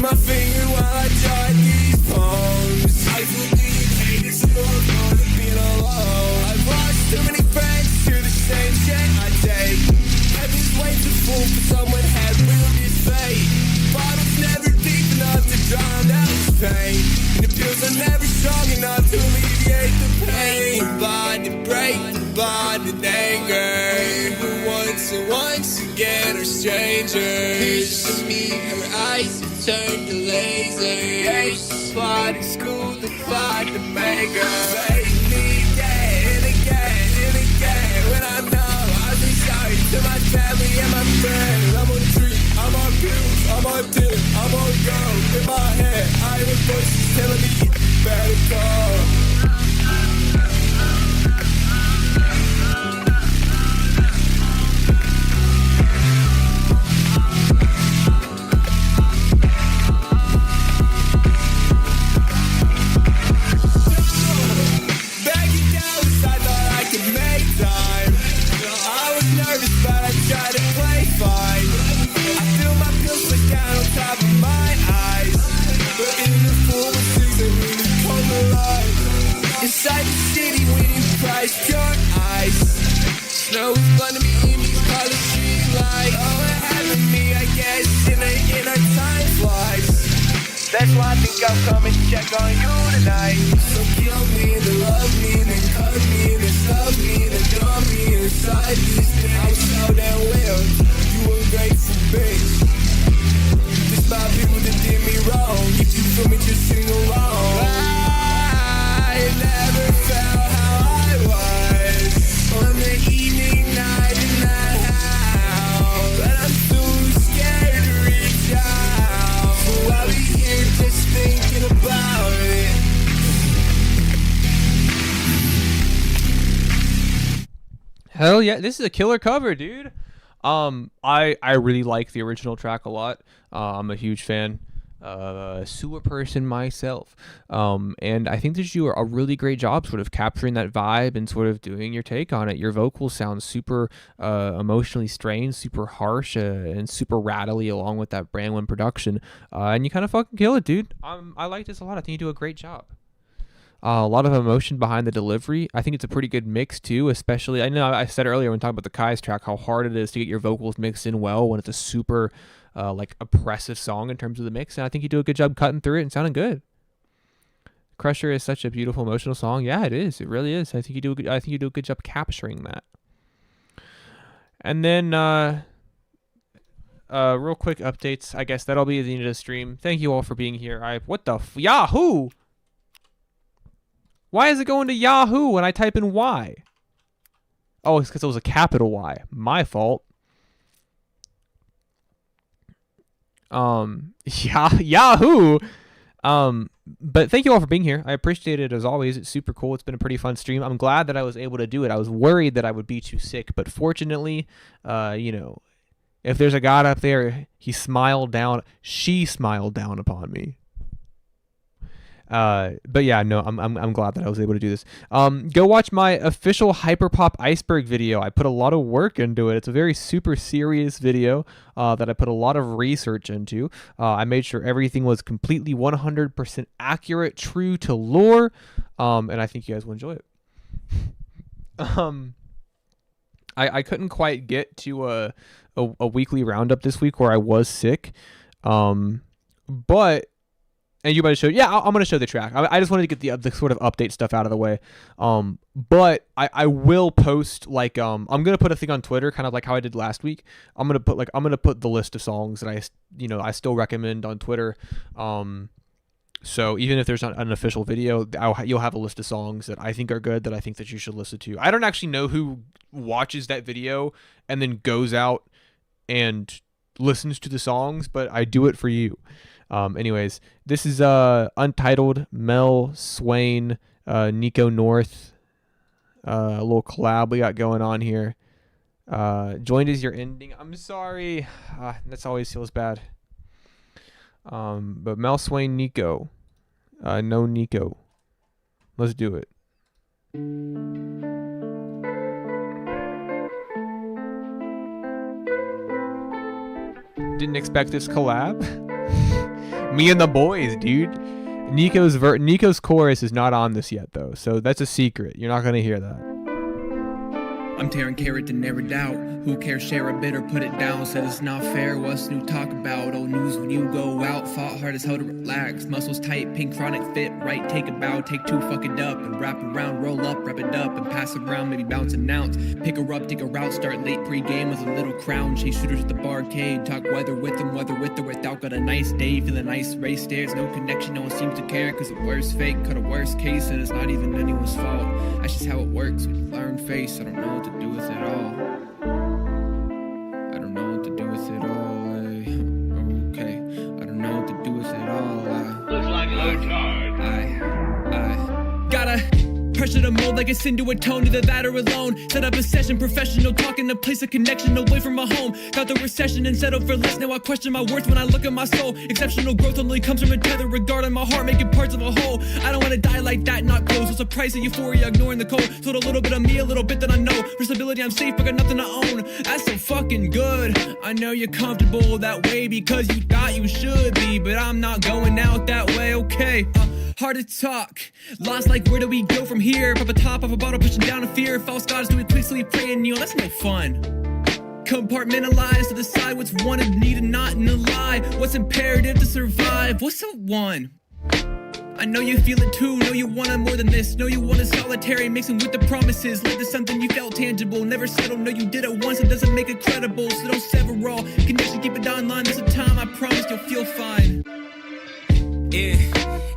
my finger while I jot these poems. I believe hate is more fun than being alone. I've lost too many friends to the same shit I take. Heaven's way too full for someone had willed his fate. Bottle's never deep enough to drown out his pain. And the pills are never strong enough to alleviate the pain. The bond to break, the bond in anger. Who once again are strangers. To me, her eyes have turned to lasers. Plotting school, the plot to make her fake me again and again and again. When I'm numb, I say sorry to my family and my friends. I'm on treat, I'm on pills, I'm on dip, I'm on go. In my head, I hear voices telling me better go. Inside the city, waiting for price, pure ice. Snow is blinding me in these color street lights. Oh, what happened to me, I guess, in our time flies. That's why I think I'll come and check on you tonight. So kill me, then love me, then cut me, then stub me, then dumb me inside these things. I was so damn well, you ungrateful bitch. This my people that did me wrong. If you feel me, just sing along. I never felt how I was on the evening night in that house, but I'm too scared to reach out. So I'll be here just thinking about it. Hell yeah, this is a killer cover, dude. I really like the original track a lot. I'm a huge fan. Sewer person myself, and I think that you are a really great job sort of capturing that vibe and sort of doing your take on it. Your vocals sound super emotionally strained, super harsh, and super rattly along with that brand one production, and you kind of fucking kill it, dude. I like this a lot. I think you do a great job. A lot of emotion behind the delivery. I think it's a pretty good mix too, especially, I know I said earlier when talking about the Kai's track how hard it is to get your vocals mixed in well when it's a super like oppressive song in terms of the mix, and I think you do a good job cutting through it and sounding good. Crusher is such a beautiful emotional song. Yeah, it is. It really is. I think you do a good job capturing that. And then real quick updates. I guess that'll be the end of the stream. Thank you all for being here. Yahoo! Why is it going to Yahoo when I type in Y? Oh, it's because it was a capital Y. My fault. Yahoo! But thank you all for being here. I appreciate it as always. It's super cool. It's been a pretty fun stream. I'm glad that I was able to do it. I was worried that I would be too sick, but fortunately, if there's a God up there, she smiled down upon me. But yeah, no, I'm glad that I was able to do this. Go watch my official Hyperpop Iceberg video. I put a lot of work into it. It's a very super serious video that I put a lot of research into. I made sure everything was completely 100% accurate, true to lore, and I think you guys will enjoy it. I couldn't quite get to a weekly roundup this week where I was sick, but. And you might show, yeah, I'm going to show the track. I just wanted to get the sort of update stuff out of the way. But I will post, like, I'm going to put a thing on Twitter, kind of like how I did last week. I'm going to put the list of songs that I still recommend on Twitter. So even if there's not an official video, you'll have a list of songs that I think are good, that I think that you should listen to. I don't actually know who watches that video and then goes out and listens to the songs, but I do it for you. Anyways, this is Untitled, Mel, Swain, Nico North, a little collab we got going on here. Joined as your ending. I'm sorry. That always feels bad. But Mel, Swain, Nico. No Nico. Let's do it. Didn't expect this collab. Me and the boys, dude. Nico's chorus is not on this yet though, so that's a secret. You're not gonna hear that. I'm tearing carrot to narrow doubt. Who cares, share a bit or put it down? Said it's not fair, what's new talk about? Old news when you go out, fought hard as hell to relax. Muscles tight, pink chronic fit, right, take a bow, take two, fuck it up. And wrap around, roll up, wrap it up, and pass it around, maybe bounce an ounce. Pick her up, take a route, start late pre-game with a little crown. Chase shooters at the barcade, talk weather with them, whether with or without. Got a nice day, feel a nice race, stairs, no connection, no one seems to care. Cause the worst fake, cut a worst case, and it's not even anyone's fault. That's just how it works, when you learn face, I don't know what to do with it all. I don't know what to do with it all, okay. I don't know what to do with it all, Looks like a low card. I gotta pressure to mold like it's into a tone, either that or alone. Set up a session, professional talk in a place of connection away from my home. Got the recession and settled for less. Now I question my worth when I look at my soul. Exceptional growth only comes from a tether, regard on my heart, making parts of a whole. I don't wanna die like that, not close. What's the price of euphoria, ignoring the cold? Told a little bit of me, a little bit that I know. For stability, I'm safe, but got nothing to own. That's so fucking good. I know you're comfortable that way because you thought you should be, but I'm not going out that way, okay? Hard to talk, lost like where do we go from here? Pop a top off a bottle, pushing down a fear. False gods, do it quick, so we pray and kneel. That's no fun. Compartmentalize to decide what's wanted, needed, not in a lie. What's imperative to survive? What's the one? I know you feel it too, know you want it more than this. Know you want it solitary, mixing with the promises. Led to something you felt tangible, never settled. Know you did it once, it doesn't make it credible. So don't sever all connection, keep it online. There's a time, I promise you'll feel fine.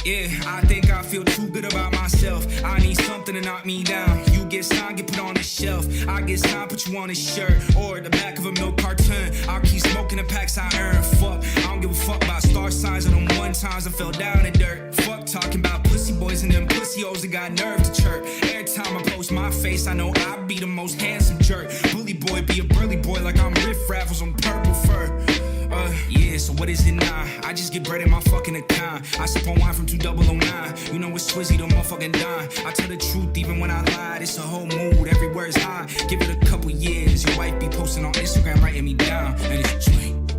Yeah, I think I feel too good about myself. I need something to knock me down. You get signed, get put on the shelf. I get signed, put you on a shirt or the back of a milk carton. I'll keep smoking the packs I earn. Fuck, I don't give a fuck about star signs and them one times I fell down in dirt. Fuck talking about pussy boys and them pussy hoes that got nerve to chirp. Every time I post my face, I know I be the most handsome jerk. Bully boy, be a burly boy like I'm Riff Raffles on purple fur. Yeah, so what is it now? I just get bread in my fucking account. I sip on wine from 2009. You know it's Swizzy, the motherfucking dime. I tell the truth even when I lie. It's a whole mood, everywhere is high. Give it a couple years. Your wife be posting on Instagram, writing me down. And it's joint.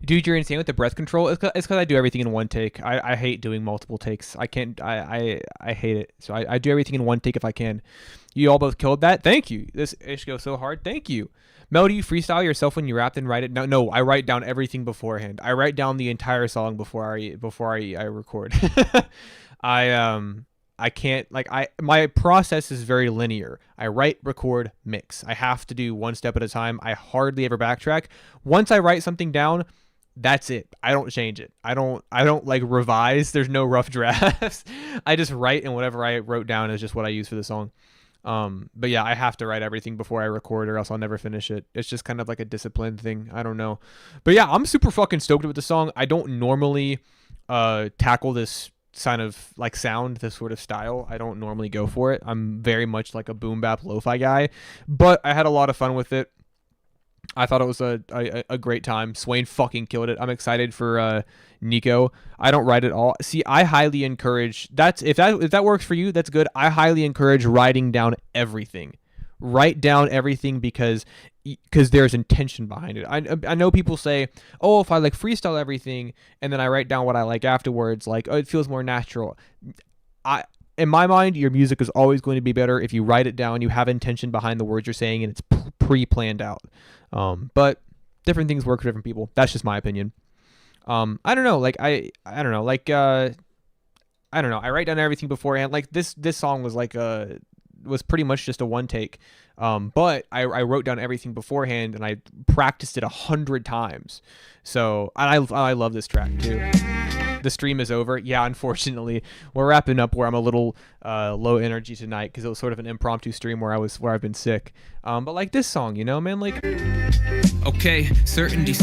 Dude, you're insane with the breath control. It's because I do everything in one take. I hate doing multiple takes. I can't. I hate it. So I do everything in one take if I can. You all both killed that. Thank you. This ish goes so hard. Thank you. Mel, do you freestyle yourself when you rap and write it? No, I write down everything beforehand. I write down the entire song before I record. I can't, like, my process is very linear. I write, record, mix. I have to do one step at a time. I hardly ever backtrack. Once I write something down, that's it. I don't change it. I don't like revise. There's no rough drafts. I just write, and whatever I wrote down is just what I use for the song. But yeah, I have to write everything before I record or else I'll never finish it. It's just kind of like a discipline thing. I don't know. But yeah, I'm super fucking stoked with the song. I don't normally tackle this kind of like sound, this sort of style. I don't normally go for it. I'm very much like a boom bap lo-fi guy, but I had a lot of fun with it. I thought it was a great time. Swain fucking killed it. I'm excited for Nico. I don't write at all. See, I highly encourage if that works for you, that's good. I highly encourage writing down everything. Write down everything because there's intention behind it. I know people say, oh, if I like freestyle everything and then I write down what I like afterwards, like, oh, it feels more natural. In my mind, your music is always going to be better if you write it down, you have intention behind the words you're saying, and it's pre-planned out. But different things work for different people. That's just my opinion. I don't know. Like, I don't know. Like, I don't know. I write down everything beforehand. Like, this song was like was pretty much just a one take. But I wrote down everything beforehand, and I practiced it 100 times. So I love this track too. The stream is over. Yeah, unfortunately, we're wrapping up where I'm a little low energy tonight because it was sort of an impromptu stream where I've been sick. But like this song, you know, man, like. Okay, certainly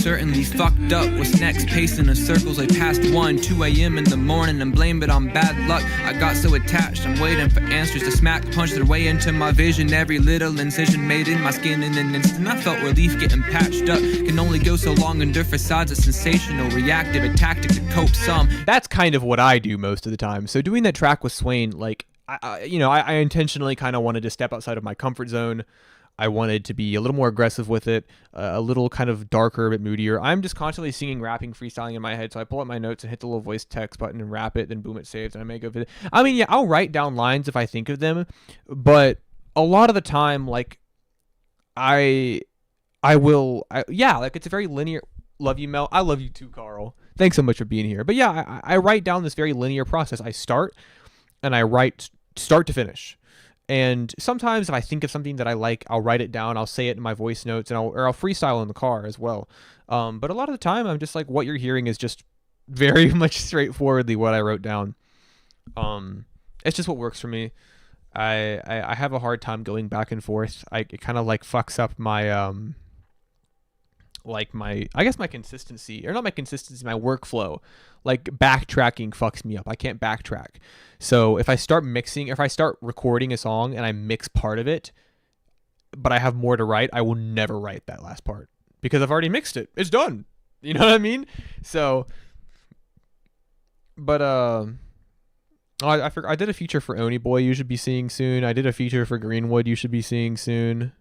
fucked up. What's next? Pacing in circles like past 2 a.m. in the morning and blame it on bad luck. I got so attached, I'm waiting for answers to smack punch their way into my vision. Every little incision made in my skin in an instant. I felt relief getting patched up. Can only go so long under facades of sensational, reactive, a tactic to cope some. That's kind of what I do most of the time. So doing that track with Swain, like, I intentionally kind of wanted to step outside of my comfort zone. I wanted to be a little more aggressive with it, a little kind of darker, a bit moodier. I'm just constantly singing, rapping, freestyling in my head. So I pull up my notes and hit the little voice text button and rap it, then boom, it saves, and I make it. I mean, yeah, I'll write down lines if I think of them, but a lot of the time, like, yeah, like it's a very linear. Love you, Mel. I love you too, Carl. Thanks so much for being here. But yeah, I write down this very linear process. I start and I write start to finish. And sometimes if I think of something that I like, I'll write it down. I'll say it in my voice notes, and I'll freestyle in the car as well. But a lot of the time, I'm just like, what you're hearing is just very much straightforwardly what I wrote down. It's just what works for me. I have a hard time going back and forth. It kind of like fucks up my I guess my consistency, or not my consistency, my workflow. Like backtracking fucks me up. I can't backtrack. So if I start recording a song and I mix part of it, but I have more to write, I will never write that last part because I've already mixed it. It's done. You know what I mean? So, but I forgot, I did a feature for Oni Boy you should be seeing soon. I did a feature for Greenwood you should be seeing soon.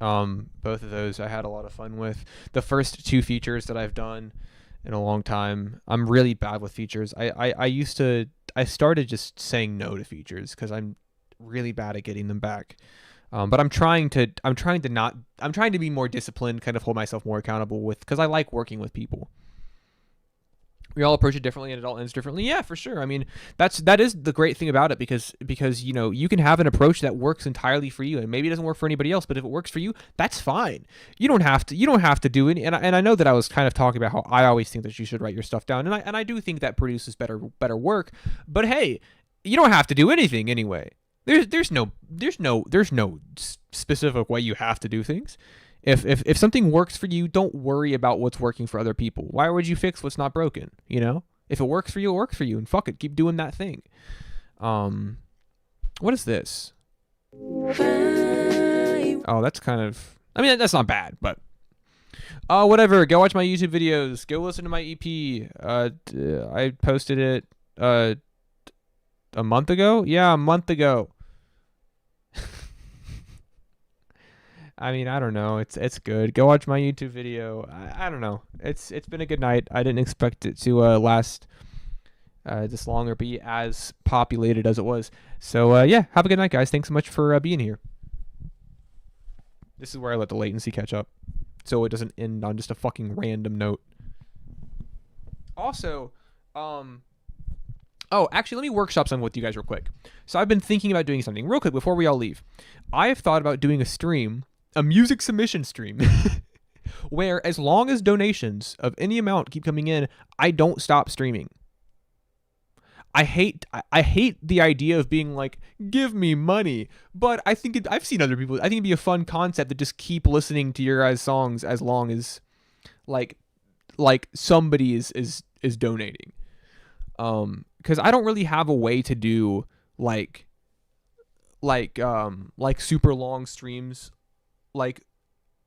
Both of those I had a lot of fun with. The first two features that I've done in a long time. I'm really bad with features. I started just saying no to features because I'm really bad at getting them back. But I'm trying to be more disciplined, kind of hold myself more accountable with, because I like working with people. We all approach it differently and it all ends differently. Yeah, for sure. I mean, that is the great thing about it, because you know, you can have an approach that works entirely for you, and maybe it doesn't work for anybody else, but if it works for you, that's fine. You don't have to do it. And I know that I was kind of talking about how I always think that you should write your stuff down, and I do think that produces better work. But hey, you don't have to do anything anyway. There's no specific way you have to do things. If something works for you, don't worry about what's working for other people. Why would you fix what's not broken? You know, if it works for you, it works for you, and fuck it, keep doing that thing. What is this? Oh, that's kind of, I mean, that's not bad, but whatever. Go watch my YouTube videos. Go listen to my EP. I posted it a month ago. Yeah, a month ago. I mean, I don't know. It's good. Go watch my YouTube video. I don't know. It's been a good night. I didn't expect it to last this long or be as populated as it was. So yeah, have a good night, guys. Thanks so much for being here. This is where I let the latency catch up, so it doesn't end on just a fucking random note. Also, oh, actually, let me workshop something with you guys real quick. So I've been thinking about doing something real quick before we all leave. I have thought about doing a music submission stream, where as long as donations of any amount keep coming in, I don't stop streaming. I hate the idea of being like, give me money, but I think I've seen other people. I think it'd be a fun concept to just keep listening to your guys' songs as long as like somebody is donating. Because I don't really have a way to do like super long streams, like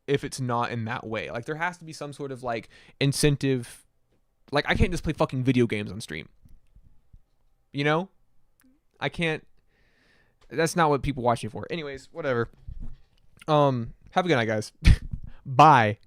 if it's not in that way. Like there has to be some sort of like incentive. Like I can't just play fucking video games on stream. You know? I can't. That's not what people watch me for. Anyways, whatever. Have a good night, guys. Bye.